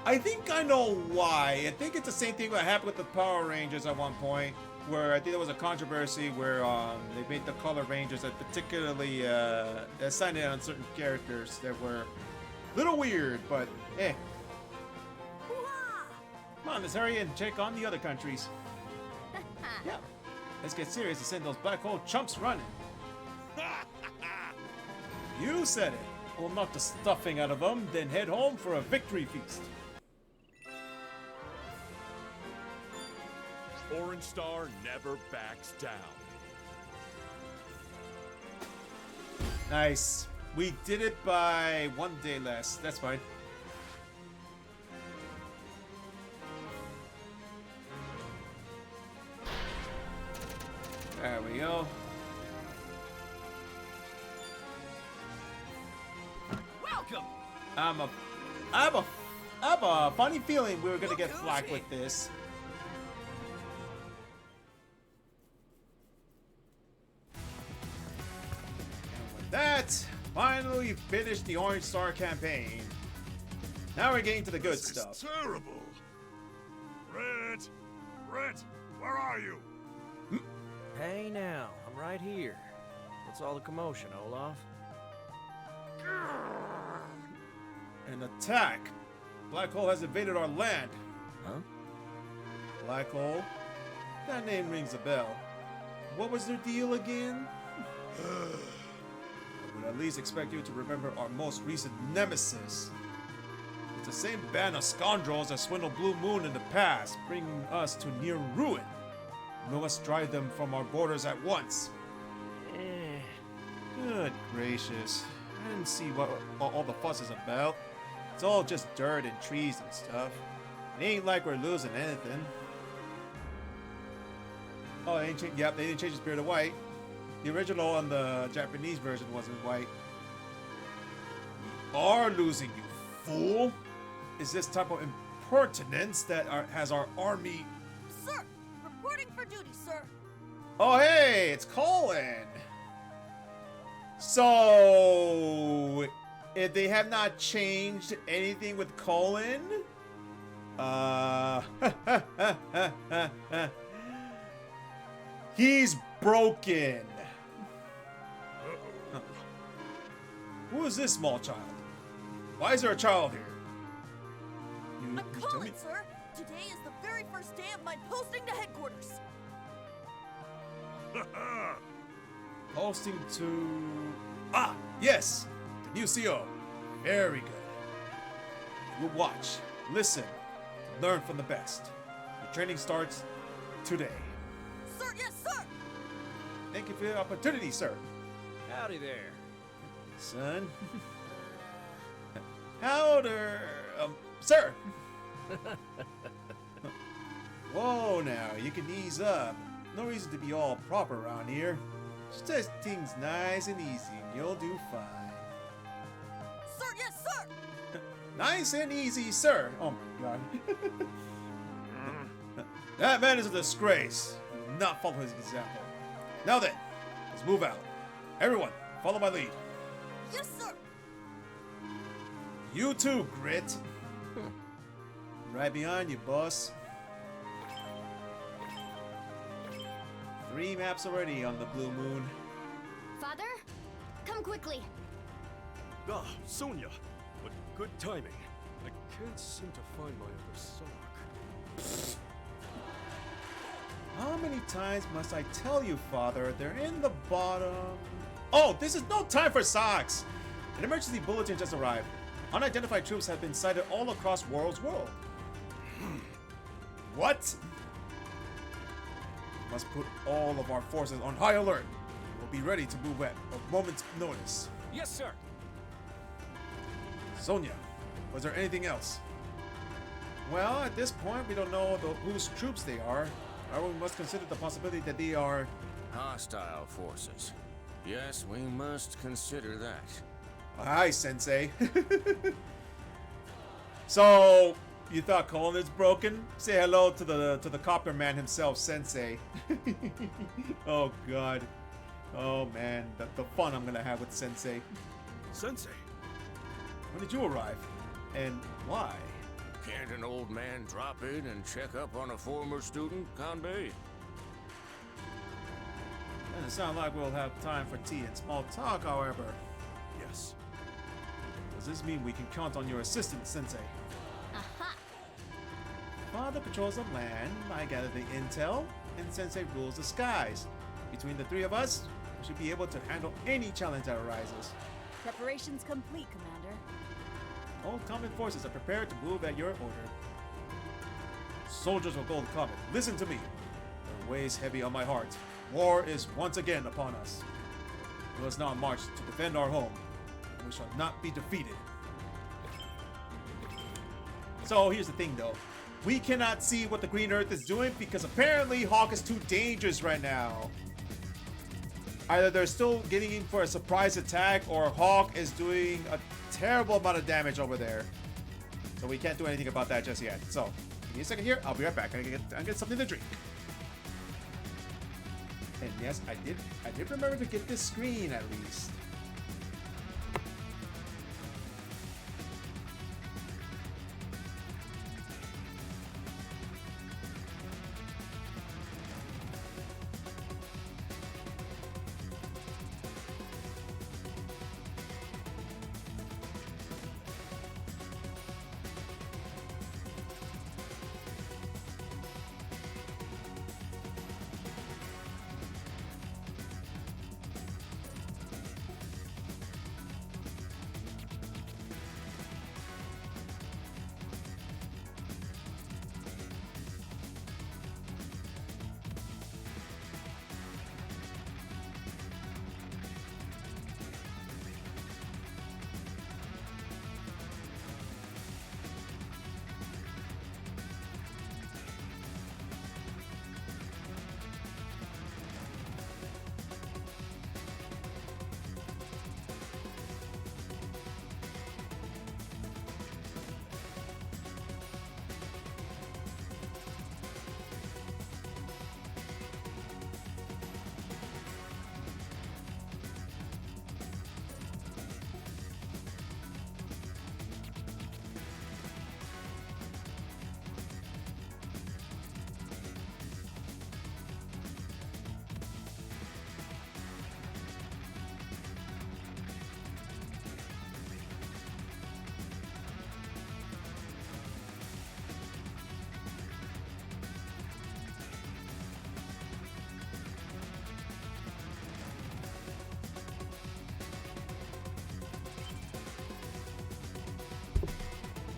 I think I know why. I think it's the same thing that happened with the Power Rangers at one point, where I think there was a controversy where they made the color Rangers that particularly assigned it on certain characters that were a little weird, but eh. Come on, let's hurry and check on the other countries. Yeah, let's get serious and send those black hole chumps running. You said it. We'll knock the stuffing out of them, then head home for a victory feast. Orange Star never backs down. Nice. We did it by 1 day less. That's fine. There we go. Welcome! I have a funny feeling we were gonna get flack with this. that, finally finished the Orange Star campaign. Now we're getting to the good This stuff. is terrible. Red, where are you? Hey now, I'm right here. What's all the commotion, Olaf? An attack. Black Hole has invaded our land. Huh? Black Hole? That name rings a bell. What was their deal again? I would at least expect you to remember our most recent nemesis. It's the same band of scoundrels that swindled Blue Moon in the past, bringing us to near ruin. We must drive them from our borders at once. Good gracious. I didn't see what all the fuss is about. It's all just dirt and trees and stuff. It ain't like we're losing anything. Oh, they didn't change his beard to white. The original on the Japanese version wasn't white. We are losing, you fool! Is this type of impertinence that has our army... Sir! Reporting for duty, sir! Oh, hey! It's Colin! So... if they have not changed anything with Colin... he's broken. Who is this small child? Why is there a child here? I'm you tell me? Colin, sir! Today is the very first day of my posting to headquarters! Posting to... Ah, yes! The new CO. Very good. We'll watch, listen, learn from the best. The training starts today. Sir, yes, sir! Thank you for the opportunity, sir. Howdy there. Son. Howder, sir. Whoa, now, you can ease up. No reason to be all proper around here. Just take things nice and easy, and you'll do fine. Sir, yes, sir! Nice and easy, sir. Oh my god. That man is a disgrace. Do not follow his example. Now then, let's move out. Everyone, follow my lead. Yes, sir! You too, Grit. Right behind you, boss. 3 maps already on the Blue Moon. Father? Come quickly. Ah, Sonia. What good timing. I can't seem to find my other sock. How many times must I tell you, Father? They're in the bottom. Oh, this is no time for socks! An emergency bulletin just arrived. Unidentified troops have been sighted all across World's world. What? We must put all of our forces on high alert. We'll be ready to move at a moment's notice. Yes, sir. Sonia, was there anything else? Well, at this point, we don't know whose troops they are. However, we must consider the possibility that they are... Hostile forces. Yes, we must consider that. Hi, Sensei. So, you thought Colin is broken? Say hello to the copper man himself, Sensei. Oh god. Oh man, the fun I'm gonna have with Sensei. Sensei. When did you arrive? And why? Can't an old man drop in and check up on a former student, Kanbei? Doesn't sound like we'll have time for tea and small talk, however. Yes. Does this mean we can count on your assistance, Sensei? Aha! Father patrols the land, I gather the intel, and Sensei rules the skies. Between the 3 of us, we should be able to handle any challenge that arises. Preparations complete, Commander. All common forces are prepared to move at your order. Soldiers of Gold Comet, listen to me. It weighs heavy on my heart. War is once again upon us. We must now march to defend our home. We shall not be defeated. So here's the thing though. We cannot see what the Green Earth is doing because apparently Hawk is too dangerous right now. Either they're still getting in for a surprise attack or Hawk is doing a terrible amount of damage over there. So we can't do anything about that just yet. So, give me a second here. I'll be right back. I'll get something to drink. And yes, I did remember to get this screen at least.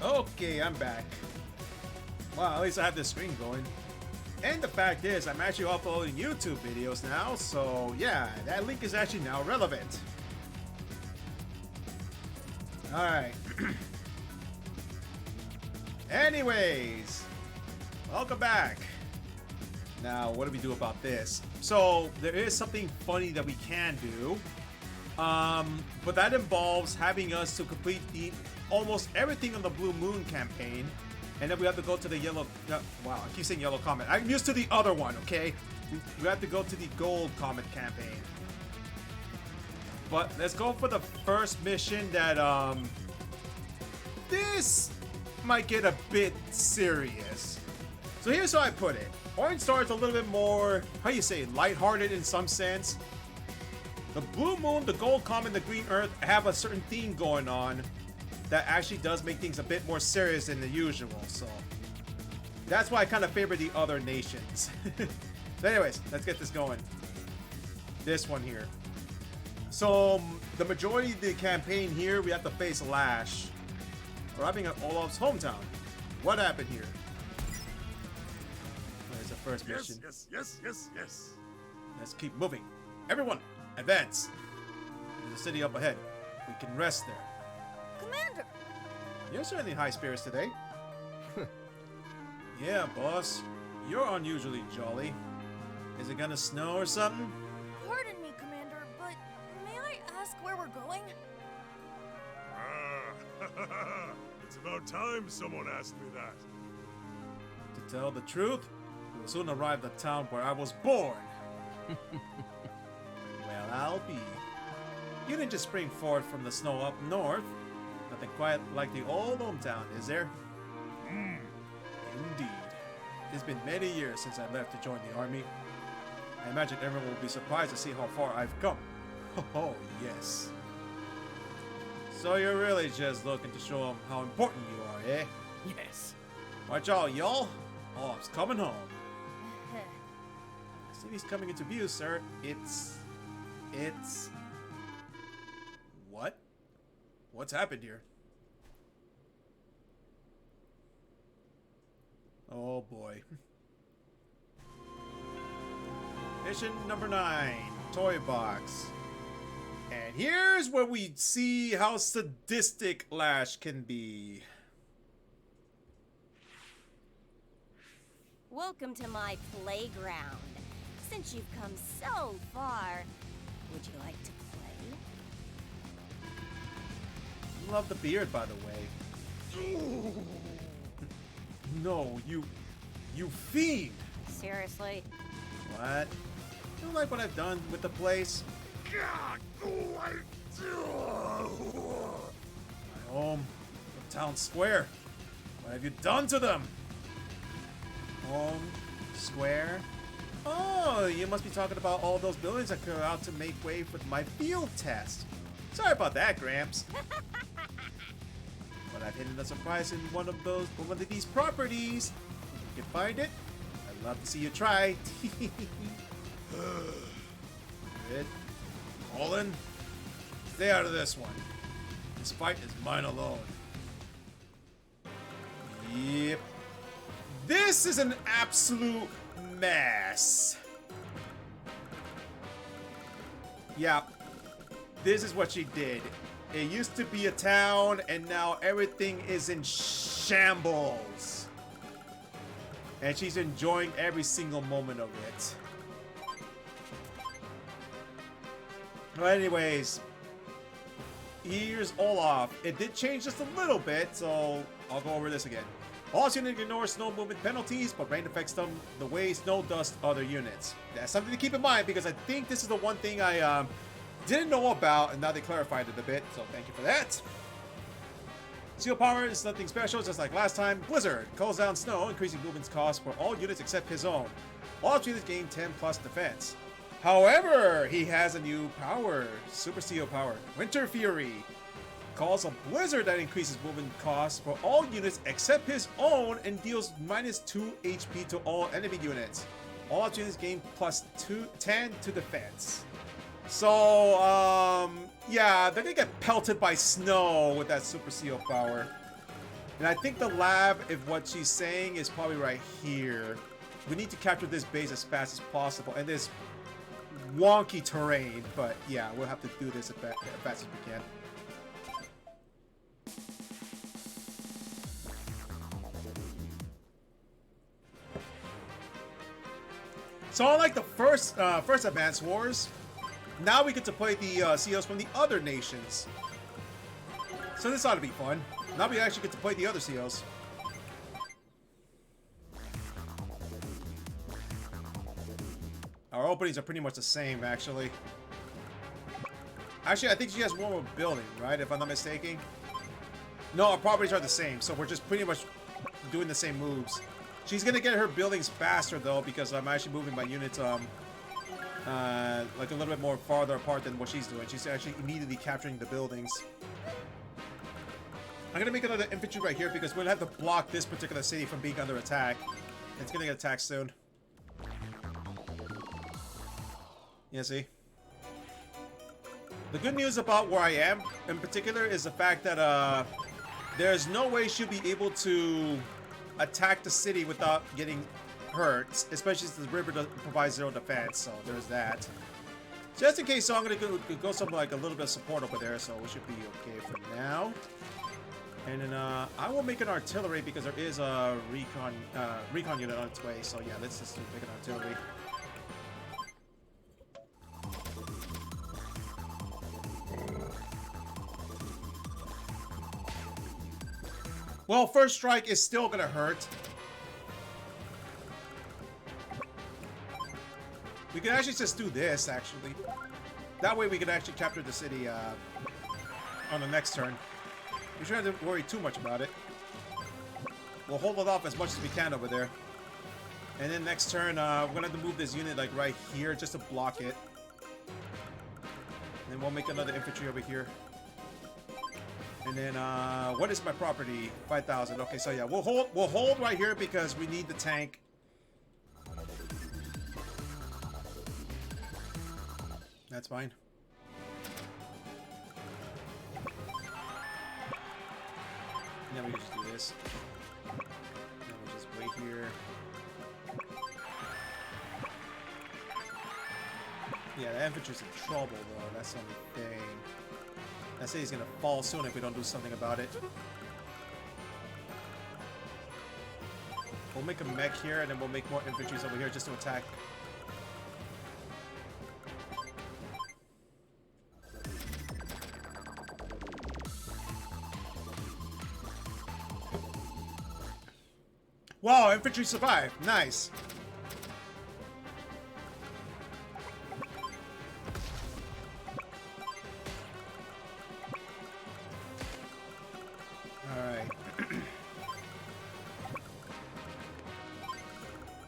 Okay, I'm back. Well, at least I have this screen going. And the fact is, I'm actually uploading YouTube videos now, so yeah, that link is actually now relevant. Alright. Anyways, welcome back. Now, what do we do about this? So, there is something funny that we can do. But that involves having us to complete almost everything on the Blue Moon campaign. And then we have to go to the yellow... wow, I keep saying yellow comet. I'm used to the other one, okay? We have to go to the gold comet campaign. But let's go for the first mission that, this might get a bit serious. So here's how I put it. Orange Star is a little bit more, how you say, lighthearted in some sense. The Blue Moon, the Gold Comet, and the Green Earth have a certain theme going on that actually does make things a bit more serious than the usual, so that's why I kind of favor the other nations. So anyways, let's get this going. This one here. So the majority of the campaign here, we have to face Lash, arriving at Olaf's hometown. What happened here? There's the first mission. Yes. Let's keep moving. Everyone, advance. There's a city up ahead. We can rest there. Commander! You're certainly high spirits today. Yeah, boss. You're unusually jolly. Is it gonna snow or something? Pardon me, Commander, but may I ask where we're going? It's about time someone asked me that. To tell the truth, we will soon arrive at the town where I was born. Well, I'll be. You didn't just spring forth from the snow up north. Nothing quite like the old hometown, is there? Indeed. It's been many years since I left to join the army. I imagine everyone will be surprised to see how far I've come. Oh, yes. So you're really just looking to show them how important you are, eh? Yes. Watch out, y'all. Olaf's coming home. City's coming into view, sir. It's... What? What's happened here? Oh boy. Mission number 9, Toy Box. And here's where we see how sadistic Lash can be. Welcome to my playground. Since you've come so far, would you like to play? Love the beard, by the way. No, you fiend! Seriously? What? You like what I've done with the place? My home, the town square. What have you done to them? Home, square. Oh, you must be talking about all those buildings that go out to make way for my field test. Sorry about that, Gramps. But I've hidden a surprise in one of these properties. If you can find it, I'd love to see you try. Good. Colin, stay out of this one. This fight is mine alone. Yep. This is an absolute mess. Yep. This is what she did. It used to be a town, and now everything is in shambles. And she's enjoying every single moment of it. Well, anyways, here's Olaf. It did change just a little bit, so I'll go over this again. All units ignore snow movement penalties, but rain affects them the way snow does other units. That's something to keep in mind, because I think this is the one thing I didn't know about, and now they clarified it a bit, so thank you for that. Seal power is nothing special, just like last time. Blizzard calls down snow, increasing movement's cost for all units except his own. All units gain 10 plus defense. However, he has a new power, Super Seal power, Winter Fury. Calls a blizzard that increases movement costs for all units except his own and deals -2 HP to all enemy units. All units gain plus 10 to defense. So, yeah, they're gonna get pelted by snow with that Super Seal power. And I think the lab, if what she's saying, is probably right here. We need to capture this base as fast as possible. And this wonky terrain. But yeah, we'll have to do this as fast as we can. So unlike the first Advance Wars, now we get to play the COs from the other nations. So this ought to be fun. Now we actually get to play the other COs. Our openings are pretty much the same, actually. Actually, I think she has one more building, right? If I'm not mistaken. No, our properties are the same, so we're just pretty much doing the same moves. She's gonna get her buildings faster though, because I'm actually moving my units like a little bit more farther apart than what she's doing. She's actually immediately capturing the buildings. I'm gonna make another infantry right here because we'll have to block this particular city from being under attack. It's gonna get attacked soon. Yeah, see? The good news about where I am in particular is the fact that there's no way she'll be able to attack the city without getting hurt, especially since the river provides zero defense, so there's that. Just in case, so I'm gonna go something like a little bit of support over there, so we should be okay for now. And then I will make an artillery because there is a recon unit on its way, so yeah, let's just make an artillery. Well, first strike is still gonna hurt. We can actually just do this, actually. That way we can actually capture the city on the next turn. We shouldn't have to worry too much about it. We'll hold it off as much as we can over there. And then next turn, we're gonna have to move this unit like right here just to block it. And then we'll make another infantry over here. And then, what is my property? 5,000. Okay, so yeah, we'll hold right here because we need the tank. That's fine. And then we can just do this. And then we just wait here. Yeah, the infantry's in trouble though. That's the only thing. I say he's gonna fall soon if we don't do something about it. We'll make a mech here, and then we'll make more infantries over here just to attack. Wow, infantry survived. Nice.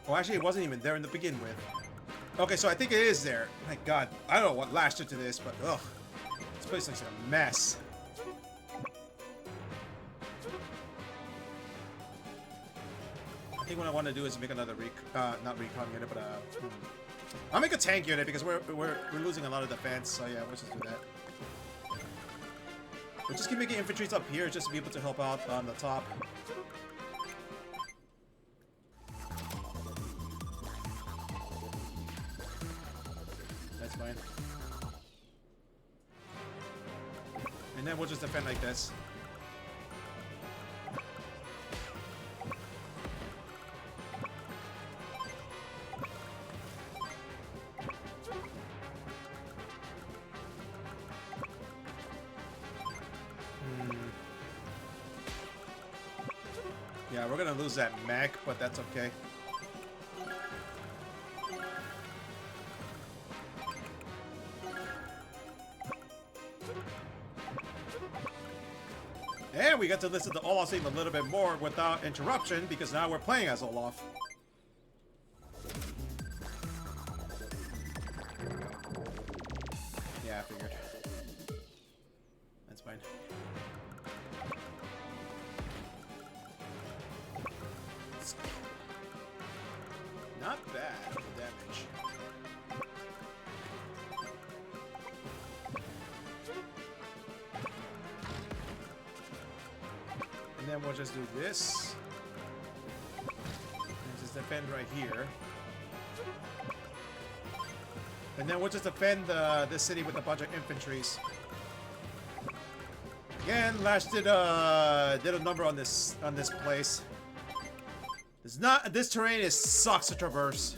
Well, actually, it wasn't even there in the begin with. Okay, so I think it is there. My God, I don't know what lashed into this, but ugh, this place looks like a mess. I think what I want to do is make another not recon unit, but I'll make a tank unit because we're losing a lot of defense. So yeah, let's just do that. We'll just keep making infantries up here just to be able to help out on the top. That's fine. And then we'll just defend like this. Yeah, we're gonna lose that mech, but that's okay. And we got to listen to Olaf's theme a little bit more without interruption because now we're playing as Olaf. Yeah, I figured. That's fine. Not bad for damage. And then we'll just do this. And just defend right here. And then we'll just defend this city with a bunch of infantries. Again, Lash did a number on this place. This terrain sucks to traverse.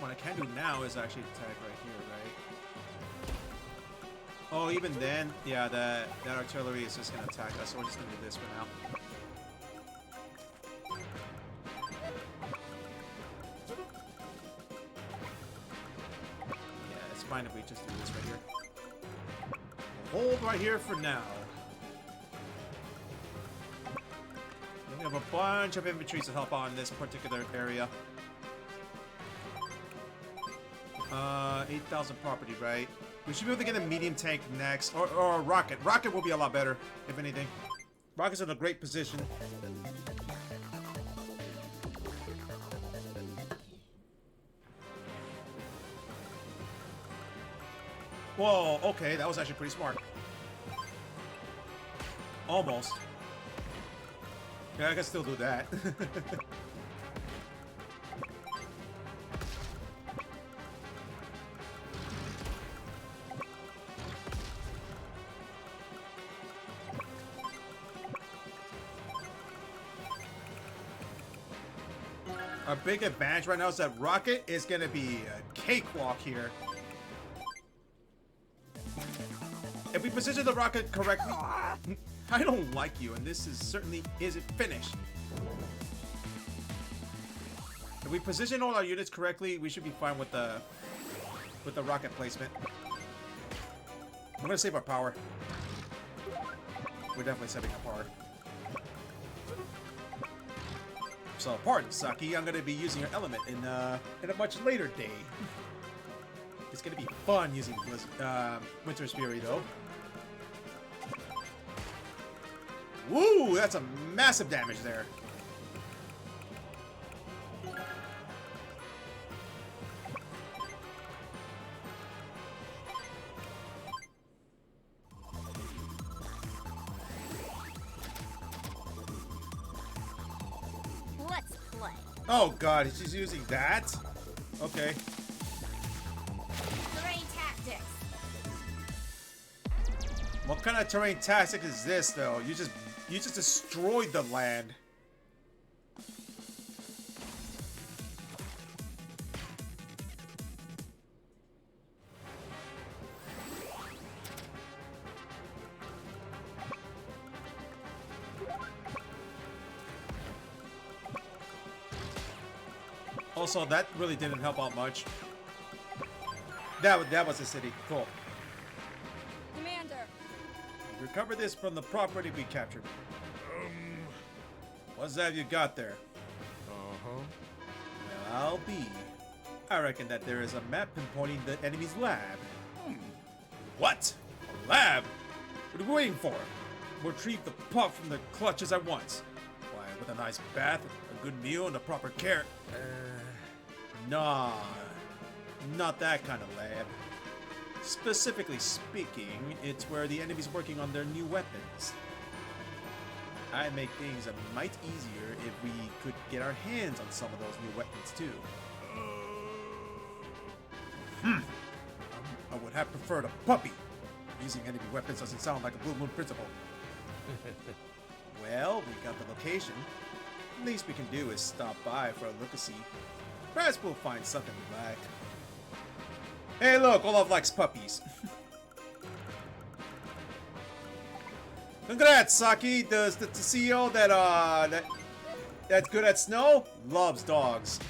What I can do now is actually attack right here, right? Oh, even then, yeah, that artillery is just gonna attack us, so we're just gonna do this for now. Yeah, it's fine if we just do this right here. We'll hold right here for now. We have a bunch of infantry to help out in this particular area. 8,000 property, right? We should be able to get a medium tank next, or a rocket. Rocket will be a lot better, if anything. Rocket's in a great position. Whoa, okay, that was actually pretty smart. Almost. Yeah, I can still do that. Our big advantage right now is that Rocket is going to be a cakewalk here. If we position the Rocket correctly... I don't like you, and this is certainly isn't finished. If we position all our units correctly, we should be fine with the rocket placement. I'm going to save our power. We're definitely saving our power. So, pardon, Saki, I'm gonna be using your element in a much later day. It's gonna be fun using Winter's Fury, though. Woo! That's a massive damage there. Oh god, she's using that? Okay. Terrain tactics. What kind of terrain tactic is this, though? You just destroyed the land. Also, that really didn't help out much. That was the city. Cool. Commander. Recover this from the property we captured. What's that you got there? Uh-huh. Well, I'll be. I reckon that there is a map pinpointing the enemy's lab. What? A lab? What are we waiting for? Retrieve the pup from the clutches at once. Why, with a nice bath, a good meal, and the proper care. Nah, not that kind of lab. Specifically speaking, it's where the enemy's working on their new weapons. I'd make things a mite easier if we could get our hands on some of those new weapons too. I would have preferred a puppy. Using enemy weapons doesn't sound like a Blue Moon principle. Well, we got the location. The least we can do is stop by for a look-see. Perhaps we'll find something we like. Hey look, Olaf likes puppies. Congrats, Saki. The CEO that's good at snow loves dogs.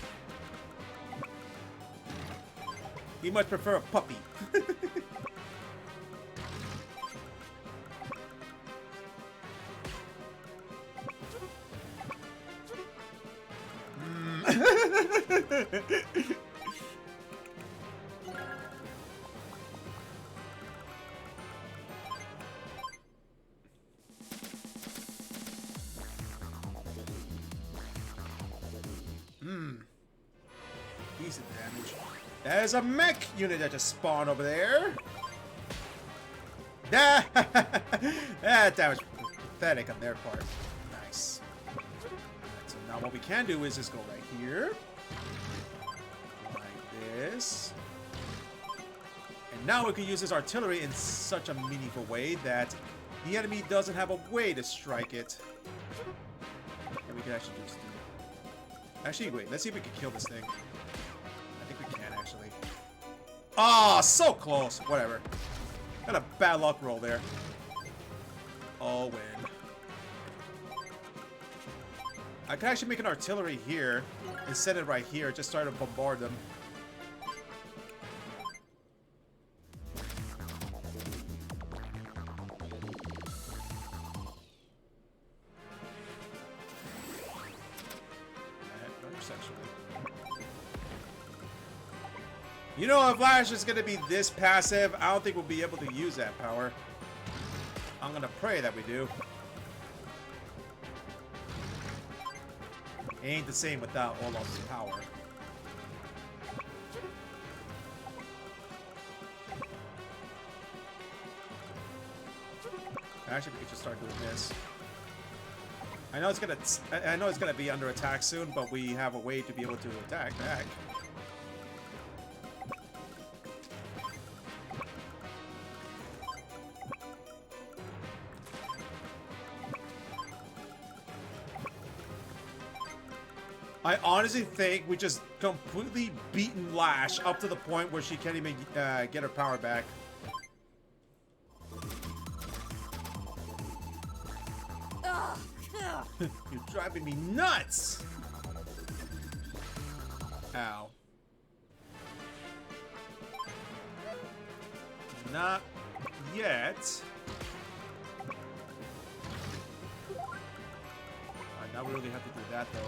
He much prefer a puppy. Decent damage. There's a mech unit that just spawned over there. That was pathetic on their part. Nice. Right, so now what we can do is just go right here. Like this. And now we can use this artillery in such a meaningful way that the enemy doesn't have a way to strike it. And we can actually do this. Actually, wait. Let's see if we can kill this thing. I think we can, actually. Ah, so close. Whatever. Got a bad luck roll there. Oh, win. I could actually make an artillery here and set it right here. Just start to bombard them. You know, if Lash is going to be this passive, I don't think we'll be able to use that power. I'm going to pray that we do. It ain't the same without Olaf's power. Actually, we could just start doing this. I know it's gonna be under attack soon, but we have a way to be able to attack back. I honestly think we just completely beaten Lash up to the point where she can't even get her power back. You're driving me nuts! Ow. Not yet. Alright, now we really have to do that though.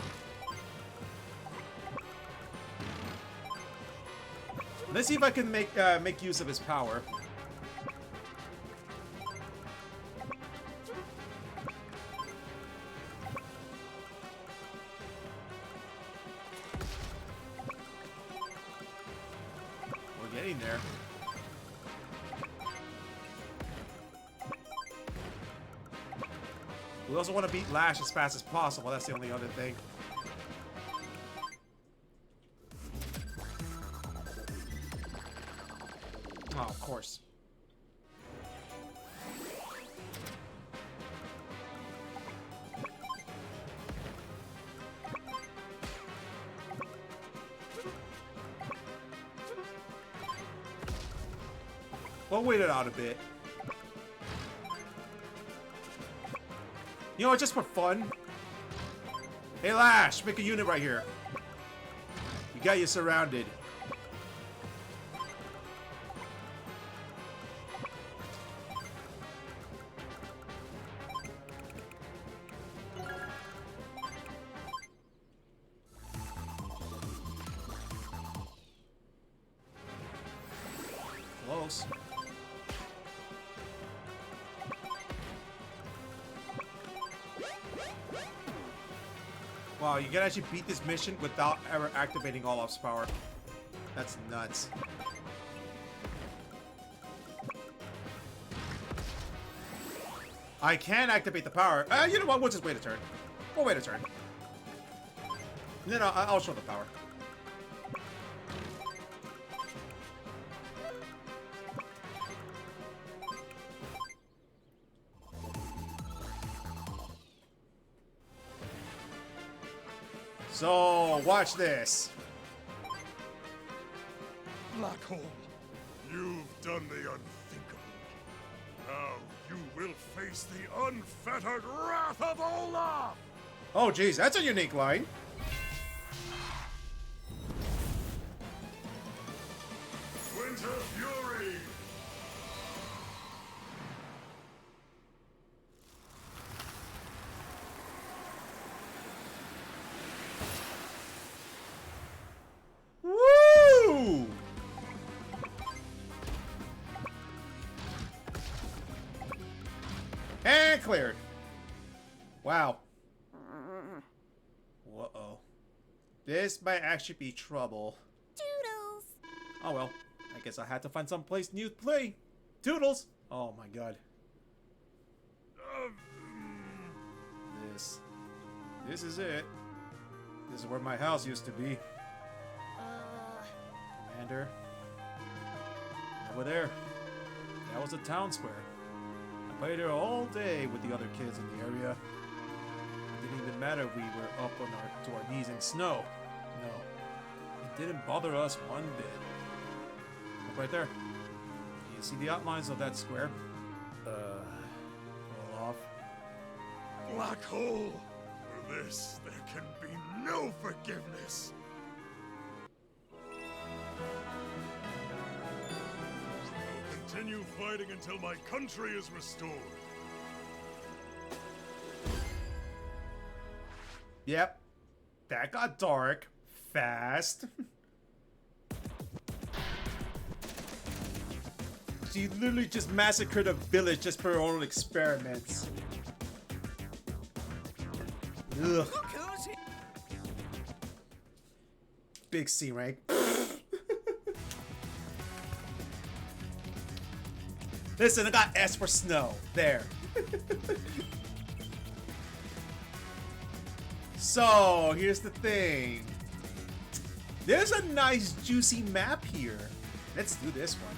Let's see if I can make use of his power. We're getting there. We also want to beat Lash as fast as possible. That's the only other thing. Oh, of course. We'll wait it out a bit. You know what, just for fun. Hey Lash, make a unit right here. You got you surrounded. Close. Wow, you can actually beat this mission without ever activating Olaf's power. That's nuts. I can activate the power. You know what? We'll just wait a turn. We'll wait a turn. Then I'll show the power. So, watch this. Black Hole, you've done the unthinkable. Now you will face the unfettered wrath of Olaf! Oh, geez, that's a unique line. Winter Fury! Woo! And cleared. Wow. Uh-oh. This might actually be trouble. Toodles! Oh well. I guess I had to find some place new to play. Toodles! Oh my god. This is it. This is where my house used to be. Commander. Over there. That was the town square. I played there all day with the other kids in the area. It didn't even matter if we were up to our knees in snow. No. It didn't bother us one bit. Look right there. You see the outlines of that square? Roll off. Black hole! For this, there can be no forgiveness! I'll continue fighting until my country is restored. Yep. That got dark. Fast. She literally just massacred a village just for her own experiments. Ugh. Big C rank. Listen, I got S for snow. There. So, here's the thing. There's a nice juicy map here. Let's do this one.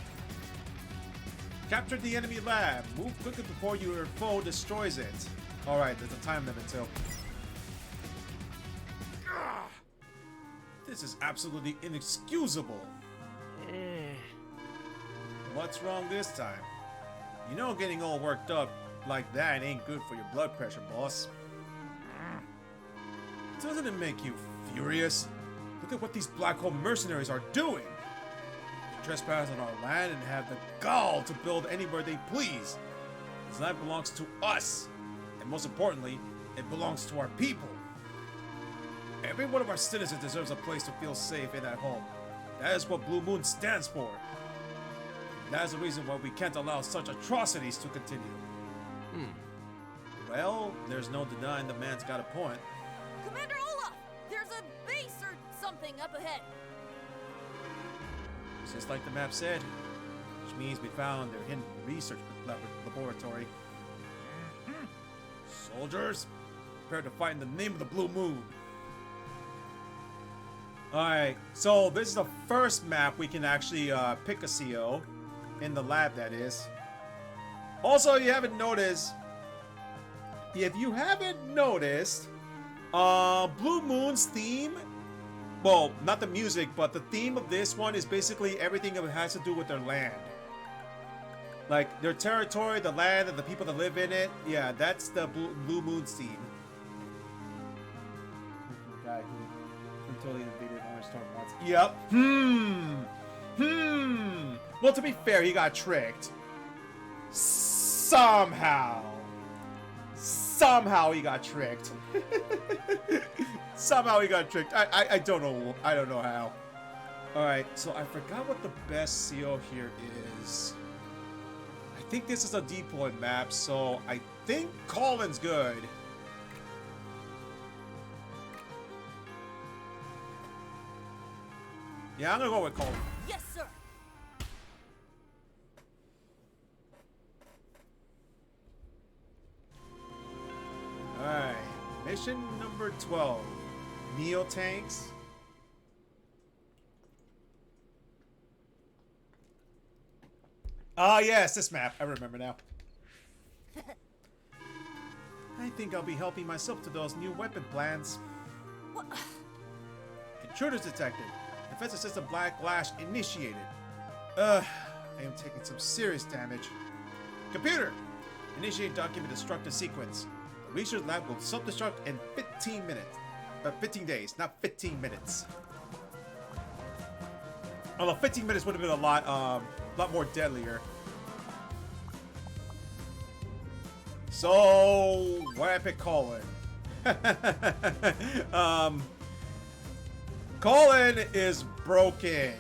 Capture the enemy lab. Move quickly before your foe destroys it. Alright, there's a time limit too. This is absolutely inexcusable. What's wrong this time? You know getting all worked up like that ain't good for your blood pressure, boss. Doesn't it make you furious? Look at what these black hole mercenaries are doing. They trespass on our land and have the gall to build anywhere they please. This land belongs to us. And most importantly, it belongs to our people. Every one of our citizens deserves a place to feel safe and at home. That is what Blue Moon stands for. That is the reason why we can't allow such atrocities to continue. Well, there's no denying the man's got a point. Commander Olaf! There's a base or something up ahead. Just like the map said, which means we found their hidden research laboratory. Soldiers, prepare to fight in the name of the Blue Moon. Alright, so this is the first map we can actually pick a CO. In the lab, that is. Also, if you haven't noticed, Blue Moon's theme, well, not the music, but the theme of this one is basically everything that has to do with their land. Like, their territory, the land, and the people that live in it. Yeah, that's the Blue Moon's theme. The guy who totally invaded Orange Storm once. Yep. Well, to be fair, he got tricked. Somehow he got tricked. Somehow he got tricked. I don't know. I don't know how. Alright, so I forgot what the best CO here is. I think this is a deploy map, so I think Colin's good. Yeah, I'm gonna go with Colin. Yes, sir. Alright, mission number 12. Neo tanks. Ah, yes, this map. I remember now. I think I'll be helping myself to those new weapon plans. What? Intruders detected. Defensive system Black Lash initiated. I am taking some serious damage. Computer! Initiate document destructive sequence. The research lab will self-destruct in 15 minutes. 15 days, not 15 minutes. Although 15 minutes would have been a lot more deadlier. So, why I pick Colin? Colin is broken.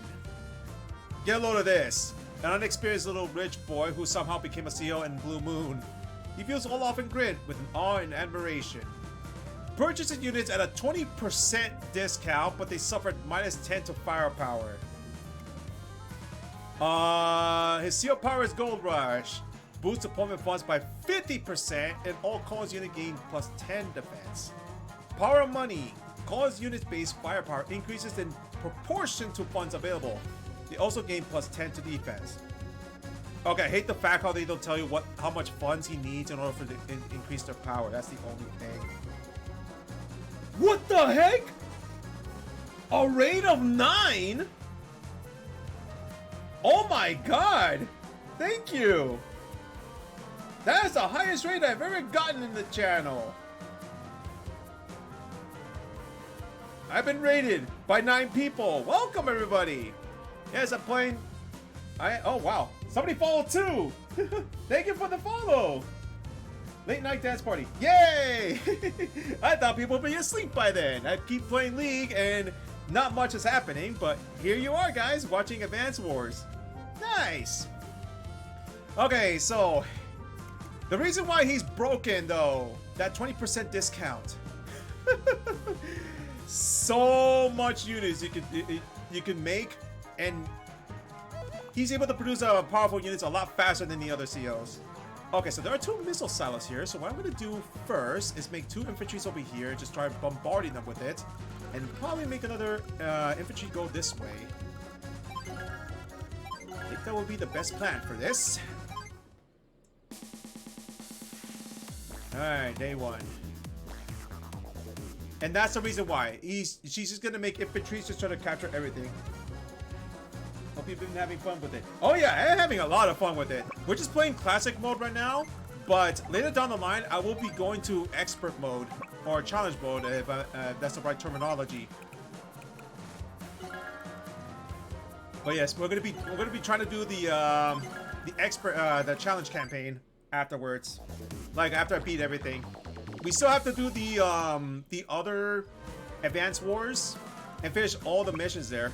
Get a load of this. An unexperienced little rich boy who somehow became a CEO in Blue Moon. He feels all off and grin with an awe and admiration. Purchasing units at a 20% discount, but they suffered -10 to firepower. His seal power is Gold Rush. Boosts opponent funds by 50%, and all calls unit gain plus 10 defense. Power of Money. Calls units base firepower increases in proportion to funds available. They also gain plus 10 to defense. Okay, I hate the fact how they don't tell you how much funds he needs in order for to increase their power. That's the only thing. What the heck? A rate of 9? Oh my god! Thank you! That is the highest rate I've ever gotten in the channel. I've been rated by 9 people. Welcome everybody. Yes, I'm playing. Oh wow, somebody followed too. Thank you for the follow. Late night dance party. Yay! I thought people would be asleep by then. I keep playing League and not much is happening, but here you are guys watching Advance Wars. Nice. Okay, so the reason why he's broken though, that 20% discount. So much units you can make, and he's able to produce powerful units a lot faster than the other COs. Okay, so there are 2 missile silos here, so what I'm going to do first is make 2 infantries over here, just try bombarding them with it, and probably make another infantry go this way. I think that will be the best plan for this. Alright, day 1. And that's the reason why. She's just gonna make infantry just try to capture everything. Hope you've been having fun with it. Oh yeah, I'm having a lot of fun with it. We're just playing classic mode right now, but later down the line, I will be going to expert mode or challenge mode if that's the right terminology. But yes, we're gonna be trying to do the expert the challenge campaign afterwards, like after I beat everything. We still have to do the other Advance Wars and finish all the missions there.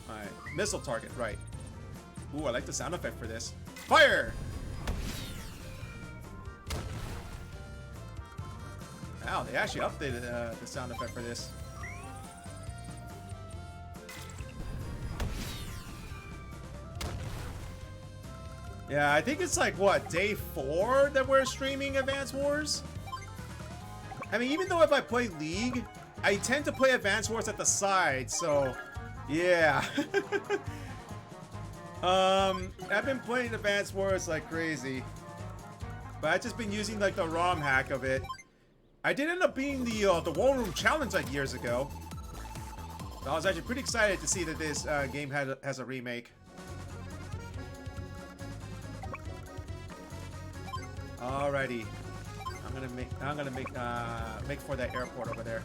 Alright, missile target, right. Ooh, I like the sound effect for this. Fire! Wow, they actually updated the sound effect for this. Yeah, I think it's like, what, day 4 that we're streaming Advance Wars? I mean, even though if I play League, I tend to play Advance Wars at the side, so yeah. I've been playing Advance Wars like crazy, but I've just been using like the ROM hack of it. I did end up beating the War Room Challenge like years ago. So I was actually pretty excited to see that this game has a remake. Alrighty, I'm gonna make for that airport over there.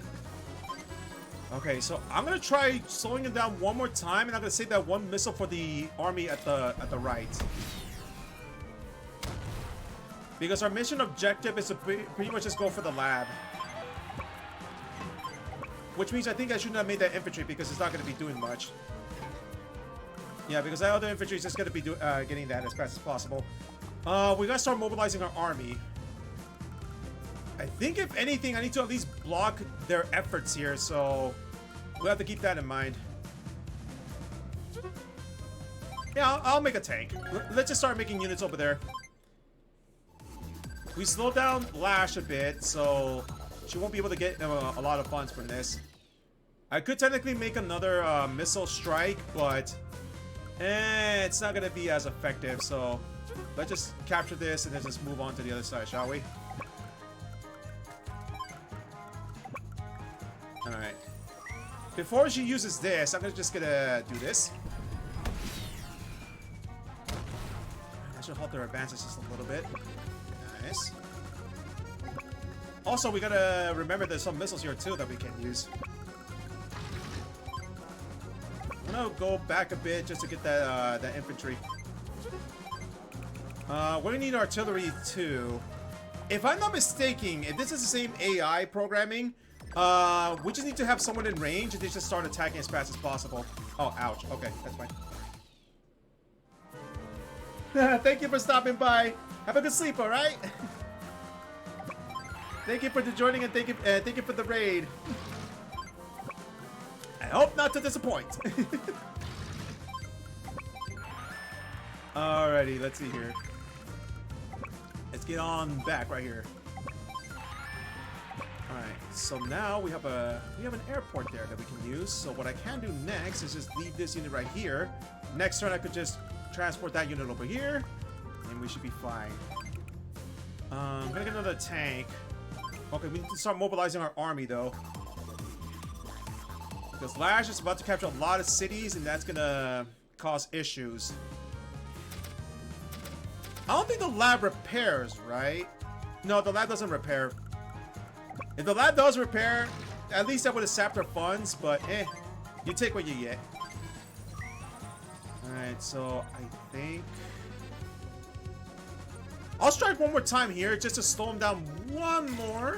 Okay, so I'm gonna try slowing it down one more time, and I'm gonna save that 1 missile for the army at the right. Because our mission objective is to pretty much just go for the lab. Which means I think I shouldn't have made that infantry because it's not gonna be doing much. Yeah, because that other infantry is just gonna be getting that as fast as possible. We gotta start mobilizing our army. I think if anything, I need to at least block their efforts here, so we'll have to keep that in mind. Yeah, I'll make a tank. Let's just start making units over there. We slowed down Lash a bit, so she won't be able to get a lot of funds from this. I could technically make another missile strike, but it's not gonna be as effective, so let's just capture this and then just move on to the other side, shall we? Alright. Before she uses this, I'm just gonna do this. I should halt their advances just a little bit. Nice. Also, we gotta remember there's some missiles here too that we can use. I'm gonna go back a bit just to get that infantry. We're gonna need artillery too. If I'm not mistaken, if this is the same AI programming, we just need to have someone in range and they just start attacking as fast as possible. Oh, ouch. Okay, that's fine. Thank you for stopping by. Have a good sleep, alright? Thank you for joining and thank you for the raid. I hope not to disappoint. Alrighty, let's see here. Let's get on back right here. Alright, so now we have an airport there that we can use. So what I can do next is just leave this unit right here. Next turn I could just transport that unit over here, and we should be fine. I'm gonna get another tank. Okay, we need to start mobilizing our army though. Because Lash is about to capture a lot of cities, and that's gonna cause issues. I don't think the lab repairs, right? No, the lab doesn't repair. If the lab does repair, at least that would have sapped our funds, but you take what you get. Alright, so I think I'll strike one more time here just to slow him down one more.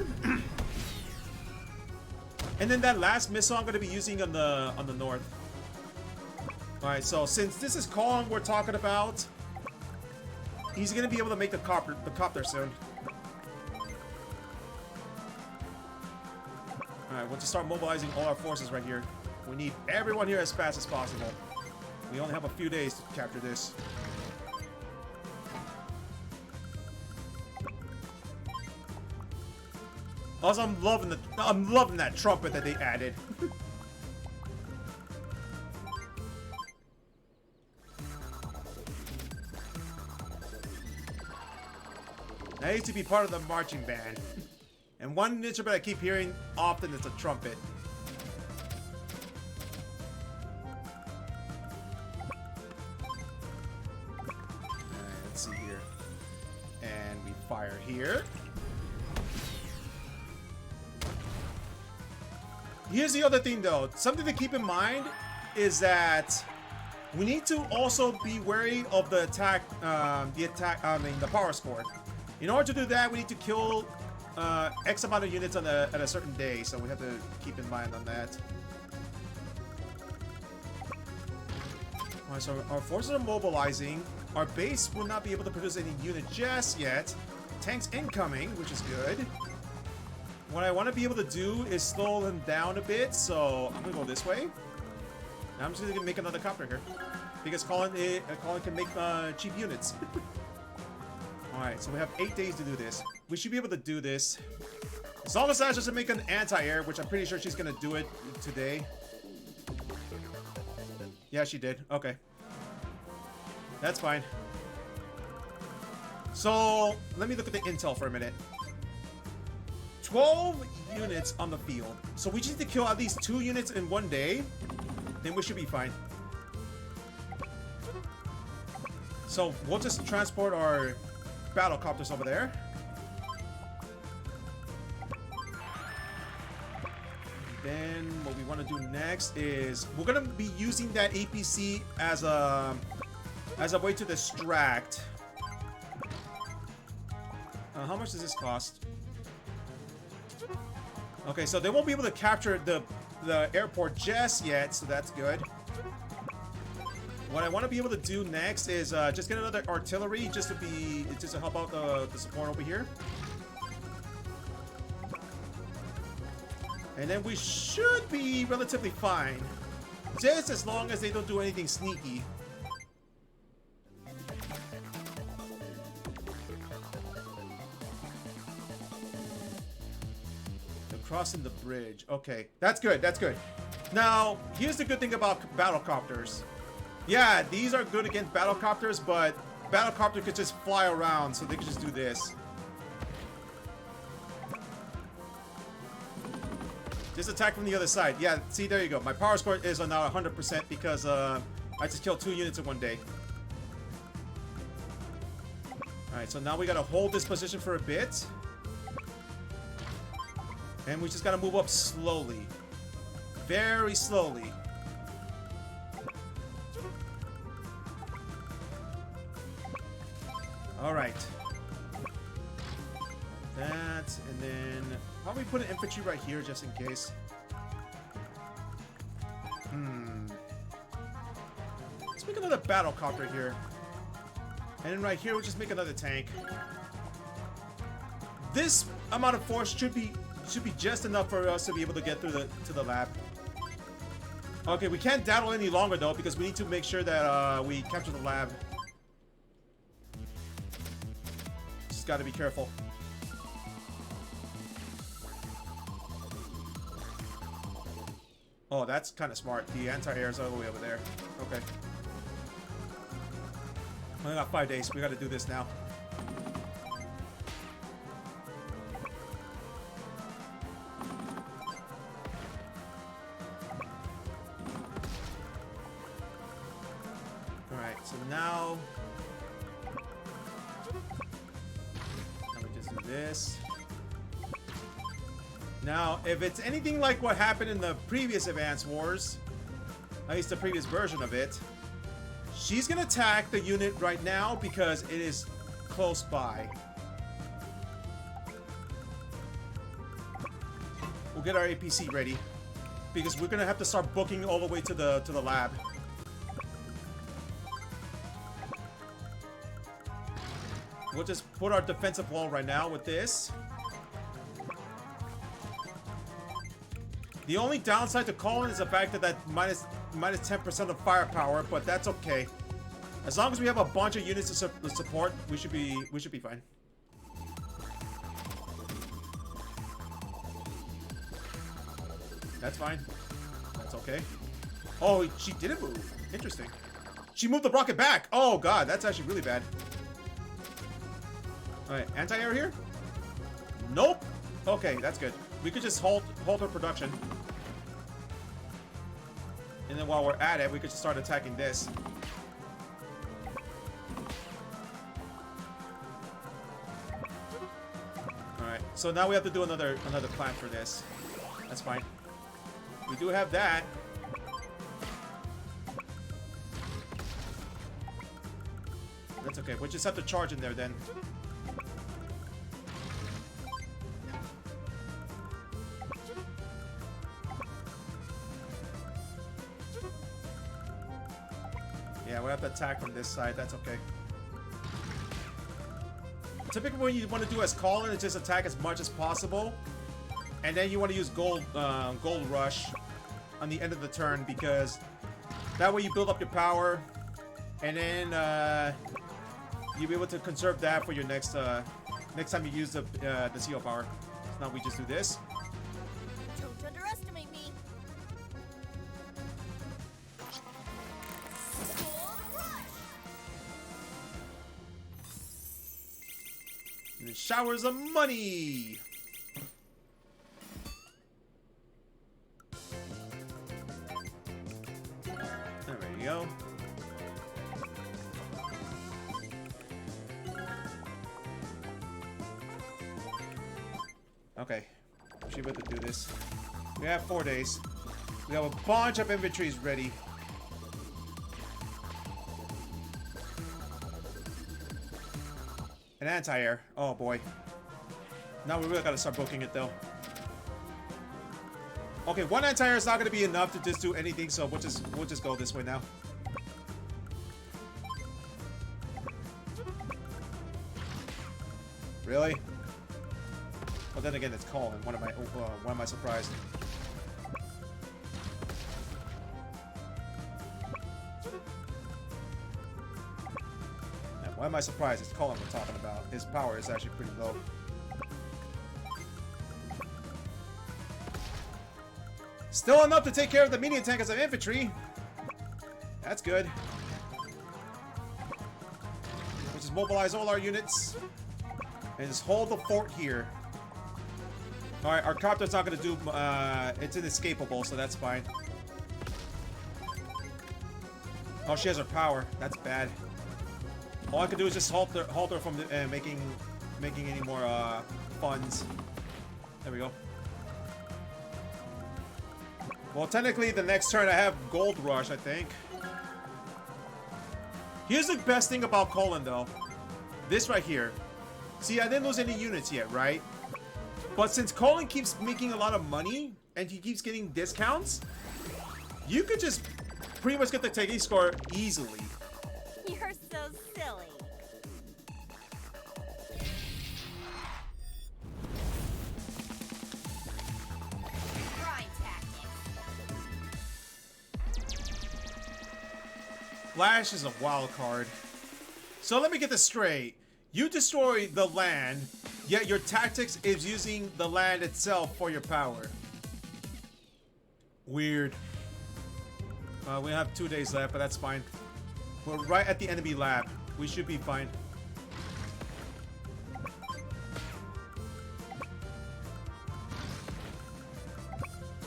And then that last missile I'm going to be using on the north. Alright, so since this is Kong we're talking about, he's going to be able to make the copter soon. Alright, we'll just start mobilizing all our forces right here. We need everyone here as fast as possible. We only have a few days to capture this. Also, I'm loving that trumpet that they added. I used to be part of the marching band. And one instrument I keep hearing often is a trumpet. Alright, let's see here. And we fire here. Here's the other thing though. Something to keep in mind is that we need to also be wary of the the power score. In order to do that, we need to kill X amount of units on at a certain day, so we have to keep in mind on that. Alright, so our forces are mobilizing. Our base will not be able to produce any unit just yet. Tanks incoming, which is good. What I want to be able to do is slow them down a bit, so I'm gonna go this way. Now I'm just gonna make another copter here, because Colin can make cheap units. Alright, so we have 8 days to do this. We should be able to do this. As long as Ash doesn't make an anti-air, which I'm pretty sure she's gonna do it today. Yeah, she did. Okay. That's fine. So, let me look at the intel for a minute. 12 units on the field. So we just need to kill at least 2 units in 1 day. Then we should be fine. So we'll just transport our battle copters over there. Then what we want to do next is we're gonna be using that APC as a way to distract. How much does this cost? Okay, so they won't be able to capture the airport just yet, so that's good. What I want to be able to do next is just get another artillery just to help out the support over here. And then we should be relatively fine. Just as long as they don't do anything sneaky. They're crossing the bridge. Okay, that's good, that's good. Now, here's the good thing about battlecopters. Yeah, these are good against battlecopters, but battlecopter could just fly around, so they could just do this. Just attack from the other side. Yeah, see, there you go. My power score is now 100% because I just killed 2 units in 1 day. Alright, so now we gotta hold this position for a bit. And we just gotta move up slowly. Very slowly. Alright. That, and then probably put an infantry right here just in case. Let's make another battlecopter here. And then right here we'll just make another tank. This amount of force should be just enough for us to be able to get through to the lab. Okay, we can't daddle any longer though because we need to make sure that we capture the lab. gotta be careful. Oh, that's kind of smart. The anti-air is all the way over there. Okay. We got 5 days. We gotta do this now. Alright, so now we just do this. Now, if it's anything like what happened in the previous Advance Wars, at least the previous version of it, she's gonna attack the unit right now because it is close by. We'll get our APC ready because we're gonna have to start booking all the way to the lab. We'll just put our defensive wall right now with this. The only downside to Colin is the fact that minus 10% of firepower, but that's okay. As long as we have a bunch of units to support, we should be fine. That's fine. That's okay. Oh, she didn't move. Interesting. She moved the rocket back. Oh god, that's actually really bad. All right, anti-air here? Nope. Okay, that's good. We could just hold her production. And then while we're at it, we could just start attacking this. Alright, so now we have to do another plan for this. That's fine. We do have that. That's okay. We'll just have to charge in there then. Yeah, we have to attack from this side. That's okay. Typically, what you want to do as Colin is just attack as much as possible, and then you want to use gold rush on the end of the turn because that way you build up your power, and then you'll be able to conserve that for your next time you use the CO power. So now we just do this. Don't underestimate me. And then showers of money. There we go. Okay, we should be able to do this. We have 4 days. We have a bunch of inventories ready. An anti-air. Oh boy. Now we really gotta start booking it though. Okay, one anti-air is not gonna be enough to just do anything, so we'll just go this way now. Really? Well, then again, it's Colin. Why am I surprised? Why am I surprised? It's Colin we're talking about. His power is actually pretty low. Still enough to take care of the medium tank as an infantry. That's good. We'll just mobilize all our units and just hold the fort here. Alright, our copter's not going to do... it's inescapable, so that's fine. Oh, she has her power. That's bad. All I can do is just halt her from making any more funds. There we go. Well, technically, the next turn I have Gold Rush, I think. Here's the best thing about Colin, though. This right here. See, I didn't lose any units yet, right? But since Colin keeps making a lot of money, and he keeps getting discounts, you could just pretty much get the taking score easily. You're so silly. Grind tactics. Flash is a wild card. So let me get this straight. You destroy the land, yet your tactics is using the land itself for your power. Weird. We have 2 days left, but that's fine. We're right at the enemy lab. We should be fine.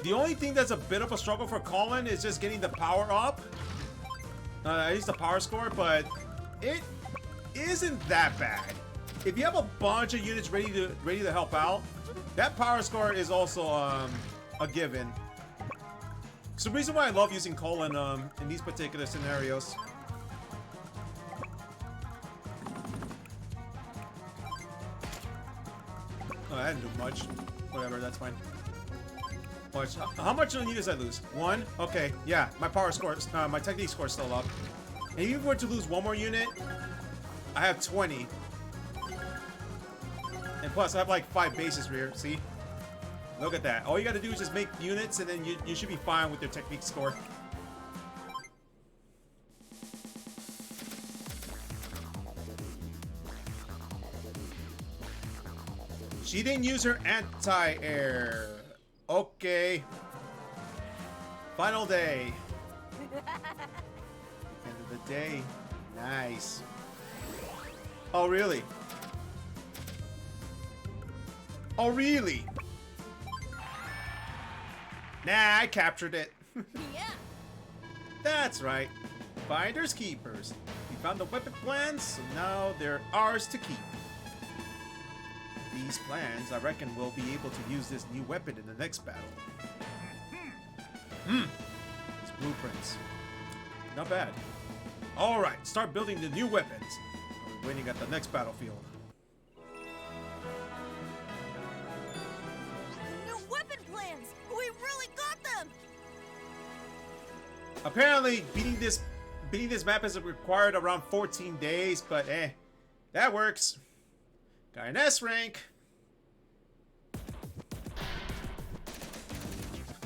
The only thing that's a bit of a struggle for Colin is just getting the power up. At least the power score, but it isn't that bad. If you have a bunch of units ready to help out, that power score is also a given. It's the reason why I love using Colin in these particular scenarios. Oh, I didn't do much. Whatever, that's fine. Watch. How much units did I lose? 1? Okay, yeah. My power score, my technique score is still up. And even if we were to lose 1 more unit, I have 20. And plus, I have like 5 bases here. See? Look at that. All you gotta do is just make units, and then you should be fine with your technique score. She didn't use her anti-air. Okay. Final day. End of the day. Nice. Oh, really? Oh, really? Nah, I captured it. Yeah. That's right. Finders keepers. We found the weapon plans, so now they're ours to keep. These plans, I reckon we'll be able to use this new weapon in the next battle. These blueprints. Not bad. Alright, start building the new weapons. We're waiting at the next battlefield. New weapon plans! We really got them! Apparently, beating this map is required around 14 days, but that works. Got an S rank.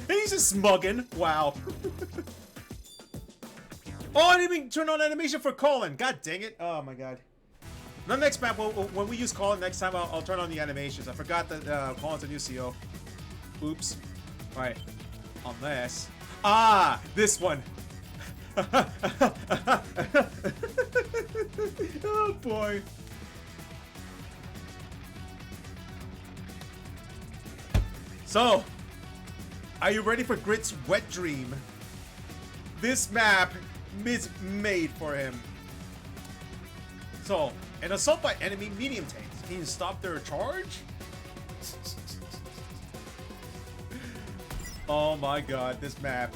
And he's just smugging. Wow. Oh, I didn't even turn on animation for Colin. God dang it. Oh my god. The next map, when we use Colin next time, I'll turn on the animations. I forgot that Colin's a new CO. Oops. Alright. Unless... Ah! This one. Oh boy. So, are you ready for Grit's wet dream? This map is made for him. So, an assault by enemy medium tanks. Can you stop their charge? Oh my god, this map.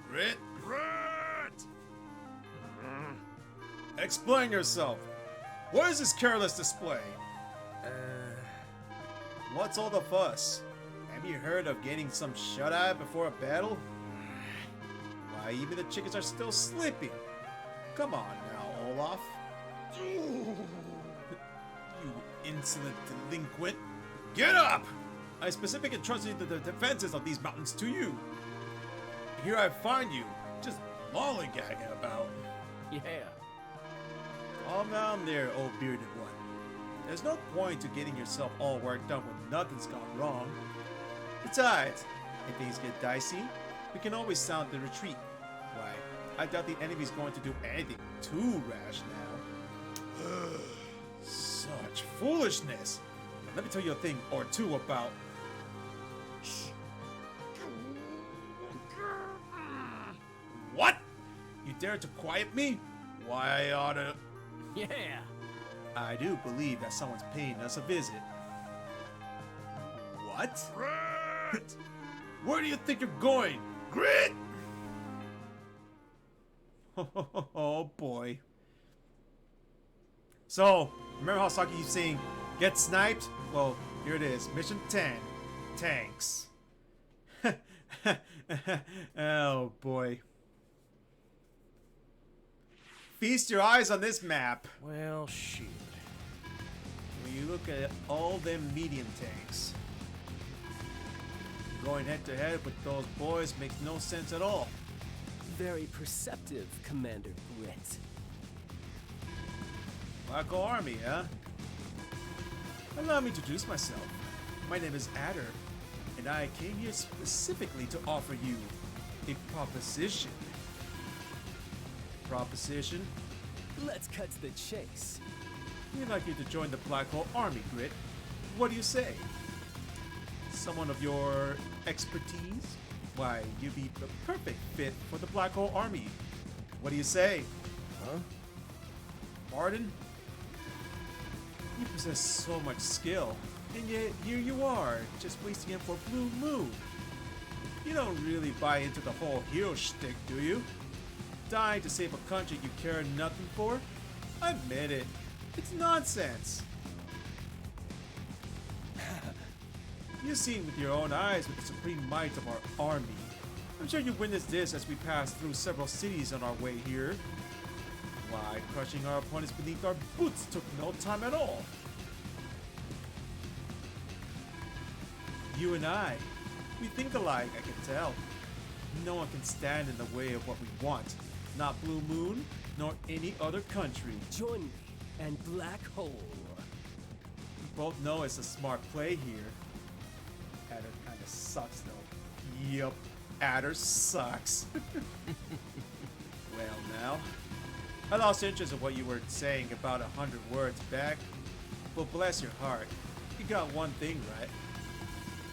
Grit? Grit! Explain yourself. What is this careless display? What's all the fuss? Have you heard of getting some shut-eye before a battle? Why, even the chickens are still sleeping. Come on now, Olaf. You insolent delinquent. Get up! I specifically entrusted the defenses of these mountains to you. Here I find you, just lollygagging about. Yeah. Calm down there, old bearded one. There's no point to getting yourself all worked up when nothing's gone wrong. Besides, if things get dicey, we can always sound the retreat. Why, I doubt the enemy's going to do anything too rash now. Such foolishness! Now, let me tell you a thing or two about... What? You dare to quiet me? Why, I oughta... Yeah. I do believe that someone's paying us a visit. What? Grit! Where do you think you're going? Grit! Oh boy. So, remember how Saki keeps saying, get sniped? Well, here it is. Mission 10. Tanks. Oh boy. Feast your eyes on this map. Well, shoot. When you look at all them medium tanks, going head to head with those boys makes no sense at all. Very perceptive, Commander Grit. Black Hole Army, huh? Allow me to introduce myself. My name is Adder, and I came here specifically to offer you a proposition. Proposition? Let's cut to the chase. We'd like you to join the Black Hole Army, Grit. What do you say? Someone of your expertise? Why, you'd be the perfect fit for the Black Hole Army. What do you say? Huh? Pardon? You possess so much skill, and yet here you are, just wasting it for Blue Moon. You don't really buy into the whole hero shtick, do you? Die to save a country you care nothing for? Admit it. It's nonsense. You've seen with your own eyes with the supreme might of our army. I'm sure you witnessed this as we passed through several cities on our way here. Why, crushing our opponents beneath our boots took no time at all. You and I, we think alike, I can tell. No one can stand in the way of what we want. Not Blue Moon, nor any other country. Join me and Black Hole. We both know it's a smart play here. Adder kinda sucks though. Yup, Adder sucks. Well now, I lost interest in what you were saying about 100 words back. But bless your heart, you got one thing right.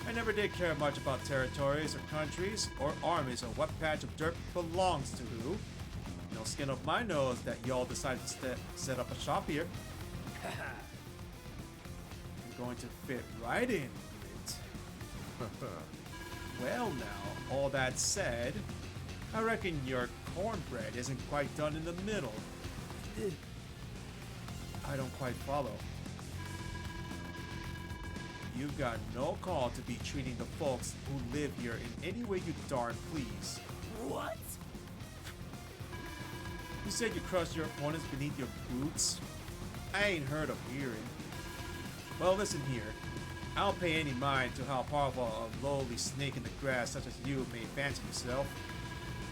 I never did care much about territories or countries or armies or what patch of dirt belongs to who. No skin off my nose that y'all decided to set up a shop here. You're going to fit right in, Grit. Well now, all that said, I reckon your cornbread isn't quite done in the middle. I don't quite follow. You've got no call to be treating the folks who live here in any way you darn please. What? You said you crushed your opponents beneath your boots? I ain't heard of hearing. Well, listen here. I don't pay any mind to how powerful a lowly snake in the grass such as you may fancy yourself.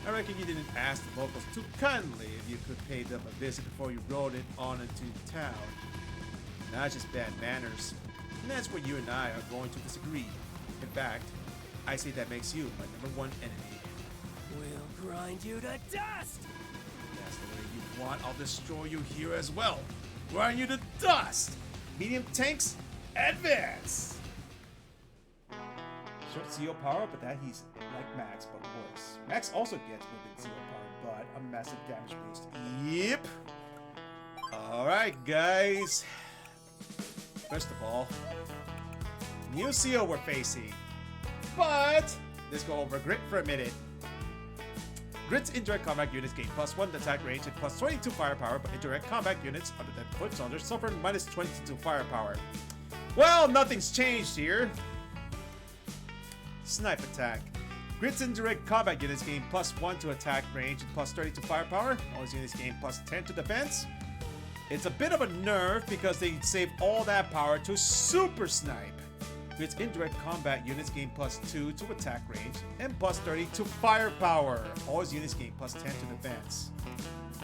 I reckon you didn't ask the locals too kindly if you could pay them a visit before you rode it on into town. Not just bad manners. And that's where you and I are going to disagree. In fact, I say that makes you my #1 enemy. We'll grind you to dust! That's the way you want, I'll destroy you here as well. Grind you to dust! Medium tanks, advance! Short CO power, but that he's like Max, but worse. Max also gets movement CO power, but a massive damage boost. Yep! Alright, guys. First of all, new CO we're facing. But let's go over Grit for a minute. Grit's indirect combat units gain +1 attack range and +22 firepower, but indirect combat units under the foot soldiers suffer -22 firepower. Well, nothing's changed here. Snipe attack. Grit's indirect combat units gain +1 to attack range and +32 firepower. All these units gain +10 to defense. It's a bit of a nerf because they save all that power to super snipe. Grit's indirect combat units gain +2 to attack range and +30 to firepower. All his units gain +10 to defense.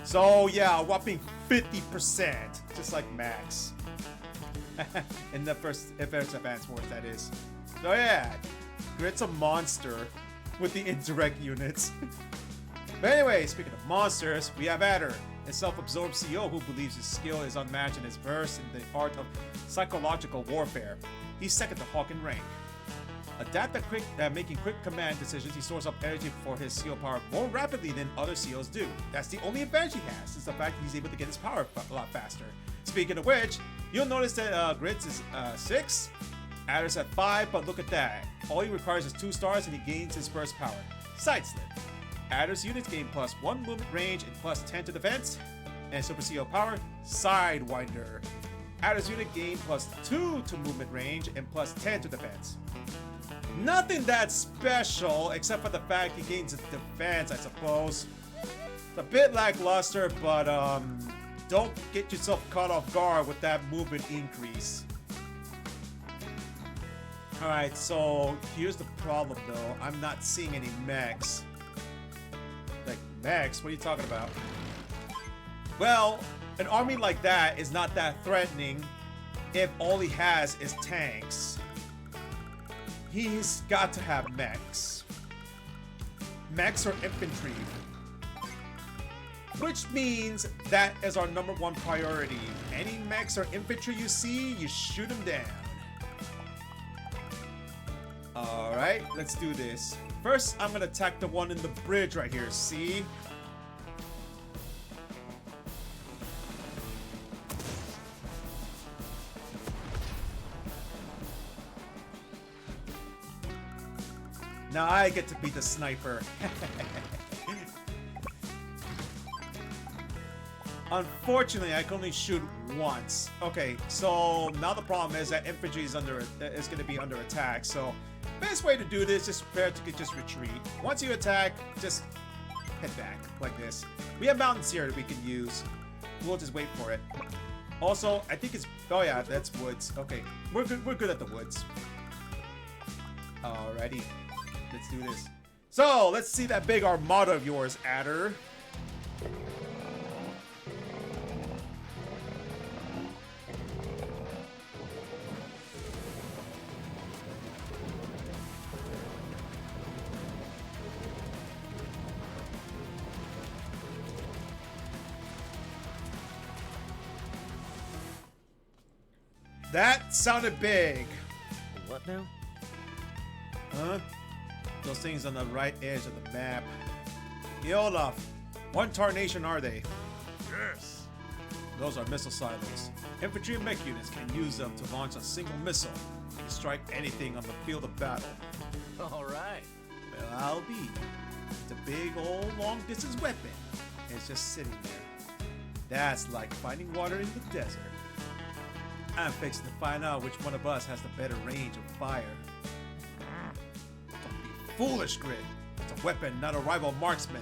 So yeah, a whopping 50%, just like Max. In the first advanced wars, that is. So yeah, Grit's a monster with the indirect units. But anyway, speaking of monsters, we have Adder, a self-absorbed CEO who believes his skill is unmatched and is versed in the art of psychological warfare. He's second to Hawk in rank. Adept at making quick command decisions, he stores up energy for his CO power more rapidly than other COs do. That's the only advantage he has, is the fact that he's able to get his power a lot faster. Speaking of which, you'll notice that Grit's is 6, Adder's at 5, but look at that. All he requires is 2 stars and he gains his burst power. Side slip. Adder's units gain +1 movement range and +10 to defense. And Super CO power, Sidewinder. Adder's unit gain +2 to movement range and +10 to defense. Nothing that special, except for the fact he gains defense, I suppose. It's a bit lackluster, but don't get yourself caught off guard with that movement increase. Alright, so here's the problem though. I'm not seeing any mechs. Like, mechs? What are you talking about? Well, an army like that is not that threatening if all he has is tanks. He's got to have mechs. Mechs or infantry. Which means that is our #1 priority. Any mechs or infantry you see, you shoot them down. Alright, let's do this. First, I'm gonna attack the one in the bridge right here, see? Now I get to be the sniper. Unfortunately, I can only shoot once. Okay, so now the problem is that infantry is going to be under attack. So, best way to do this is prepare to just retreat. Once you attack, just head back like this. We have mountains here that we can use. We'll just wait for it. Also, I think it's, oh yeah, that's woods. Okay, we're good at the woods. Alrighty, let's do this. So let's see that big armada of yours, Adder. That sounded big. What now? Huh? Those things on the right edge of the map. Hey, Olaf, what tarnation are they? Yes. Those are missile silos. Infantry and mech units can use them to launch a single missile and strike anything on the field of battle. All right. Well, I'll be. It's a big old long-distance weapon. And it's just sitting there. That's like finding water in the desert. I'm fixing to find out which one of us has the better range of fire. Don't be foolish, Grid. It's a weapon, not a rival marksman.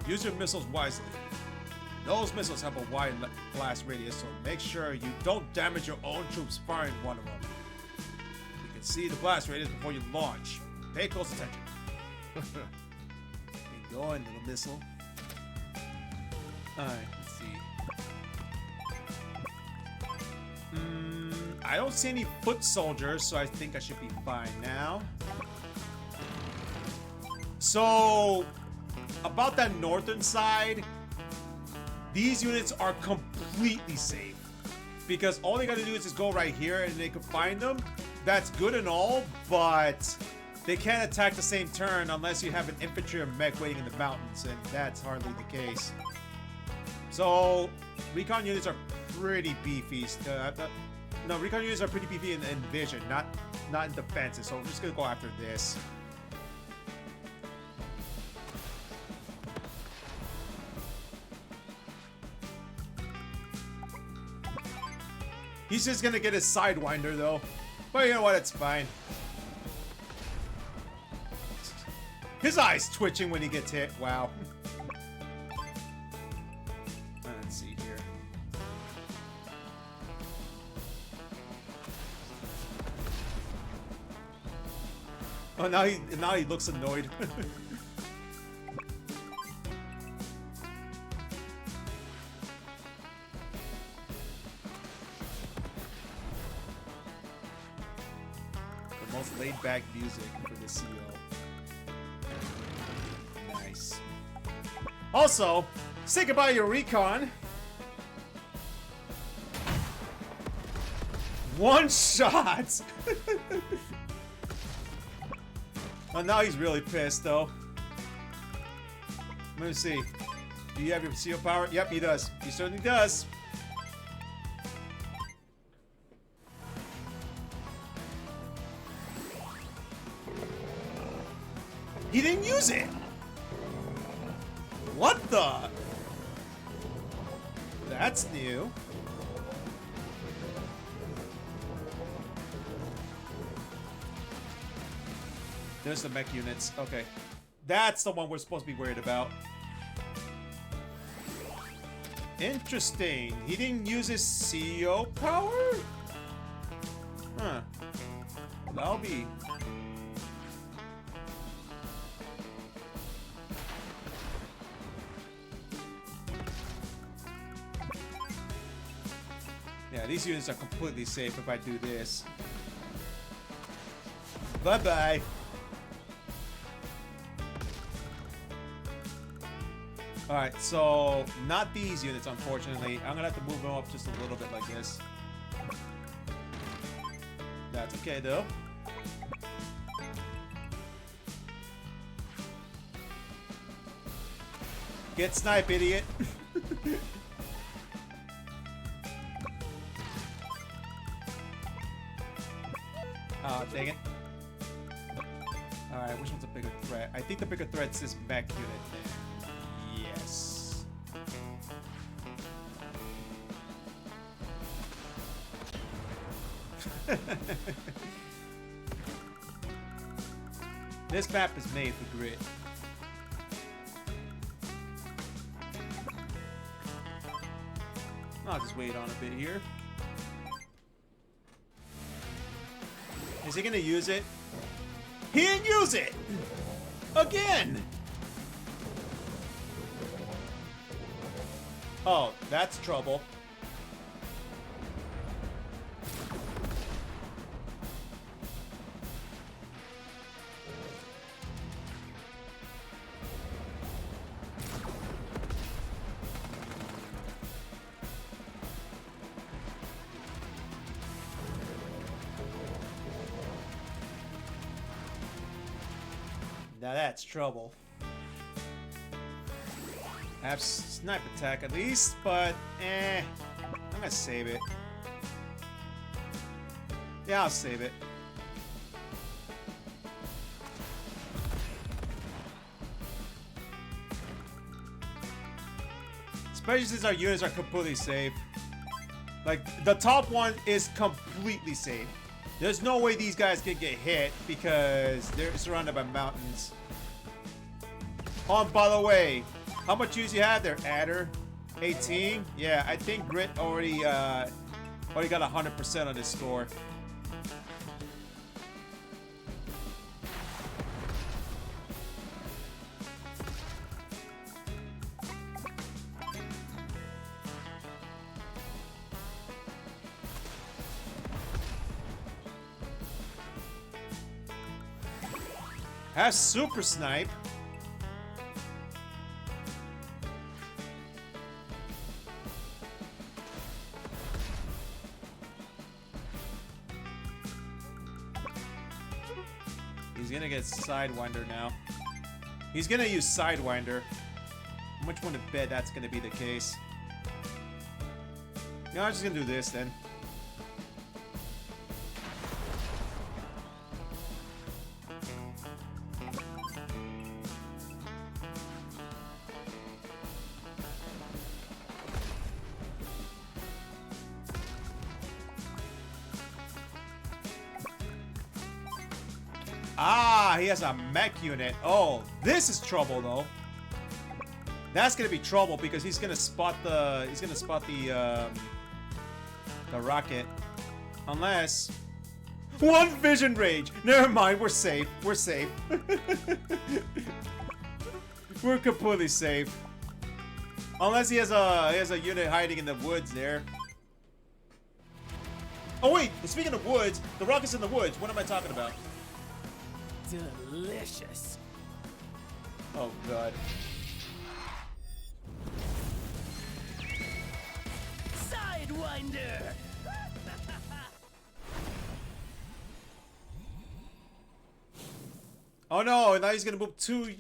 Use your missiles wisely. Those missiles have a wide blast radius, so make sure you don't damage your own troops firing one of them. You can see the blast radius before you launch. Pay close attention. Keep going, little missile. Alright, let's see. I don't see any foot soldiers, so I think I should be fine now. So, about that northern side, these units are completely safe. Because all they gotta do is just go right here and they can find them. That's good and all, but they can't attack the same turn unless you have an infantry or mech waiting in the mountains, and that's hardly the case. So, recon units are pretty beefy. No, recon units are pretty beefy in vision, not in defenses. So I'm just gonna go after this. He's just gonna get his sidewinder though, but you know what? It's fine. His eye's twitching when he gets hit. Wow. Let's see here. Oh, now he looks annoyed. The most laid-back music for the CO. Nice. Also, say goodbye to your recon. One shot. Well, now he's really pissed, though. Let me see. Do you have your CO power? Yep, he does. He certainly does. He didn't use it! What the? That's new. There's the mech units. Okay. That's the one we're supposed to be worried about. Interesting. He didn't use his CO power? Huh. That'll be... Yeah, these units are completely safe if I do this. Bye-bye. Alright, so not these units, unfortunately. I'm gonna have to move them up just a little bit like this. That's okay, though. Get snipe, idiot. Oh, dang it. Alright, which one's a bigger threat? I think the bigger threat's this mech unit. Yes. This map is made for grit. I'll just wait on a bit here. Is he gonna use it? He didn't use it! Again! Oh, that's trouble. Now that's trouble. I have snipe attack at least, but I'm gonna save it. Yeah, I'll save it. Especially since our units are completely safe. Like, the top one is completely safe. There's no way these guys can get hit because they're surrounded by mountains. Oh, and by the way, how much use you have there, Adder? 18? Yeah, I think Grit already got 100% on this score. Have super snipe. He's gonna get Sidewinder now. He's gonna use Sidewinder. I'm much willing to bet that's gonna be the case. Yeah, I'm just gonna do this then. Ah, he has a mech unit. Oh, this is trouble though. That's gonna be trouble because he's gonna spot the rocket. Unless one vision rage. Never mind, we're safe. We're safe. We're completely safe. Unless he has a unit hiding in the woods there. Oh wait, speaking of woods, the rocket's in the woods. What am I talking about? Delicious. Oh god. Sidewinder. Oh no, now he's gonna move two.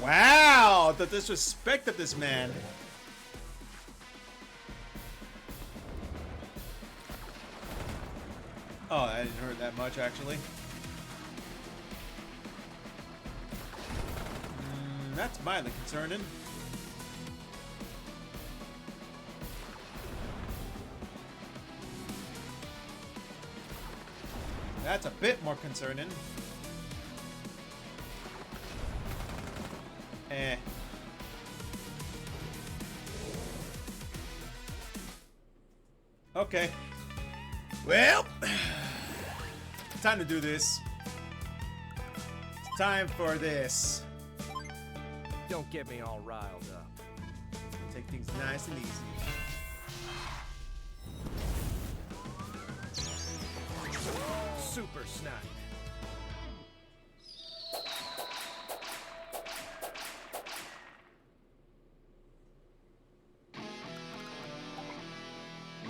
Wow, the disrespect of this man. Oh, I didn't hurt that much actually. That's mildly concerning. That's a bit more concerning. Okay. Well, time to do this. It's time for this. Don't get me all riled up. Take things nice and easy. Super snipe.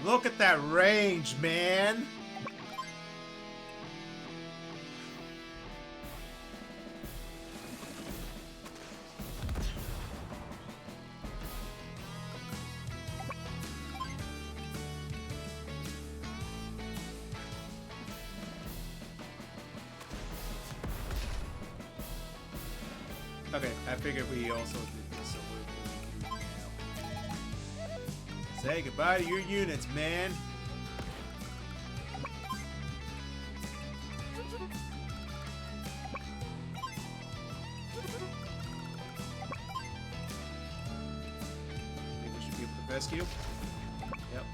Look at that range, man. Okay, I figured we also did this, so we're now. Say goodbye to your units, man. Think we should be able to rescue? Yep.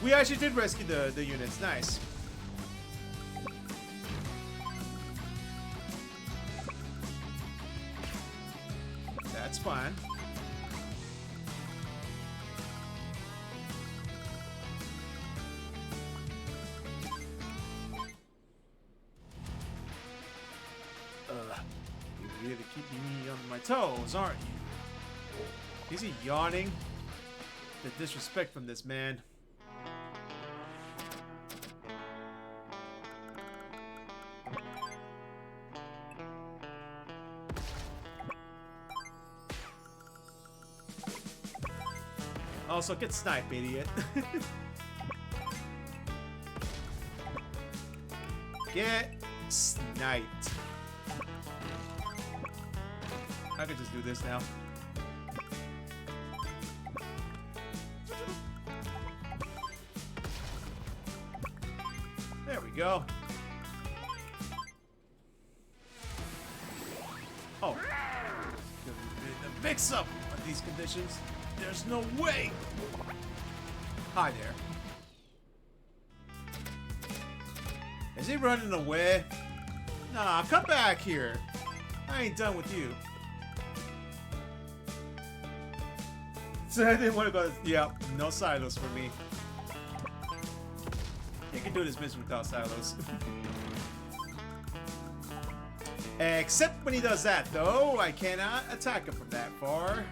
We actually did rescue the units. Nice. That's fine. You're really keeping me on my toes, aren't you? Is he yawning? The disrespect from this man. Also, get sniped, idiot. Get sniped. I could just do this now. There we go. Oh. The mix-up on these conditions. There's no way! Hi there. Is he running away? Nah, come back here. I ain't done with you. So I didn't want to go. Yeah, no silos for me. You can do this mission without silos. Except when he does that, though. I cannot attack him from that far.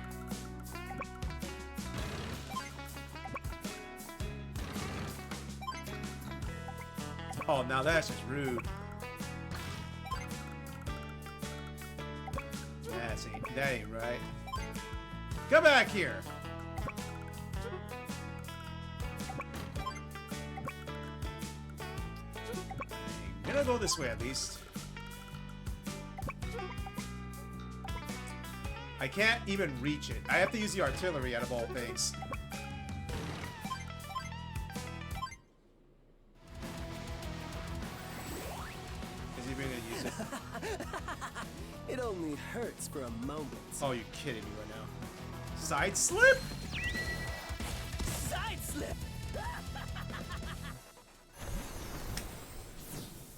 Oh, now that's just rude. That ain't right. Come back here! I'm gonna go this way at least. I can't even reach it. I have to use the artillery out of all things. It only hurts for a moment. Oh, you're kidding me right now. Side slip? Side slip!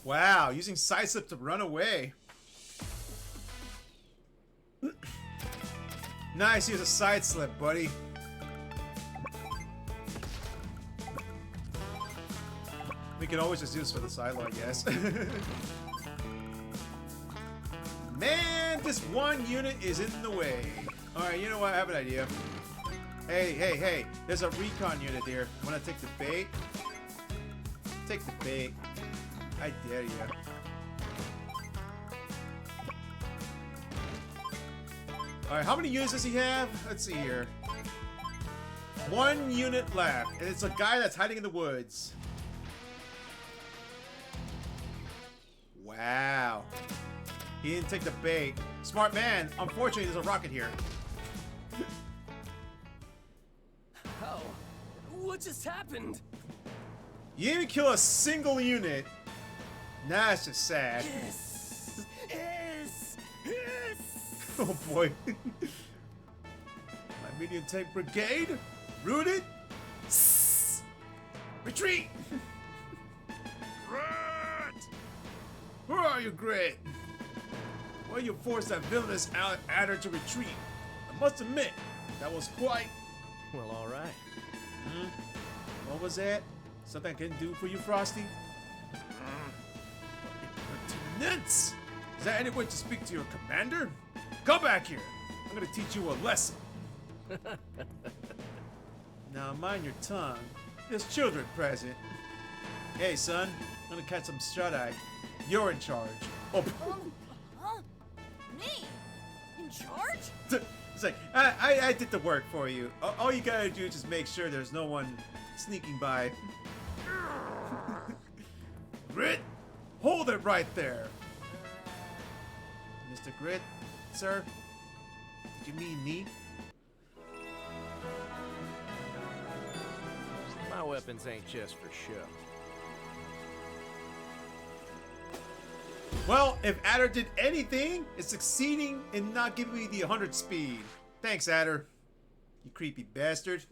Wow, using side slip to run away. Nice, use a side slip, buddy. We can always just use this for the silo, I guess. Man, this one unit is in the way. Alright, you know what? I have an idea. Hey, hey, hey. There's a recon unit here. Wanna take the bait? Take the bait. I dare you. Alright, how many units does he have? Let's see here. 1 unit left. And it's a guy that's hiding in the woods. Wow. He didn't take the bait. Smart man. Unfortunately, there's a rocket here. Oh, what just happened? You didn't kill a single unit. Nah, it's just sad. Yes! Yes! Yes! Oh boy. My medium tank brigade? Rooted? Retreat! Rat! Where are you, Grit? Why you forced that villainous adder to retreat? I must admit, That was quite. Well, all right. What was that? Something I can do for you, Frosty? Impertinence! Is there any way to speak to your commander? Come back here. I'm gonna teach you a lesson. Now mind your tongue. There's children present. Hey, son. I'm gonna catch some shut-eye. You're in charge. Oh. Huh? Me? In charge? It's like, I did the work for you. All you gotta do is just make sure there's no one sneaking by. Grit, hold it right there. Mr. Grit, sir? Did you mean me? My weapons ain't just for show. Well, if Adder did anything, it's succeeding in not giving me the 100 speed. Thanks, Adder. You creepy bastard.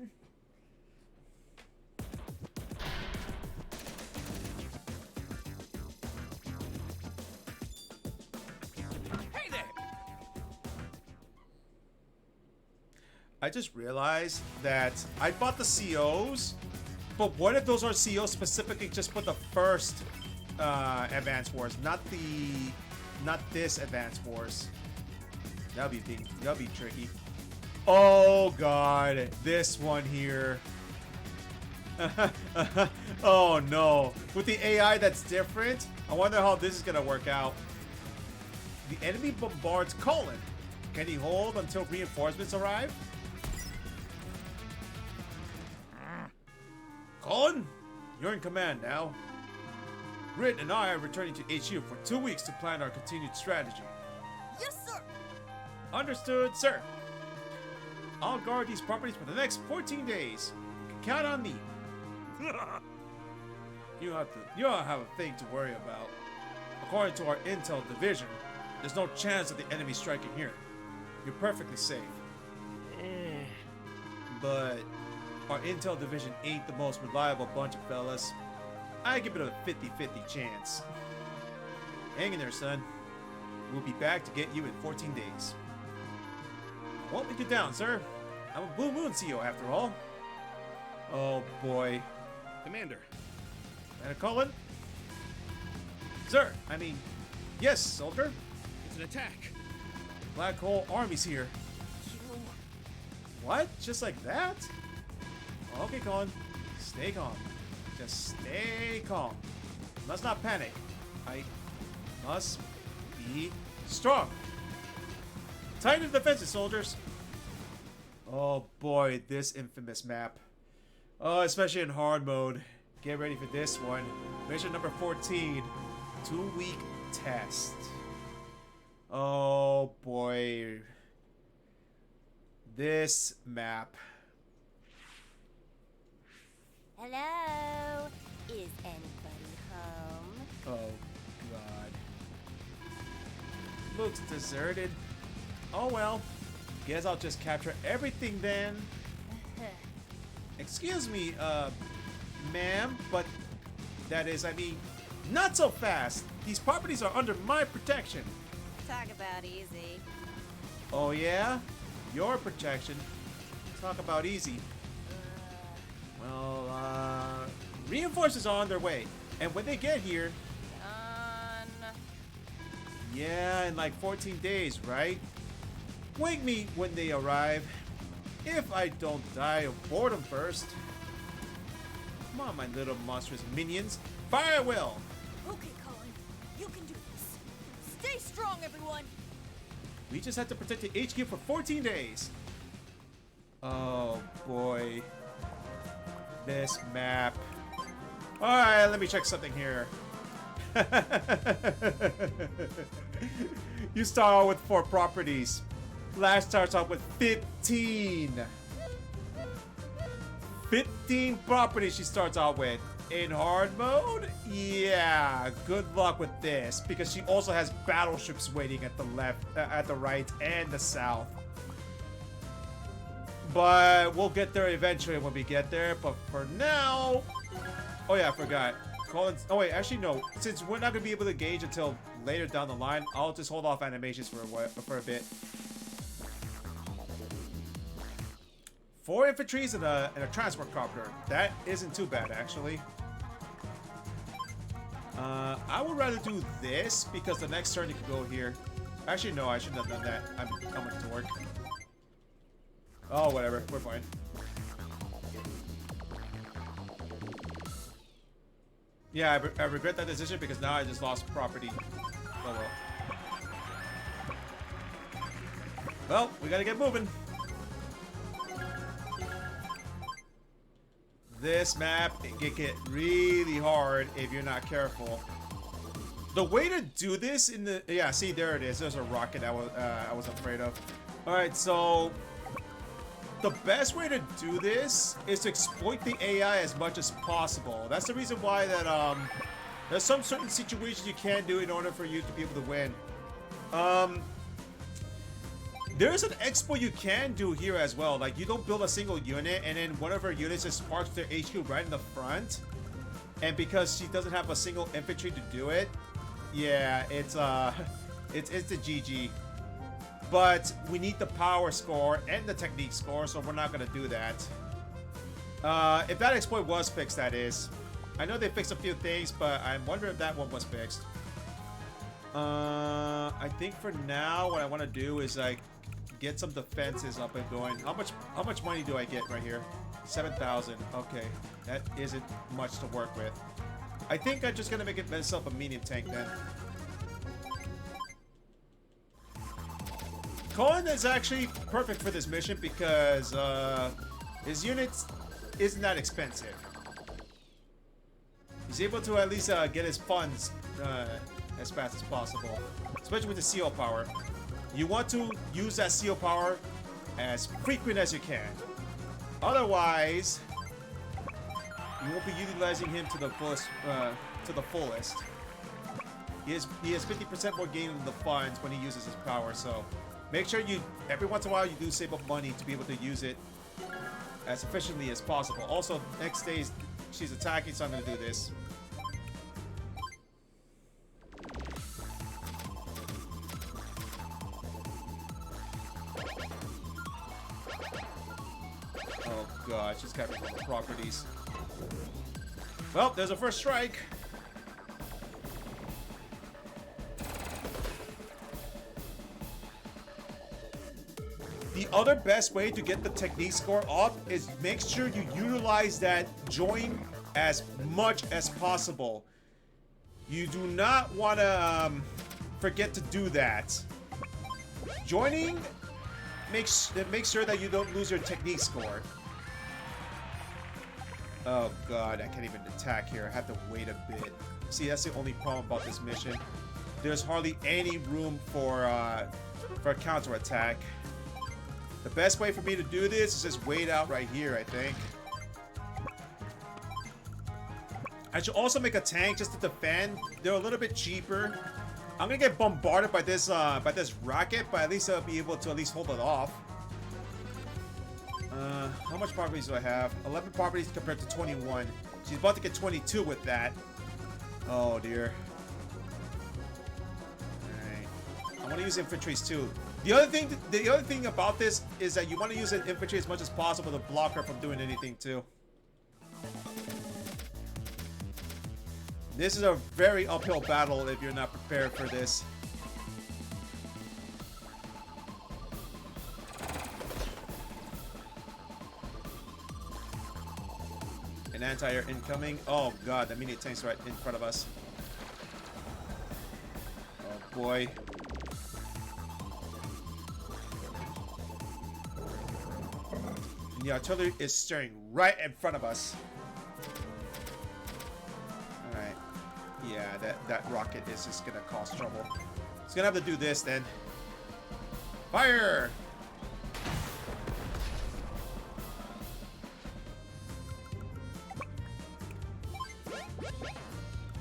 Hey there! I just realized that I bought the COs, but what if those are COs specifically just for the first Advance Wars, not this Advance Wars? That'd be tricky. Oh god, this one here. Oh no, with the AI that's different, I wonder how this is gonna work out. The enemy bombards Colin. Can he hold until reinforcements arrive? Colin, you're in command now. Grit and I are returning to HQ for 2 weeks to plan our continued strategy. Yes, sir. Understood, sir. I'll guard these properties for the next 14 days. You can count on me. You don't have a thing to worry about. According to our intel division, there's no chance of the enemy striking here. You're perfectly safe. But our intel division ain't the most reliable bunch of fellas. I give it a 50-50 chance. Hang in there, son. We'll be back to get you in 14 days. Won't be good down, sir. I'm a Blue Moon CO after all. Oh boy. Commander. And Colin? Sir, yes, soldier. It's an attack. Black Hole Army's here. What? Just like that? Okay, Colin. Stay calm. Just stay calm. Must not panic. I must be strong. Tighten the defenses, soldiers. Oh boy, this infamous map. Oh, especially in hard mode. Get ready for this one. Mission number 14. 2-week test. Oh boy. This map. Hello? Is anybody home? Oh god. Looks deserted. Oh well. Guess I'll just capture everything then. Excuse me, ma'am, but that is, not so fast. These properties are under my protection. Talk about easy. Oh yeah? Your protection? Talk about easy. Well, reinforcements are on their way. And when they get here... Yeah, in like 14 days, right? Wake me when they arrive. If I don't die of boredom first. Come on, my little monstrous minions. Fire at will! Okay, Colin. You can do this. Stay strong, everyone. We just have to protect the HQ for 14 days. Oh, boy. This map. Alright, let me check something here. You start out with 4 properties. Last starts out with 15. 15 properties she starts out with. In hard mode? Yeah, good luck with this. Because she also has battleships waiting at the left, at the right, and the south. But we'll get there eventually when we get there. But for now... Oh yeah, I forgot. Colin's... Oh wait, actually no. Since we're not going to be able to gauge until later down the line, I'll just hold off animations for a bit. 4 infantries and a transport copter. That isn't too bad, actually. I would rather do this because the next turn you can go here. Actually, no, I shouldn't have done that. I'm coming to work. Oh, whatever. We're fine. Yeah, I regret that decision because now I just lost property. Oh well. Well, we gotta get moving. This map, it can get really hard if you're not careful. The way to do this in the... Yeah, see, there it is. There's a rocket I was afraid of. Alright, so... The best way to do this is to exploit the AI as much as possible. That's the reason why that, there's some certain situations you can do in order for you to be able to win. There's an exploit you can do here as well. Like, you don't build a single unit, and then one of her units just parks their HQ right in the front. And because she doesn't have a single infantry to do it, yeah, it's the GG. But we need the power score and the technique score, so we're not gonna do that. If that exploit was fixed, that is. I know they fixed a few things, but I'm wondering if that one was fixed. I think for now, what I want to do is like get some defenses up and going. How much money do I get right here? 7,000. Okay, that isn't much to work with. I think I'm just gonna make it myself a medium tank then. Colin is actually perfect for this mission because his units isn't that expensive. He's able to at least get his funds as fast as possible, especially with the CO power. You want to use that CO power as frequent as you can. Otherwise, you won't be utilizing him to the fullest. He has 50% more gain in the funds when he uses his power, so make sure you, every once in a while, you do save up money to be able to use it as efficiently as possible. Also, next days, she's attacking, so I'm going to do this. Oh god, she's got properties. Well, there's a first strike. The other best way to get the technique score up is make sure you utilize that join as much as possible. You do not want to forget to do that. Joining makes sure that you don't lose your technique score. Oh god, I can't even attack here. I have to wait a bit. See, that's the only problem about this mission. There's hardly any room for a counterattack. The best way for me to do this is just wait out right here, I think. I should also make a tank just to defend. They're a little bit cheaper. I'm gonna get bombarded by this rocket, but at least I'll be able to at least hold it off. How much properties do I have? 11 properties compared to 21. She's about to get 22 with that. Oh dear. Alright. I want to use infantries too. The other thing about this is that you want to use an infantry as much as possible to block her from doing anything too. This is a very uphill battle if you're not prepared for this. An anti-air incoming. Oh god, the mini tank's right in front of us. Oh boy. And the artillery is staring right in front of us. Alright. Yeah, that rocket is just gonna cause trouble. It's gonna have to do this then. Fire!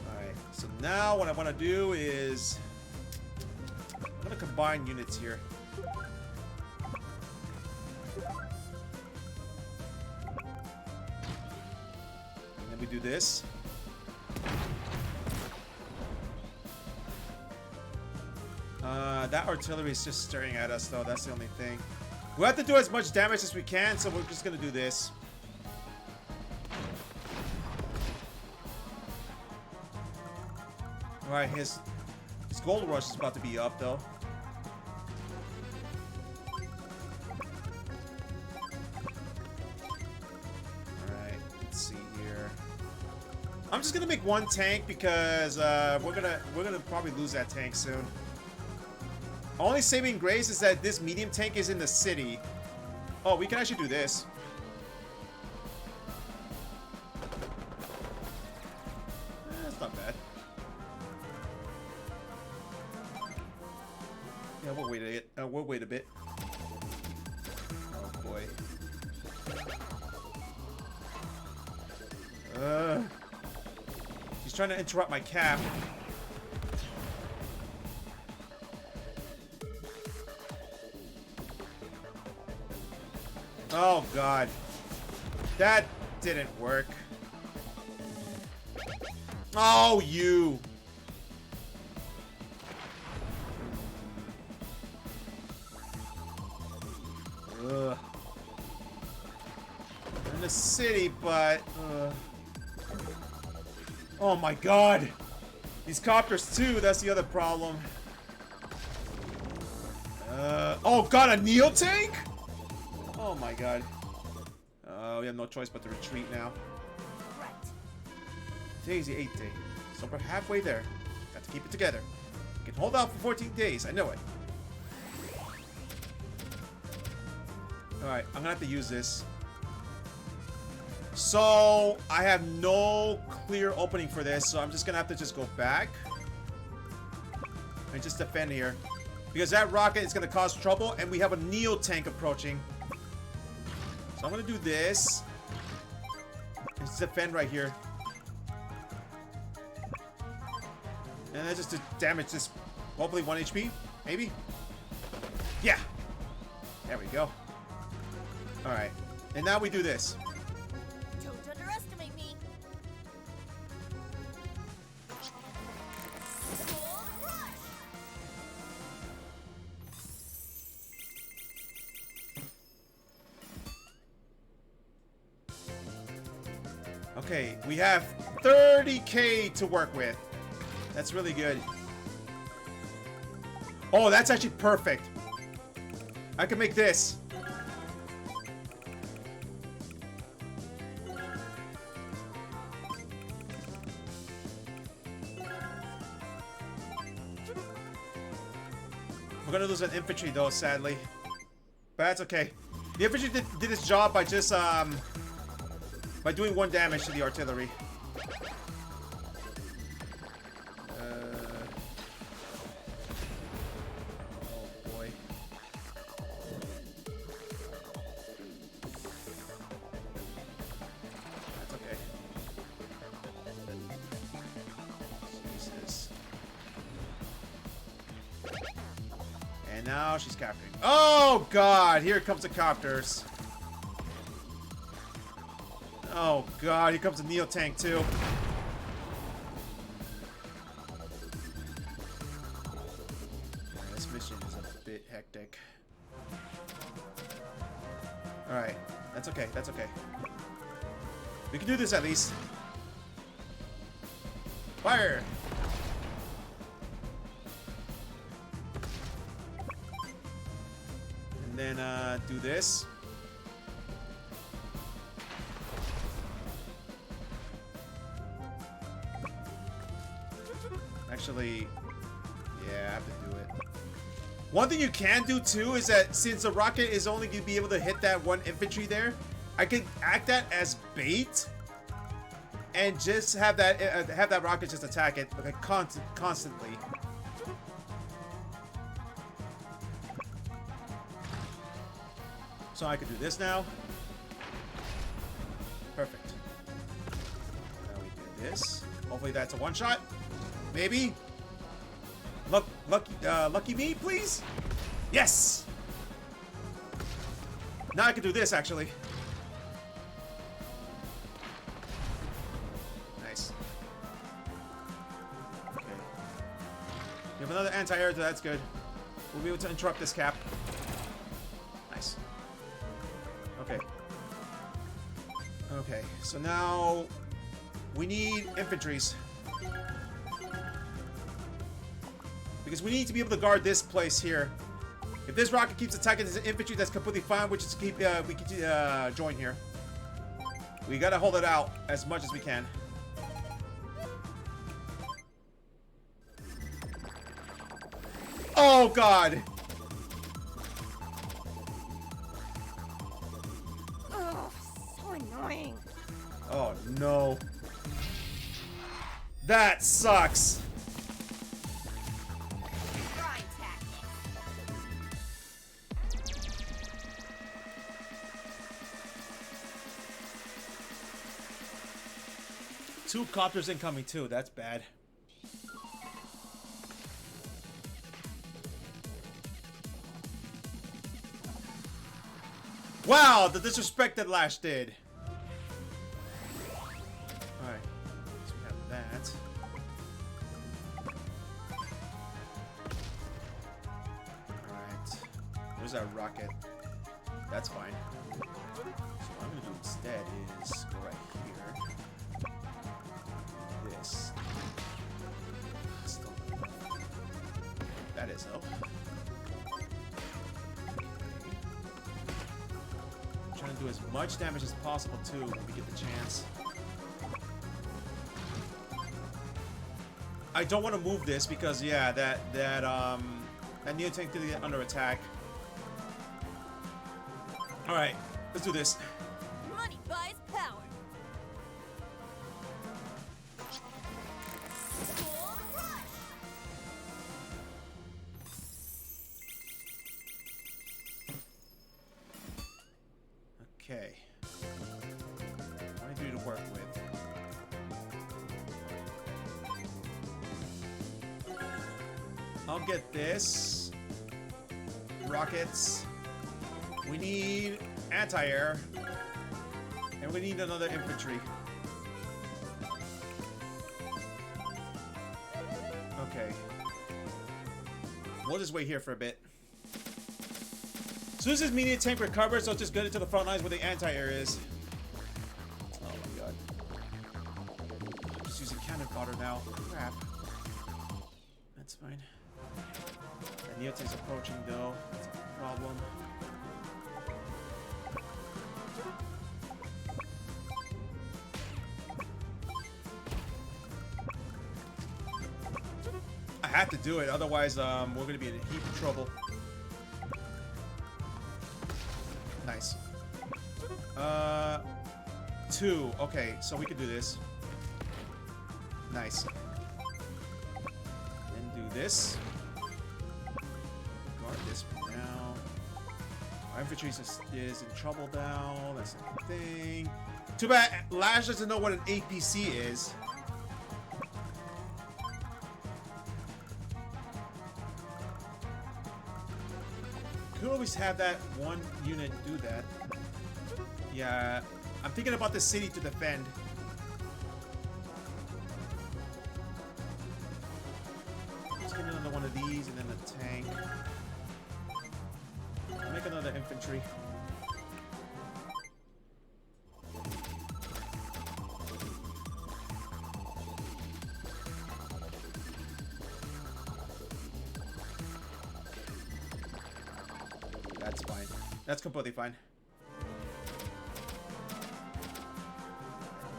Alright, so now what I want to do is I'm gonna combine units here. We do this. That artillery is just staring at us though, that's the only thing. We have to do as much damage as we can, so we're just gonna do this. Alright, his gold rush is about to be up though. Alright, let's see here. I'm just gonna make one tank because we're gonna probably lose that tank soon. Only saving grace is that this medium tank is in the city. Oh, we can actually do this. That's not bad. Yeah, we'll wait a bit. We'll wait a bit. Oh boy. He's trying to interrupt my cap. Oh god. That didn't work. Oh, you. Ugh. In the city, but oh my god. These copters too, that's the other problem. Oh god, a Neo tank? Oh my god. We have no choice but to retreat now. Today's the 8th day, so we're halfway there. Got to keep it together. We can hold out for 14 days, I know it. Alright, I'm gonna have to use this. So, I have no clear opening for this, so I'm just gonna have to just go back. And just defend here. Because that rocket is gonna cause trouble, and we have a Neo tank approaching. So I'm gonna do this. Just defend right here. And then just to damage this, hopefully 1 HP, maybe? Yeah! There we go. Alright. And now we do this. Don't underestimate me. Gold rush. Okay, we have 30k to work with. That's really good. Oh, that's actually perfect. I can make this. We're gonna lose an infantry though, sadly. But that's okay. The infantry did its job by just by doing 1 damage to the artillery. Oh boy. That's okay. Jesus. And now she's capturing. Oh god, here comes the copters. Oh god, here comes the Neo tank too. Yeah, this mission is a bit hectic. Alright, that's okay, that's okay. We can do this at least. Fire! And then do this. Actually, yeah, I have to do it. One thing you can do too is that since the rocket is only going to be able to hit that 1 infantry there, I can act that as bait and just have that rocket just attack it like constantly. So I can do this now. Perfect. Now we do this. Hopefully that's a 1-shot. Maybe. Lucky me, please. Yes. Now I can do this actually. Nice. Okay. We have another anti-air, so that's good. We'll be able to interrupt this cap. Nice. So now we need infantries. Because we need to be able to guard this place here. If this rocket keeps attacking this infantry, that's completely fine. We just keep we can join here. We gotta hold it out as much as we can. Oh God! Oh, so annoying. Oh no! That sucks. Grind tactics. Two copters incoming too. That's bad. Wow, the disrespect that Lash did. Alright, so we have that. Alright, where's that rocket? That's fine. So what I'm gonna do instead is go right here. This. Still not enough. That is help. Trying to do as much damage as possible too when we get the chance. I don't want to move this because yeah, that Neo tank did get under attack. All right, let's do this. Money buys power. Gold rush. Okay. 23 to work with. I'll get this. Rockets. We need anti-air. And we need another infantry. Okay. We'll just wait here for a bit. As soon as this medium tank recovers, I'll just get it to the front lines where the anti-air is. Oh my god. I'm just using cannon fodder now. Crap. That's fine. The Neo tank's approaching though. That's a problem. I have to do it, otherwise we're gonna be in a heap of trouble. Nice. 2. Okay, so we can do this. Nice. Then do this. Guard this for now. Our infantry is in trouble now. That's the thing. Too bad Lash doesn't know what an APC is. Could always have that one unit do that. Yeah, I'm thinking about the city to defend. Let's get another one of these and then a tank. Make another infantry. That's fine. That's completely fine.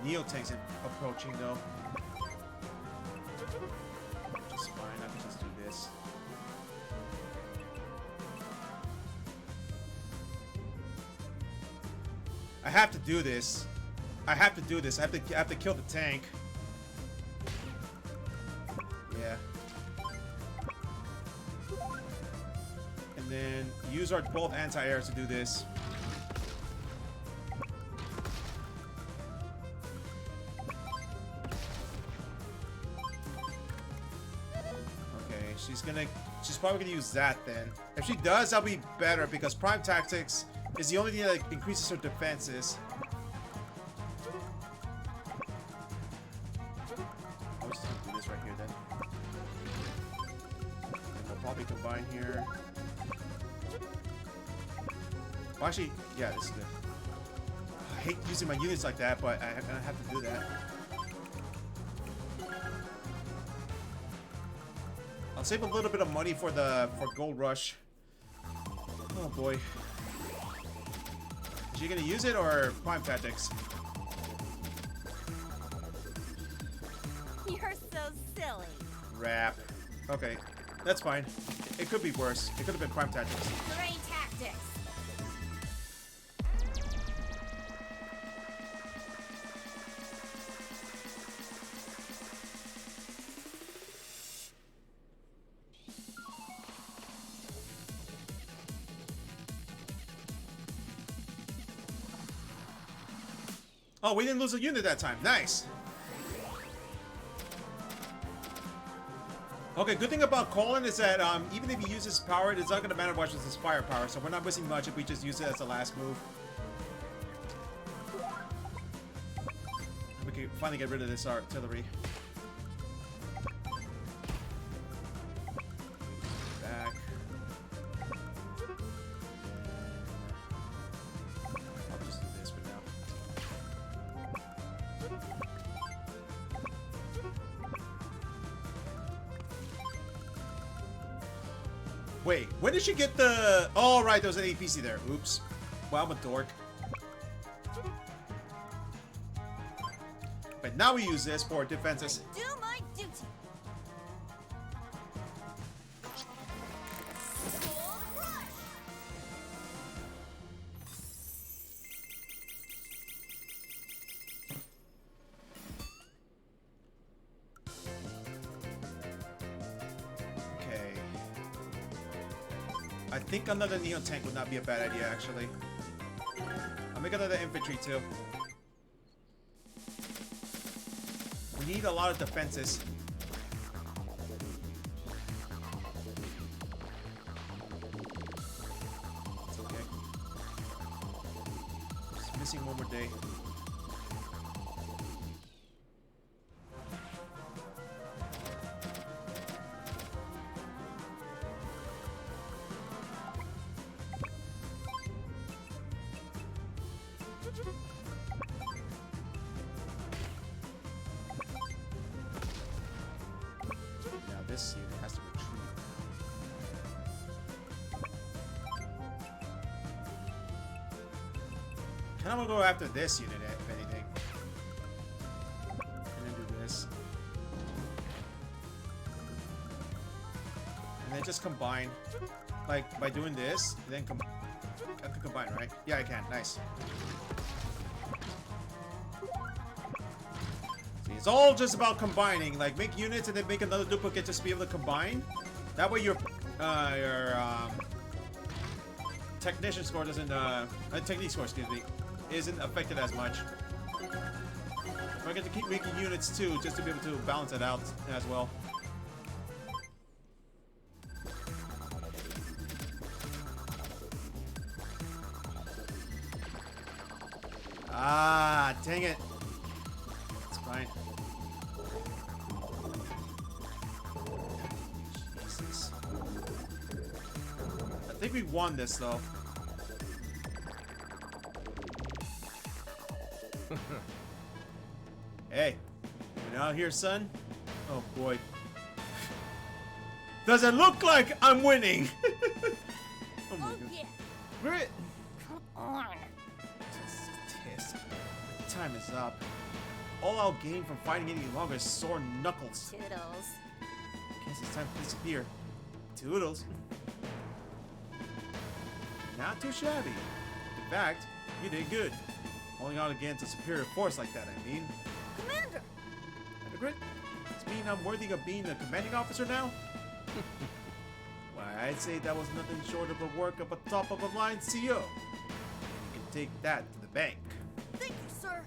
Neo tanks approaching though. Which is fine. I can just do this. I have to do this. I have to do this. I have to kill the tank. Yeah. And then use our both anti-airs to do this. Okay, she's probably gonna use that then. If she does, that'll be better because Prime Tactics is the only thing that increases her defenses. I'll just do this right here then. And we'll probably combine here. Well, actually, yeah, this is good. I hate using my units like that, but I'm gonna have to do that. I'll save a little bit of money for Gold Rush. Oh boy. Is she gonna use it or Prime Tactics? You're so silly. Rap. Okay, that's fine. It could be worse. It could have been Prime Tactics. Great tactics. Oh, we didn't lose a unit that time. Nice. Okay, good thing about Colin is that even if he uses power, it's not going to matter much as his firepower, so we're not missing much if we just use it as the last move. We can finally get rid of this artillery. Back. I'll just do this for now. Wait, when did she get the... Oh, right, there was an APC there. Oops. Well, I'm a dork. But now we use this for defenses. Do my duty. Gold Rush. Okay. I think another Neon Tank would not be a bad idea, actually. I'll make another infantry, too. We need a lot of defenses. It's okay. Just missing one more day. Now this unit has to retreat. Kinda wanna go after this unit, if anything. And then do this. And then just combine. Like, by doing this, and then I can combine, right? Yeah, I can. Nice. See, it's all just about combining. Like, make units and then make another duplicate just to be able to combine. That way your technician score doesn't, technique score, excuse me, isn't affected as much. I get to keep making units too, just to be able to balance it out as well. Ah, dang it. It's fine. Jesus. I think we won this, though. Hey, you out here, son? Oh, boy. Does it look like I'm winning? Oh, my God. Yeah. Grit. Come on. Tisk. The time is up. All I'll gain from fighting any longer is sore knuckles. Toodles. Guess it's time to disappear. Toodles. Not too shabby. In fact, you did good. Holding out against a superior force like that, I mean. Commander. And Grit, does it mean I'm worthy of being a commanding officer now? Why, I'd say that was nothing short of the work of a top-of-the-line CEO. You can take that to the bank. Thank you, sir.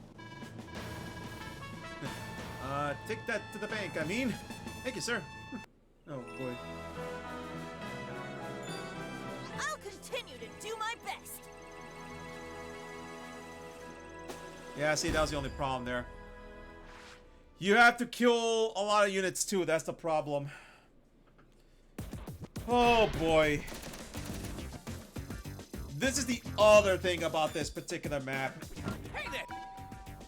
Take that to the bank, I mean. Thank you, sir. Oh, boy. I'll continue to do my best. Yeah, see, that was the only problem there. You have to kill a lot of units, too. That's the problem. Oh, boy. This is the other thing about this particular map. Hey there!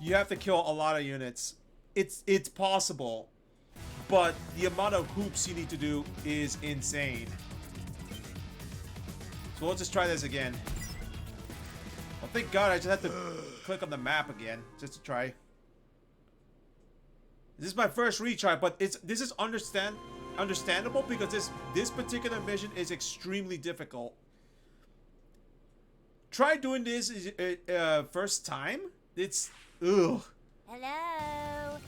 you have to kill a lot of units. It's possible, but the amount of hoops you need to do is insane. So we'll just try this again. Well, thank God I just had to click on the map again just to try. This is my first retry, but this is understandable because this particular mission is extremely difficult. Try doing this first time. It's ugh. Hello.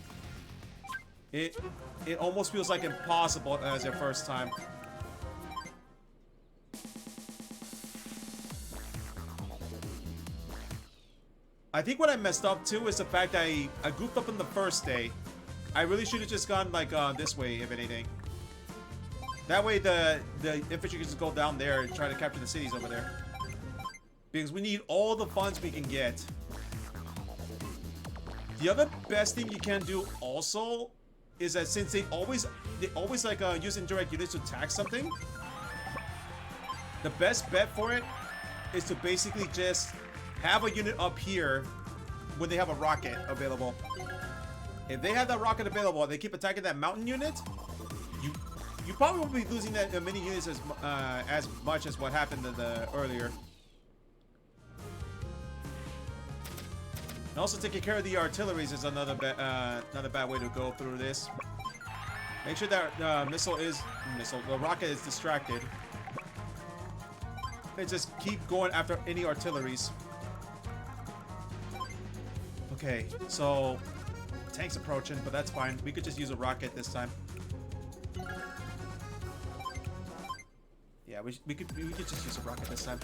It almost feels like impossible as your first time. I think what I messed up too is the fact that I grouped up on the first day. I really should have just gone like this way, if anything. That way the infantry can just go down there and try to capture the cities over there. Because we need all the funds we can get. The other best thing you can do also is that since they always like use indirect units to attack something, the best bet for it is to basically just have a unit up here when they have a rocket available. If they have that rocket available and they keep attacking that mountain unit, you probably won't be losing that many units as much as what happened in the earlier. And also taking care of the artilleries is another bad way to go through this. Make sure that the rocket is distracted. They just keep going after any artilleries. Okay, so tank's approaching, but that's fine. We could just use a rocket this time. Yeah, we could just use a rocket this time.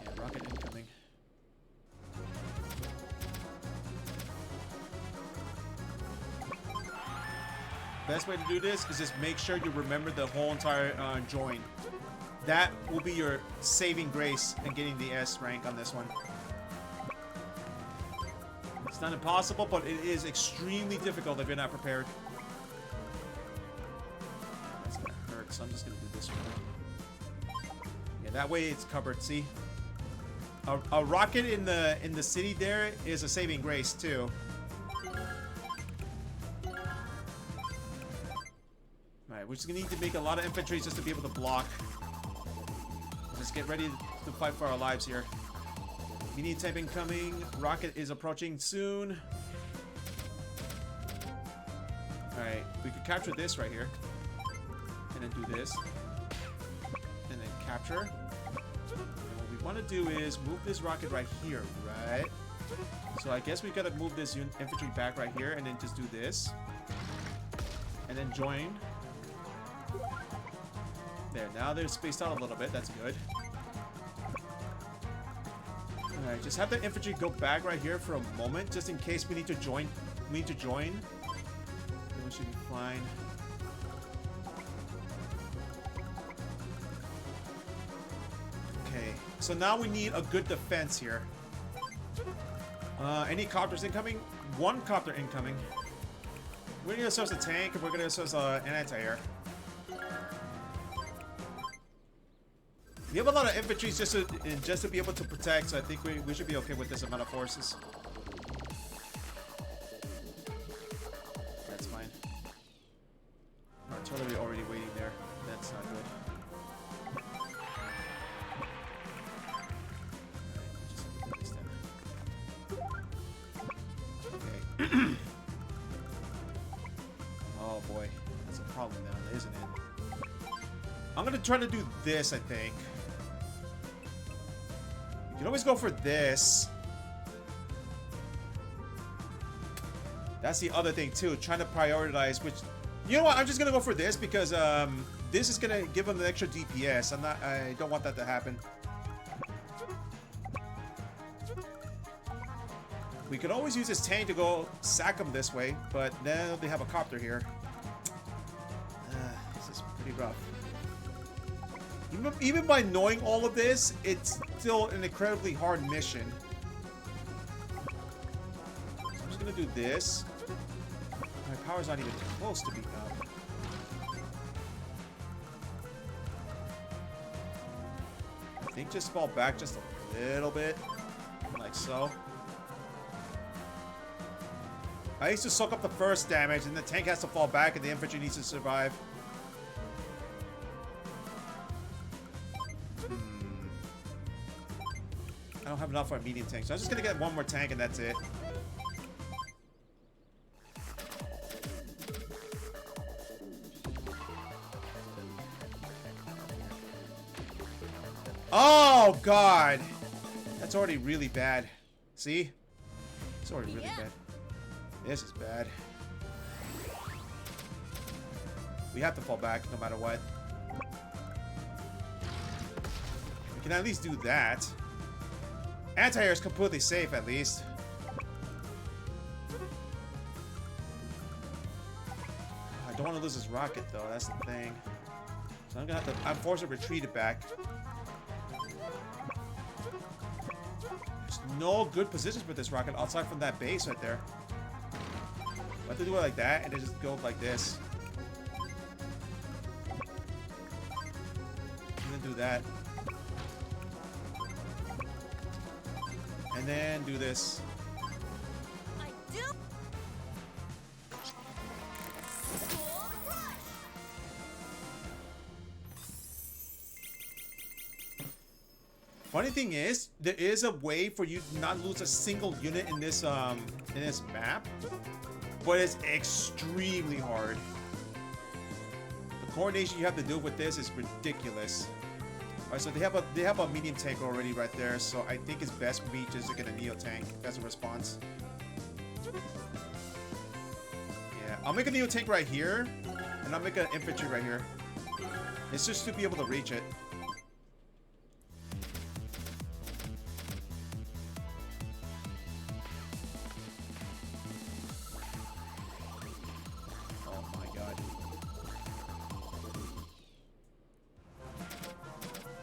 Yeah, rocket incoming. Best way to do this is just make sure you remember the whole entire join. That will be your saving grace in getting the S rank on this one. It's not impossible, but it is extremely difficult if you're not prepared. That's gonna hurt, so I'm just gonna do this one. Yeah, that way it's covered. See, a rocket in the city there is a saving grace too. Alright, we're just gonna need to make a lot of infantry just to be able to block. Just get ready to fight for our lives here. Mini type incoming. Rocket is approaching soon. Alright, we could capture this right here. And then do this. And then capture. And what we want to do is move this rocket right here, right? So I guess we gotta move this infantry back right here and then just do this. And then join. There, now they're spaced out a little bit. That's good. Alright, just have the infantry go back right here for a moment, just in case we need to join. Then we should be fine. Okay, so now we need a good defense here. Any copters incoming? One copter incoming. We're gonna get ourselves a tank, and we're gonna get ourselves an anti-air. We have a lot of infantry just to be able to protect, so I think we should be okay with this amount of forces. That's fine. Artillery already waiting there. That's not good. Okay. Oh boy, that's a problem now, isn't it? I'm gonna try to do this, I think. You can always go for this. That's the other thing too, trying to prioritize which. You know what? I'm just gonna go for this because this is gonna give them the extra DPS. I don't want that to happen. We could always use this tank to go sack them this way, but now they have a copter here. This is pretty rough. Even by knowing all of this, it's still an incredibly hard mission. So I'm just gonna do this. My power's not even close to being up. I think just fall back just a little bit, like so. I used to soak up the first damage, and the tank has to fall back, and the infantry needs to survive. I don't have enough for a medium tank, so I'm just gonna get one more tank, and that's it. Oh, God. That's already really bad. See? It's already really bad. This is bad. We have to fall back no matter what. We can at least do that. Anti-air is completely safe, at least. I don't want to lose this rocket, though. That's the thing. So I'm gonna have to... I'm forced to retreat it back. There's no good positions for this rocket outside from that base right there. I have to do it like that, and then just go like this. And then do that. And then do this. I do. Funny thing is, there is a way for you to not lose a single unit in this map, but it's extremely hard. The coordination you have to do with this is ridiculous. Alright, so they have a medium tank already right there, so I think it's best for me just to get a neo tank as a response. Yeah, I'll make a neo tank right here, and I'll make an infantry right here. It's just to be able to reach it.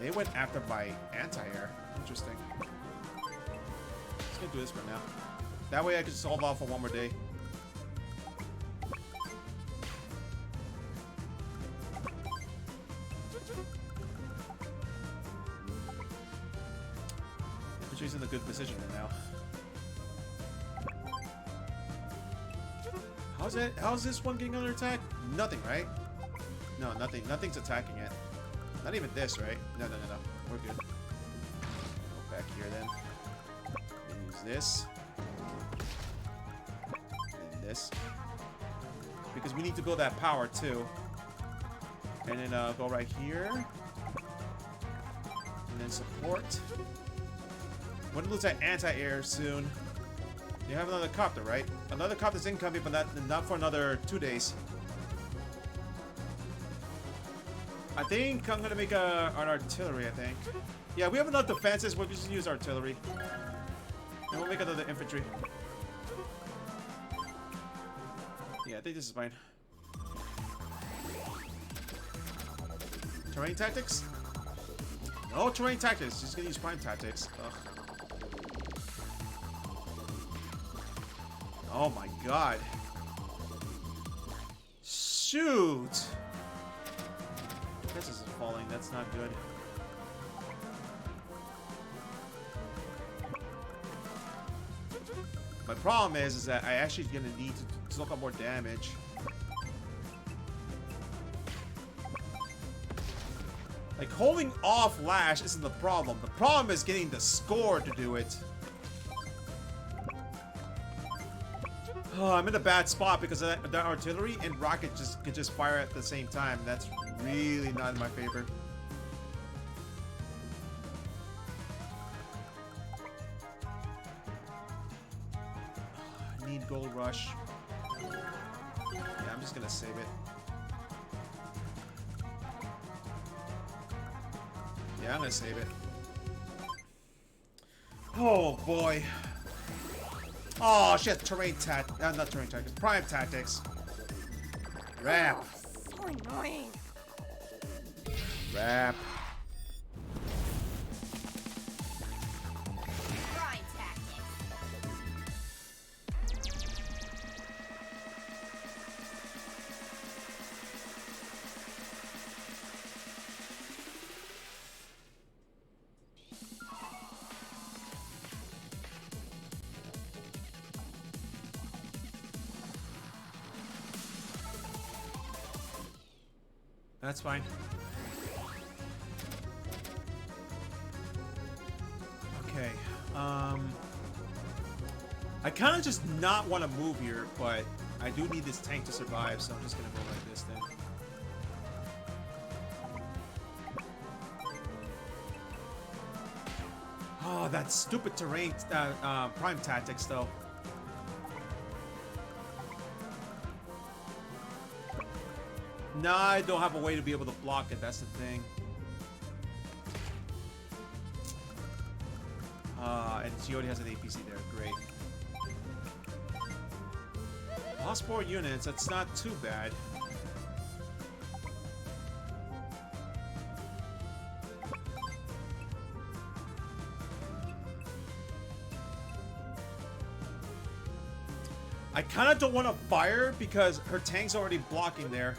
They went after my anti-air. Interesting. Let's go do this for now. That way I can solve off for one more day. Infantry's in a good position right now. How's this one getting under attack? Nothing, right? No, nothing. Nothing's attacking it. Not even this, right? No. We're good. Go back here then. And use this. And this. Because we need to build that power too. And then go right here. And then support. We're gonna lose that anti-air soon. You have another copter, right? Another copter's incoming, but not for another 2 days. I think I'm gonna make an artillery, I think. Yeah, we have enough defenses, we'll just use artillery. And we'll make another infantry. Yeah, I think this is fine. Terrain tactics? No terrain tactics, just gonna use prime tactics. Ugh. Oh my god. Shoot! This is falling, that's not good. My problem is that I actually gonna need to soak up more damage. Like, holding off Lash isn't the problem. The problem is getting the score to do it. Oh, I'm in a bad spot because the artillery and rocket can just fire at the same time. That's really not in my favor. I need gold rush. Yeah, I'm just gonna save it. Yeah, I'm gonna save it. Oh boy. Oh shit, terrain not terrain tactics, prime tactics. Wrap. So annoying. Wrap. Prime tactics. That's fine. Okay. I kind of just not want to move here, but I do need this tank to survive, so I'm just gonna go like this then. Oh, that stupid terrain, prime tactics, though. Nah, I don't have a way to be able to block it, that's the thing. And she already has an APC there, great. Lost 4 units, that's not too bad. I kind of don't want to fire because her tank's already blocking there.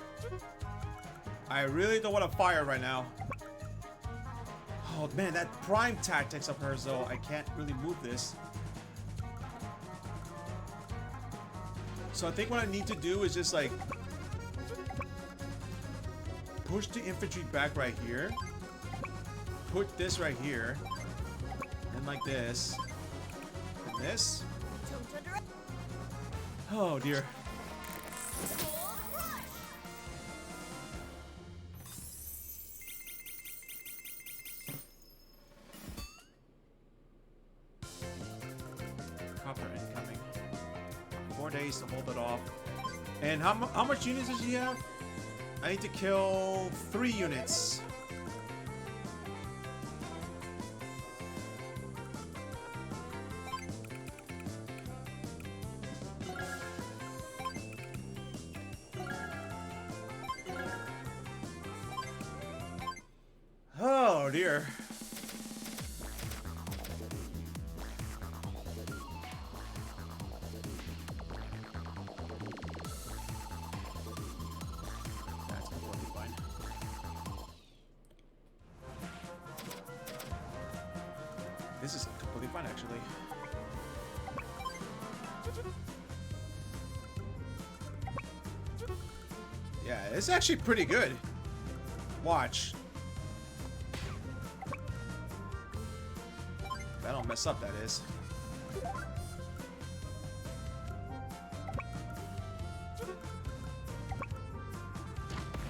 I really don't want to fire right now. Oh man, that prime tactics of hers though, I can't really move this. So I think what I need to do is just like push the infantry back right here. Put this right here. And like this. And this. Oh dear. Copper incoming. 4 days to hold it off. And how much units does she have? I need to kill 3 units. Oh dear. That's completely fine. This is completely fine, actually. Yeah, it's actually pretty good. Watch. I don't mess up, that is.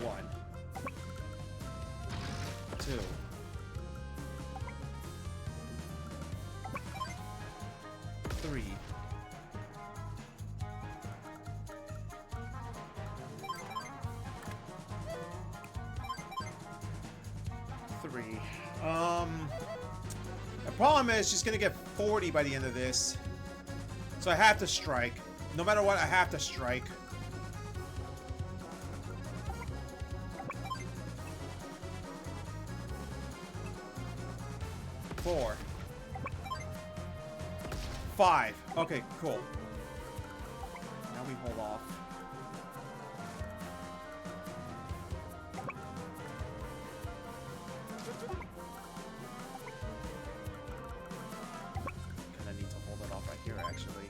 One. 2. 3. 3. The problem is she's gonna get 40 by the end of this. So I have to strike. No matter what, I have to strike. Four. 5. Okay, cool. Now we hold off. Kinda need to hold it off right here, actually.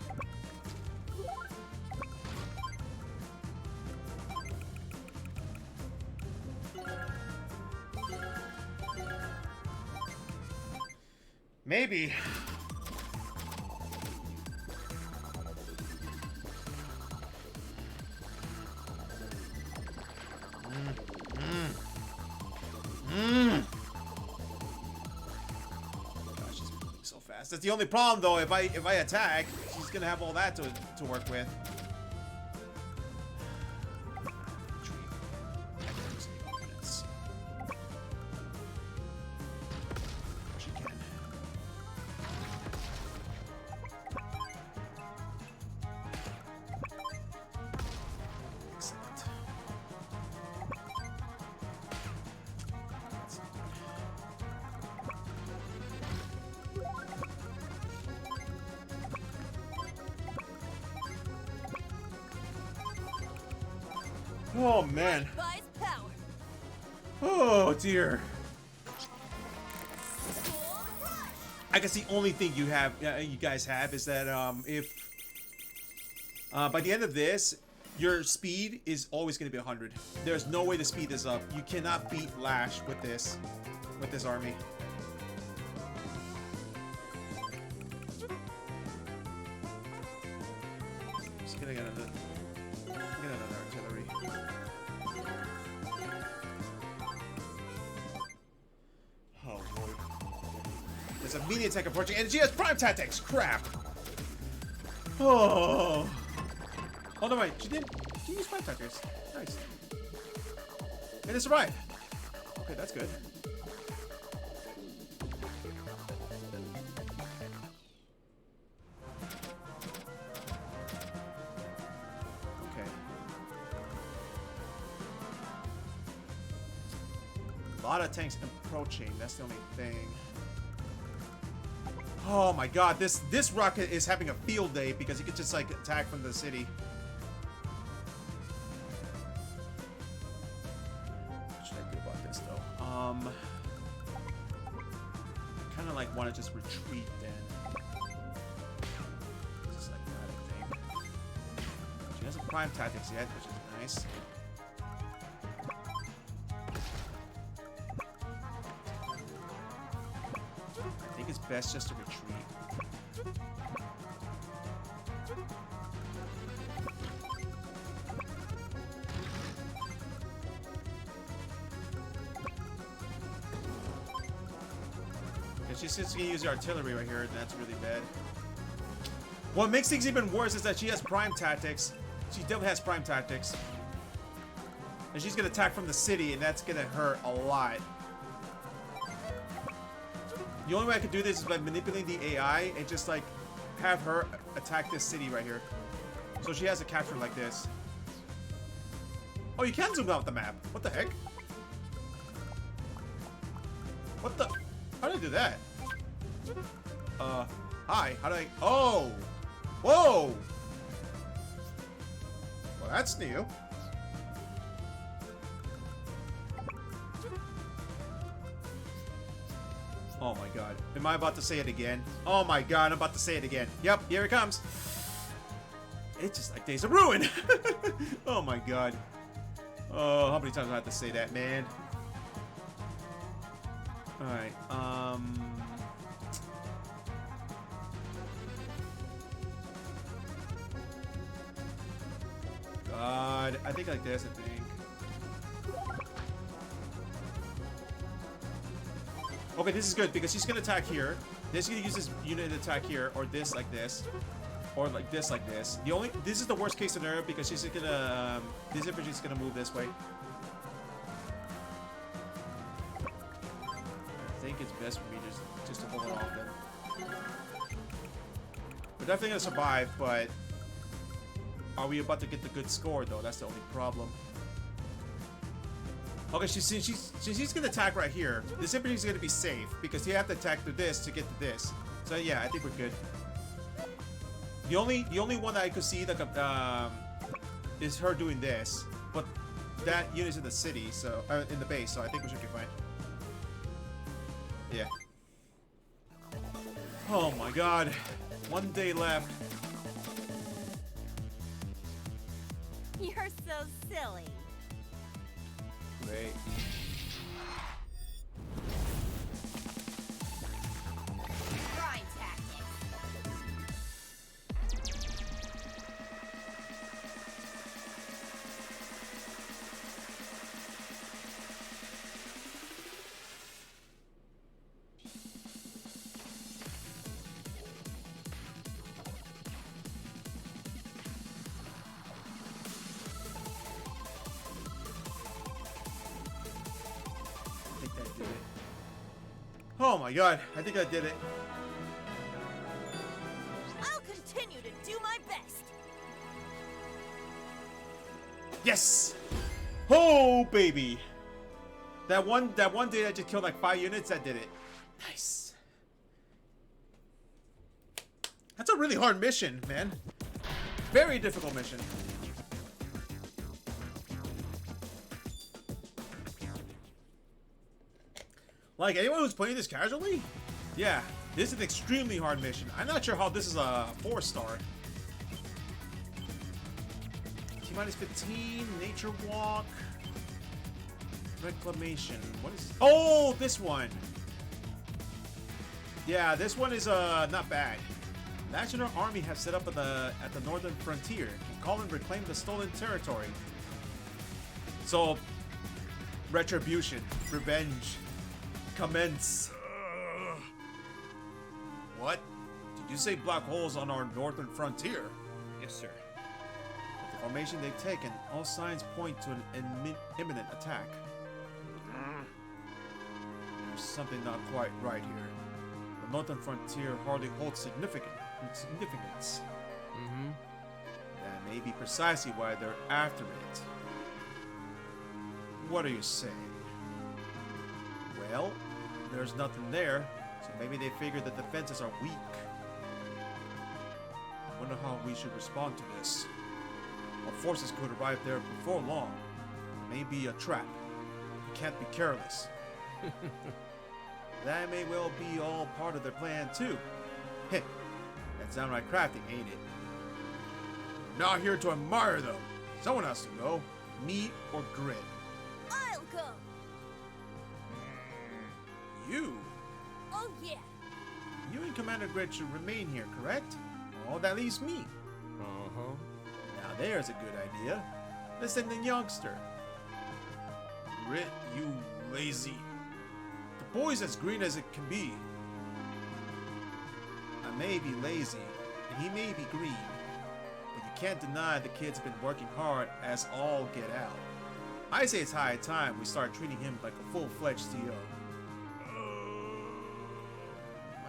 Maybe. Gosh, she's moving so fast. That's the only problem, though. If I attack, she's gonna have all that to work with. Oh man. Oh dear. I guess the only thing you have, you guys have, is that if by the end of this, your speed is always going to be 100. There's no way to speed this up. You cannot beat Lash with this army. Just gonna get another artillery. Oh lord. There's a media attack approaching, and she has prime tactics. Crap. Oh. Oh no, wait. She didn't use prime tactics. Nice. And it survived. Okay, that's good. Okay. A lot of tanks approaching. That's the only thing. Oh my god, this rocket is having a field day because he could just like attack from the city. What should I do about this though? Kind of like want to just retreat then. Just like that, I think. She hasn't prime tactics yet, which is nice. I think it's best just to retreat. She's just gonna use the artillery right here, and that's really bad. What makes things even worse is that she has prime tactics. She definitely has prime tactics. And she's gonna attack from the city, and that's gonna hurt a lot. The only way I could do this is by manipulating the AI and just like have her attack this city right here. So she has to capture like this. Oh, you can zoom out the map. What the heck? What the? How did I do that? Hi. How do I? Oh! Whoa! Well, that's new. Oh my god. Am I about to say it again? Oh my god, I'm about to say it again. Yep, here it comes. It's just like Days of Ruin. Oh my god. Oh, how many times do I have to say that, man? Alright, God, I think like this, I think. Okay, this is good because she's gonna attack here. This is gonna use this unit to attack here, or this like this, or like this like this. This is the worst case scenario because she's gonna this infantry is gonna move this way. I think it's best for me just to hold it off then. We're definitely gonna survive, but are we about to get the good score though? That's the only problem. Okay, she's gonna attack right here. This infantry is gonna be safe because you have to attack through this to get to this. So yeah, I think we're good. The only one that I could see like is her doing this, but that unit's in the city, so in the base, so I think we should be fine. Yeah. Oh my god, 1 day left. You're so silly. Great. Prime tactics. Oh my god, I think I did it. I'll continue to do my best. Yes! Oh baby! That one day I just killed like 5 units, that did it. Nice. That's a really hard mission, man. Very difficult mission. Like, anyone who's playing this casually? Yeah, this is an extremely hard mission. I'm not sure how this is a 4-star. T-minus 15, nature walk, reclamation. What is? Oh, this one. Yeah, this one is not bad. National Army has set up at the northern frontier and call and reclaim the stolen territory. So, retribution, revenge, commence. What? Did you say black holes on our northern frontier? Yes, sir. With the formation they've taken, all signs point to an imminent attack. There's something not quite right here. The northern frontier hardly holds significance. Mm-hmm. That may be precisely why they're after it. What are you saying? Well, there's nothing there, so maybe they figure the defenses are weak. I wonder how we should respond to this. Our forces could arrive there before long. It may be a trap. We can't be careless. That may well be all part of their plan too. Heh, that sounds like crafting, ain't it? We're not here to admire them. Someone has to go. Me or Grit. I'll go. You? Oh yeah. You and Commander Grit should remain here, correct? Oh, that leaves me. Uh-huh. Now there's a good idea. Let's send the youngster. Grit, you lazy. The boy's as green as it can be. I may be lazy, and he may be green, but you can't deny the kid's been working hard as all get out. I say it's high time we start treating him like a full-fledged CO.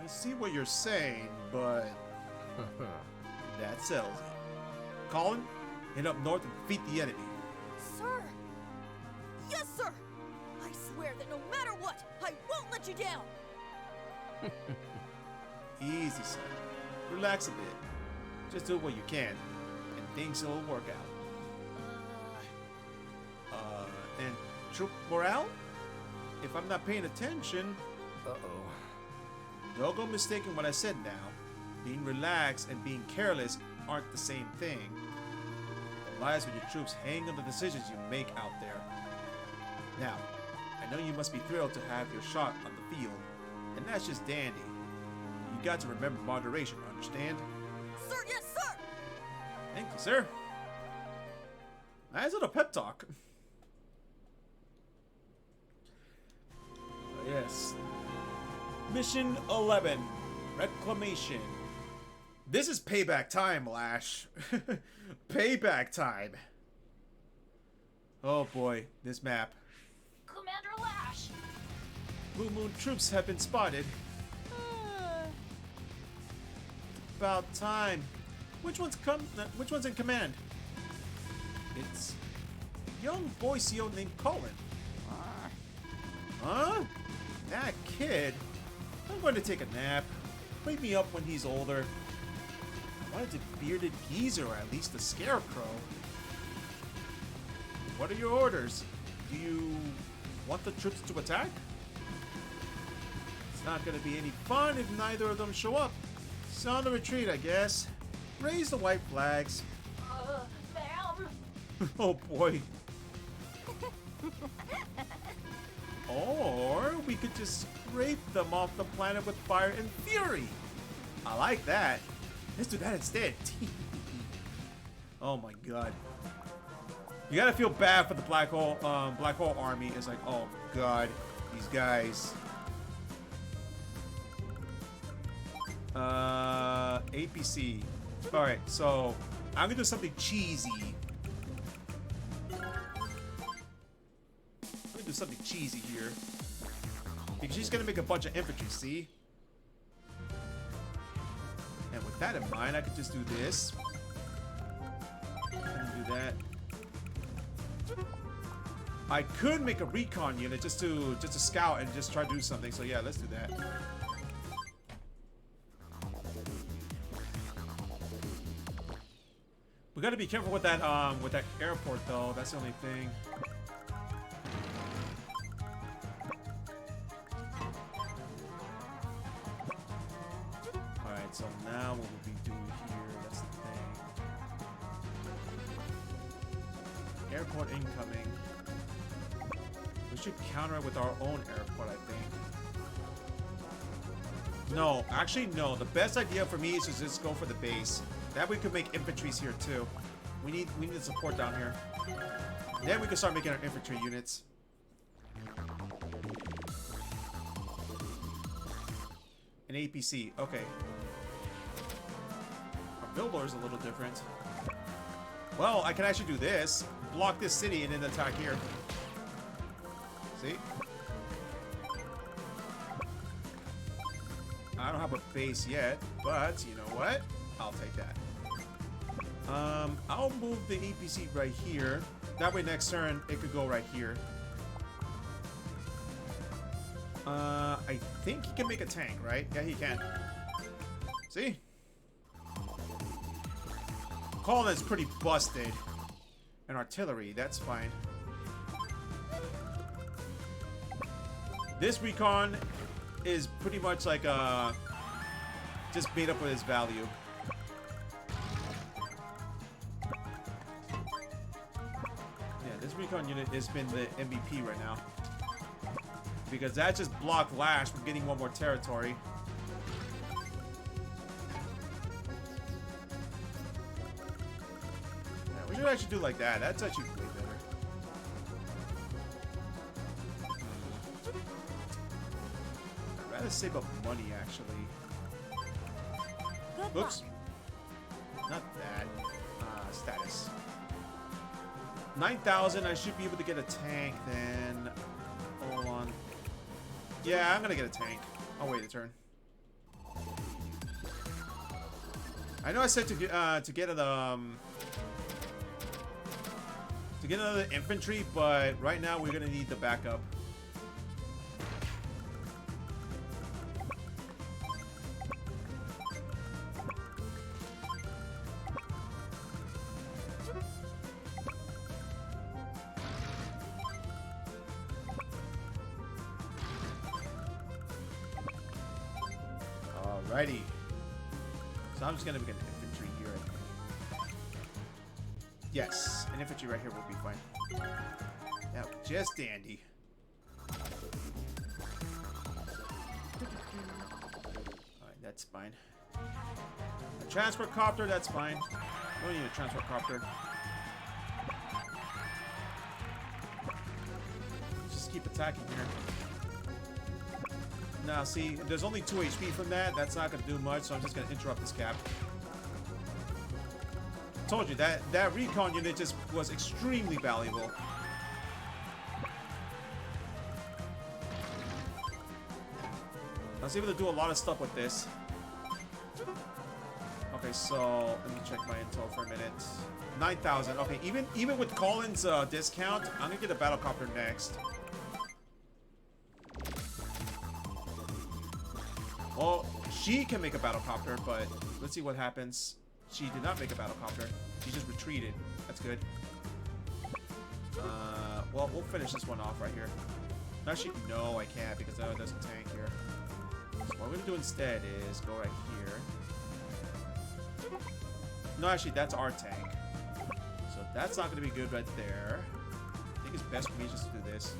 I see what you're saying, but that settles it. Colin, head up north and defeat the enemy. Sir. Yes, sir. I swear that no matter what, I won't let you down. Easy, son. Relax a bit. Just do what you can, and things will work out. And troop morale? If I'm not paying attention... Uh-oh. Don't go mistaking what I said now. Being relaxed and being careless aren't the same thing. The lives of your troops hang on the decisions you make out there. Now, I know you must be thrilled to have your shot on the field, and that's just dandy. You got to remember moderation, understand? Sir, yes, sir! Thank you, sir. Nice little pep talk. Yes. Mission 11. Reclamation. This is payback time, Lash. Payback time. Oh boy, this map. Commander Lash! Blue Moon troops have been spotted. About time. Which one's in command? It's a young boy CO named Colin. Huh? That kid? I'm going to take a nap. Wake me up when he's older. I wanted a bearded geezer or at least a scarecrow. What are your orders? Do you want the troops to attack? It's not going to be any fun if neither of them show up. Sound a retreat, I guess. Raise the white flags. Ma'am. Oh boy. Or we could just scrape them off the planet with fire and fury. I like that. Let's do that instead. Oh my god. You gotta feel bad for the Black Hole Army. It's like, oh god, these guys. APC. Alright, so I'm gonna do something cheesy. Do something cheesy here because she's gonna make a bunch of infantry, see? And with that in mind, I could just do this and do that. I could make a recon unit just to scout and just try to do something. So yeah, let's do that. We gotta be careful with that airport though. That's the only thing. So now what we'll be doing here, that's the thing. Airport incoming. We should counter it with our own airport, I think. No, actually no. The best idea for me is to just go for the base. That way we could make infantries here too. We need the support down here. Then we can start making our infantry units. An APC, okay. Our billboard is a little different. Well, I can actually do this. Block this city and then attack here. See? I don't have a base yet, but you know what? I'll take that. I'll move the APC right here. That way next turn, it could go right here. I think he can make a tank, right? Yeah, he can. See? Colon's pretty busted. And artillery, that's fine. This recon is pretty much like just made up with its value. Yeah, this recon unit has been the MVP right now. Because that just blocked Lash from getting one more territory. Yeah, we should actually do like that. That's actually way better. I'd rather save up money, actually. Good Oops. Not that. Status. 9,000. I should be able to get a tank then. Hold on. Yeah, I'm gonna get a tank. I'll wait a turn. I know I said to get another infantry, but right now we're gonna need the backup. Alrighty. So I'm just gonna make an infantry here. Yes, an infantry right here will be fine. Yeah, just dandy. Alright, that's fine. A transport copter, that's fine. We don't need a transport copter. Just keep attacking here. Now, see, there's only 2 HP from that. That's not going to do much, so I'm just going to interrupt this cap. Told you, that recon unit just was extremely valuable. I was able to do a lot of stuff with this. Okay, so let me check my intel for a minute. 9,000. Okay, even with Colin's discount, I'm going to get a battlecopter next. Well, she can make a battlecopter, but let's see what happens. She did not make a battlecopter. She just retreated. That's good. Well, we'll finish this one off right here. Actually, no, I can't because there's a tank here. So what we're gonna do instead is go right here. No, actually, that's our tank. So that's not gonna be good right there. I think it's best for me just to do this.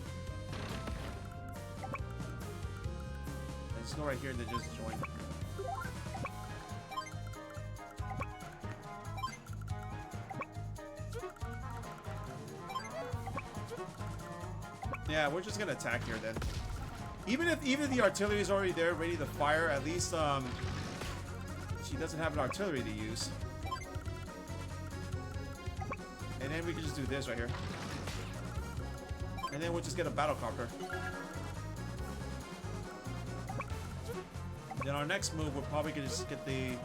Just go right here and then just join. Yeah, we're just gonna attack here then. Even if the artillery is already there, ready to fire, at least she doesn't have an artillery to use. And then we can just do this right here. And then we'll just get a battlecopter. Then our next move, we're probably gonna just get the...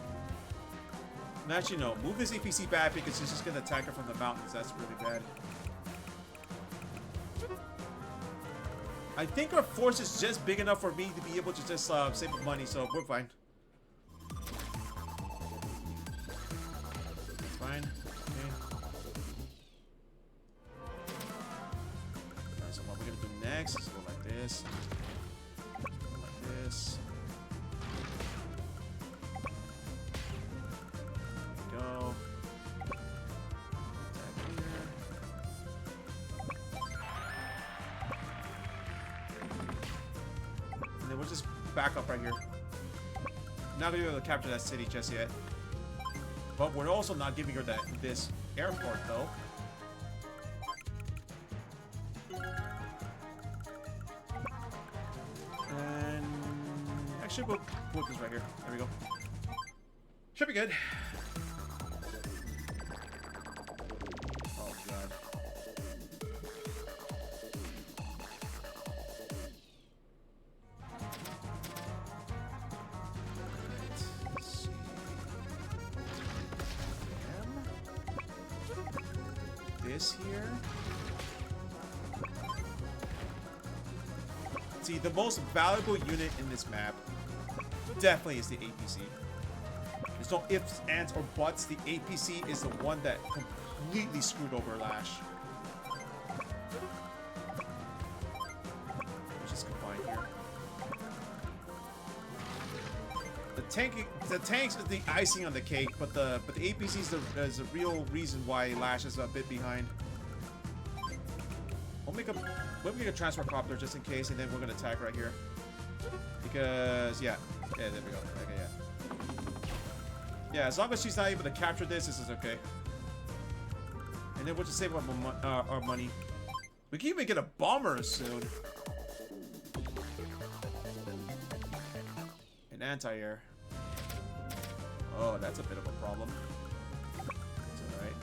Actually, no. Move this APC back because he's just gonna attack her from the mountains. That's really bad. I think our force is just big enough for me to be able to just save money, so we're fine. That's fine. Okay. Alright, so what we're gonna do next is go like this. Go like this. Go. Attack here. backup right here. Not gonna be able to capture that city just yet. But we're also not giving her this airport though. And actually we'll put this right here. There we go. Should be good. Oh god. This here. See, the most valuable unit in this map definitely is the APC. There's no ifs, ands, or buts. The APC is the one that completely screwed over Lash. Let's just combine here. The tanks is the icing on the cake, but the APC is the real reason why Lash is a bit behind. We'll make a transfer copter just in case, and then we're gonna attack right here. Because yeah, there we go. Okay, yeah. Yeah, as long as she's not able to capture this is okay. And then we'll just save up our money. We can even get a bomber soon. An anti-air. Oh, that's a bit of a problem. It's alright.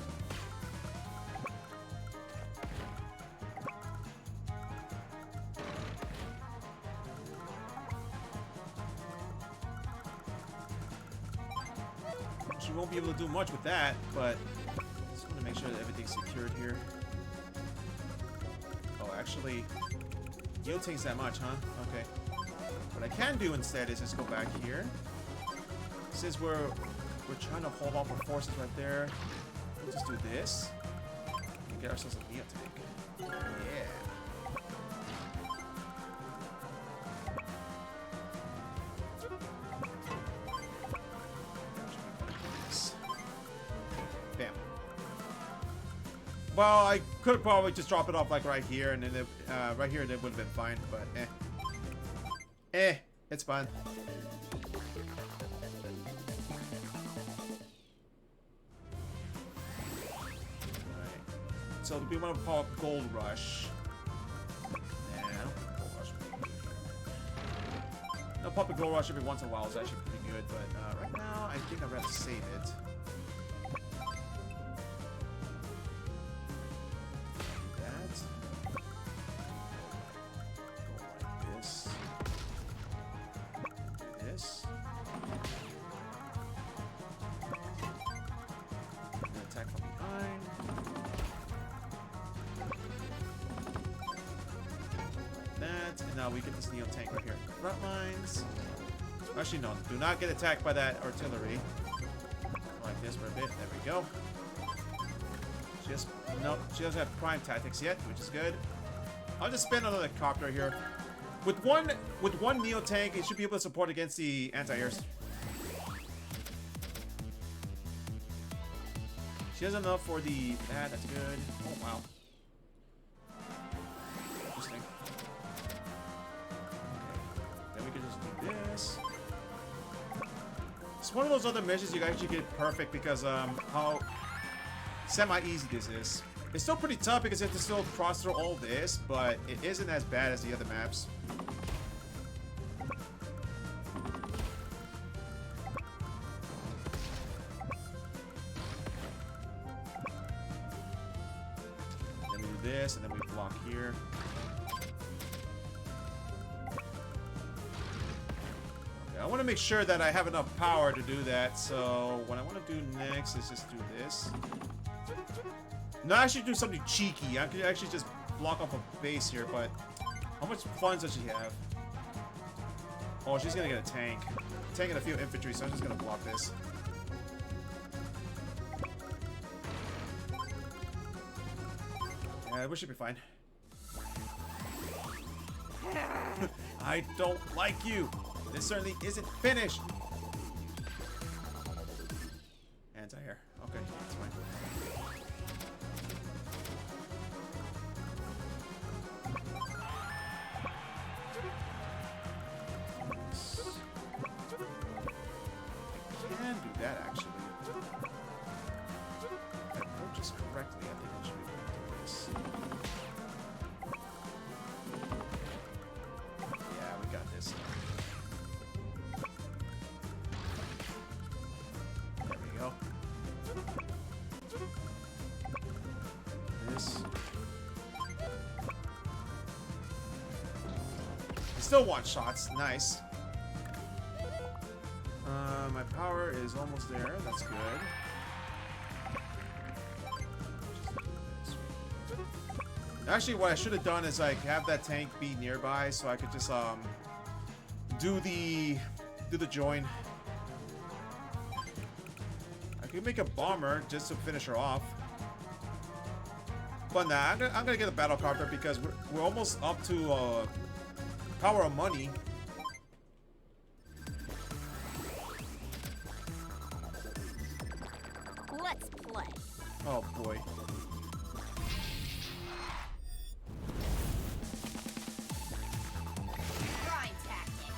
She won't be able to do much with that, but just want to make sure that everything's secured here. Oh, actually, you don't take that much, huh? Okay. What I can do instead is just go back here. Since we're trying to hold off our forces right there, we'll just do this and get ourselves a Neo tank. Yeah. Bam. Well, I could probably just drop it off like right here, and then right here, and it would have been fine. But it's fine. So we want to call up Gold Rush. Yeah, Gold Rush. No, pop a Gold Rush every once in a while is actually pretty good, but right now I think I'd rather save it. That. Go like this. This. And attack from behind. And now we get this Neo tank right here. Front lines. Actually, no. Do not get attacked by that artillery. Like this for a bit. There we go. She doesn't have prime tactics yet, which is good. I'll just spin another copter here. With one Neo tank, it should be able to support against the anti-airs. She has enough for the... that's good. Oh, wow. Interesting. This. It's one of those other missions you actually get perfect because how semi-easy this is. It's still pretty tough because you have to still cross through all this, but it isn't as bad as the other maps. Then we do this, and then we block here. I want to make sure that I have enough power to do that, so what I want to do next is just do this. No, actually do something cheeky. I could actually just block off a base here, but how much funds does she have? Oh, she's gonna get a tank. Tank and a few infantry, so I'm just gonna block this. Yeah, we should be fine. I don't like you. This certainly isn't finished. Anti-air. Okay, that's fine. this. I still want shots. Nice. My power is almost there. That's good. Actually, what I should have done is like have that tank be nearby so I could just do the join. I could make a bomber just to finish her off. But nah, I'm gonna get a battle copter because we're almost up to power of money. Let's play. Oh boy. Grind tactics.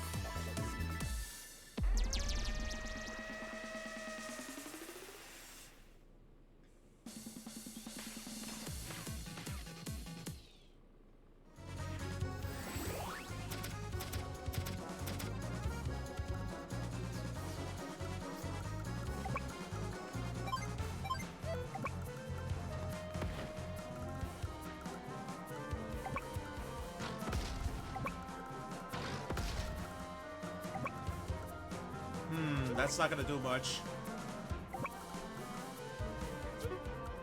That's not gonna do much.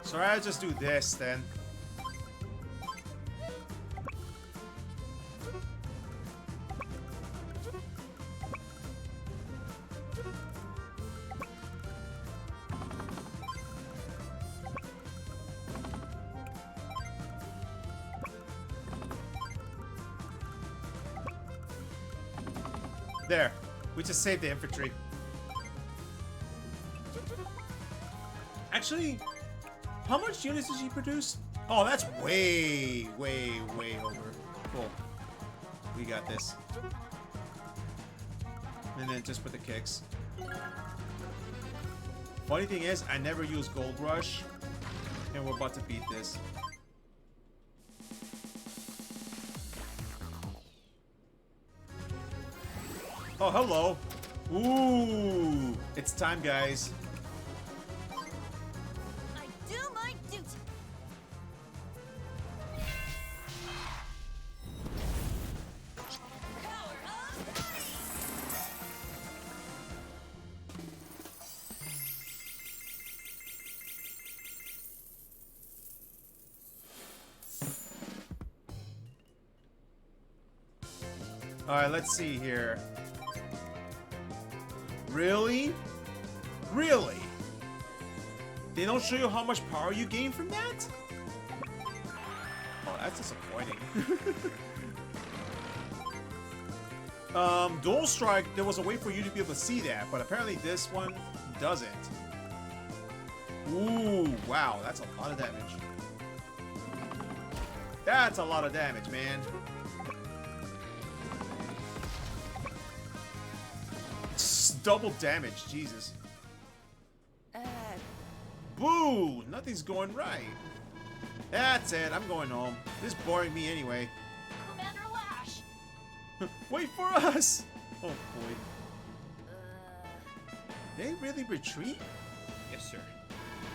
So I'll just do this then. There. We just saved the infantry. Actually, how much units did she produce? Oh, that's way over. Cool. We got this. And then just put the kicks. Funny thing is, I never use Gold Rush, and we're about to beat this. Oh, hello. Ooh, it's time, guys. I do my duty. Power of money. All right, let's see here. Really? Really? They don't show you how much power you gain from that? Oh, that's disappointing. Dual Strike, there was a way for you to be able to see that, but apparently this one doesn't. Ooh, wow, that's a lot of damage. That's a lot of damage, man. Double damage, Jesus. Boo! Nothing's going right. That's it, I'm going home. This is boring me anyway. Commander Lash! Wait for us! Oh boy. They really retreat? Yes, sir.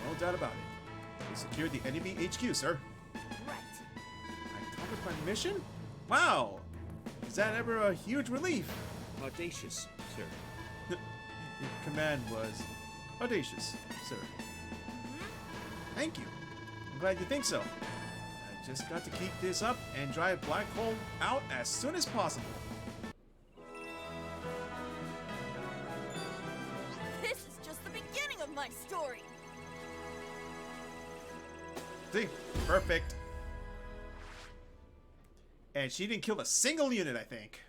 No doubt about it. They secured the enemy HQ, sir. Right. I accomplished my mission? Wow! Is that ever a huge relief? Audacious, sir. Your command was audacious, sir. Thank you. I'm glad you think so. I just got to keep this up and drive Black Hole out as soon as possible. This is just the beginning of my story. See? Perfect. And she didn't kill a single unit, I think.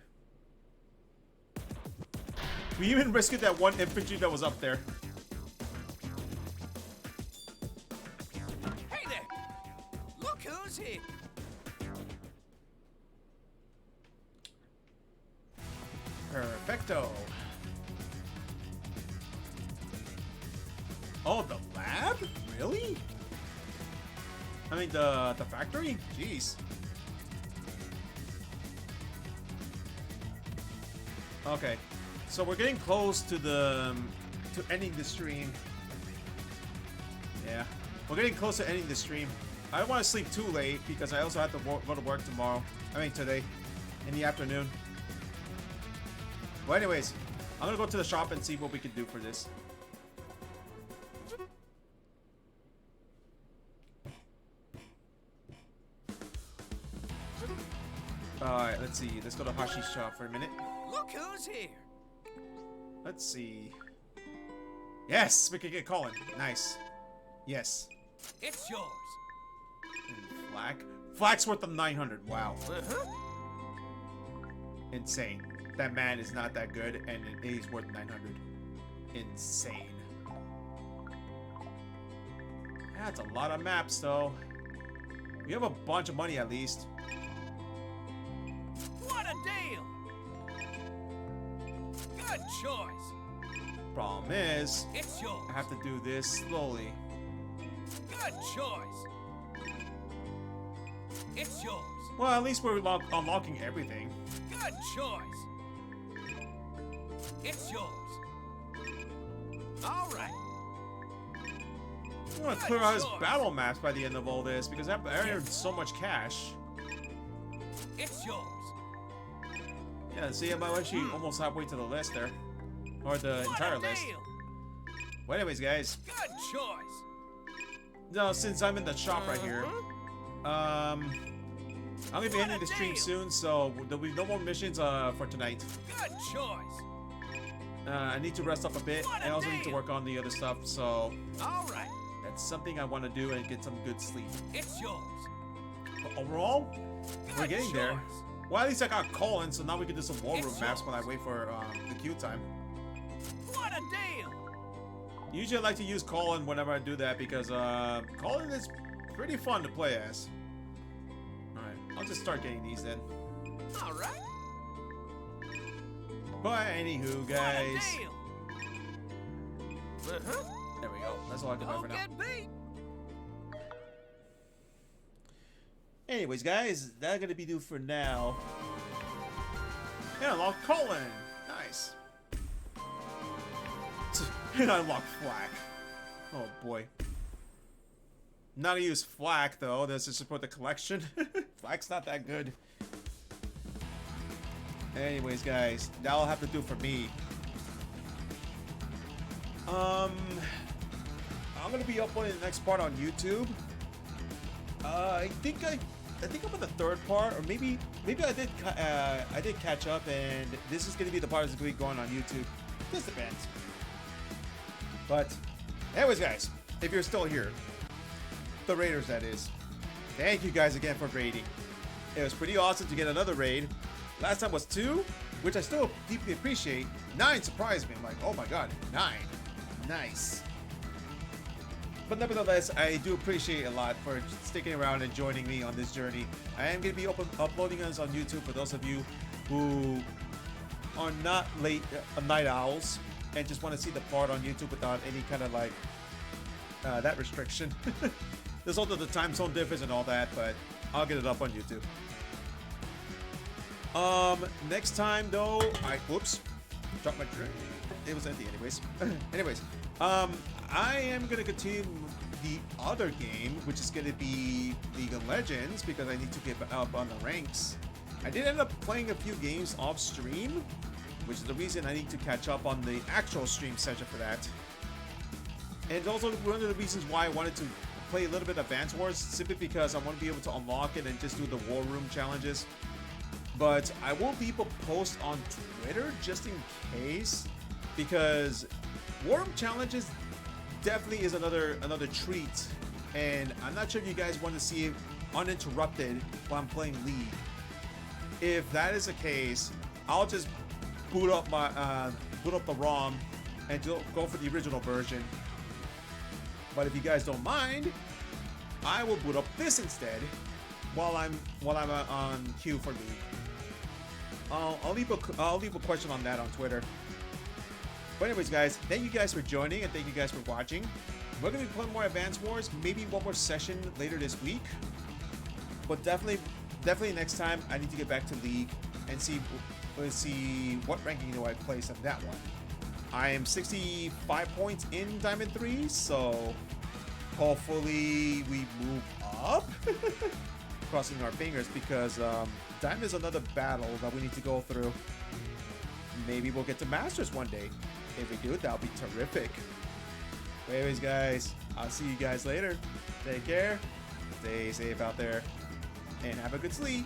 We even rescued that one infantry that was up there. Hey there! Look who's here! Perfecto. Oh, the lab? Really? I mean, the factory? Jeez. Okay. So we're getting close to the to ending the stream. Yeah, we're getting close to ending the stream. I don't want to sleep too late because I also have to go to work tomorrow. I mean today, in the afternoon. Well, anyways, I'm gonna go to the shop and see what we can do for this. Alright, let's see. Let's go to Hashi's shop for a minute. Look who's here. Let's see. Yes, we can get Colin. Nice. Yes. It's yours. And Flak. Flak's worth of 900. Wow. Insane. That man is not that good, and he's worth 900. Insane. That's a lot of maps, though. We have a bunch of money, at least. What a deal! Good choice. Problem is, It's yours. I have to do this slowly. Good choice. It's yours. Well, at least we're unlocking everything. Good choice. It's yours. All right. I want to clear out his battle maps by the end of all this because I've earned so much cash. It's yours. Yeah, see, I'm actually almost halfway to the list there. Or the entire list. Well, anyways, guys. Good choice. No, since I'm in the shop right here, I'm gonna be ending the stream soon, so there'll be no more missions for tonight. Good choice. I need to rest up a bit, and I also need to work on the other stuff, so All right. that's something I want to do and get some good sleep. It's yours. But overall, we're getting there. Well, at least I got Colin, so now we can do some war room maps when I wait for the queue time. What a deal. Usually I like to use Colin whenever I do that because Colin is pretty fun to play as. Alright, I'll just start getting these then. All right. But anywho, guys. What a deal. There we go. That's all I can do for now. Don't get beat. Anyways, guys, that's gonna be due for now. And unlock Colin. Nice. And unlock Flak. Oh boy. Not gonna use Flak though. This is to support the collection. Flak's not that good. Anyways, guys, that'll have to do for me. I'm gonna be uploading the next part on YouTube. I think I'm on the third part, or maybe I did catch up, and this is gonna be the part that's gonna be going on YouTube. This depends. But, anyways, guys, if you're still here, the raiders that is, thank you guys again for raiding. It was pretty awesome to get another raid. Last time was 2, which I still deeply appreciate. 9 surprised me. I'm like, oh my god, 9, nice. But nevertheless, I do appreciate a lot for sticking around and joining me on this journey. I am going to be uploading this on YouTube for those of you who are not late night owls and just want to see the part on YouTube without any kind of like that restriction. There's also the time zone difference and all that, but I'll get it up on YouTube. Next time though, whoops, dropped my drink. It was empty anyways. Anyways, I am gonna continue the other game, which is gonna be League of Legends, because I need to get up on the ranks. I did end up playing a few games off stream, which is the reason I need to catch up on the actual stream session for that. And it's also one of the reasons why I wanted to play a little bit of Advance Wars, simply because I want to be able to unlock it and just do the War Room challenges. But I will leave a post on Twitter just in case, because War Room challenges definitely is another treat, and I'm not sure if you guys want to see it uninterrupted while I'm playing League. If that is the case, I'll just boot up the ROM and go for the original version. But if you guys don't mind, I will boot up this instead while I'm on queue for League. I'll leave a question on that on Twitter. But anyways, guys, thank you guys for joining and thank you guys for watching. We're gonna be playing more Advance Wars, maybe one more session later this week. But definitely next time I need to get back to League and see what ranking do I place on that one. I am 65 points in Diamond 3, so hopefully we move up. Crossing our fingers, because time is another battle that we need to go through. Maybe we'll get to Masters one day. If we do, that'll be terrific. But anyways, guys, I'll see you guys later. Take care. Stay safe out there. And have a good sleep.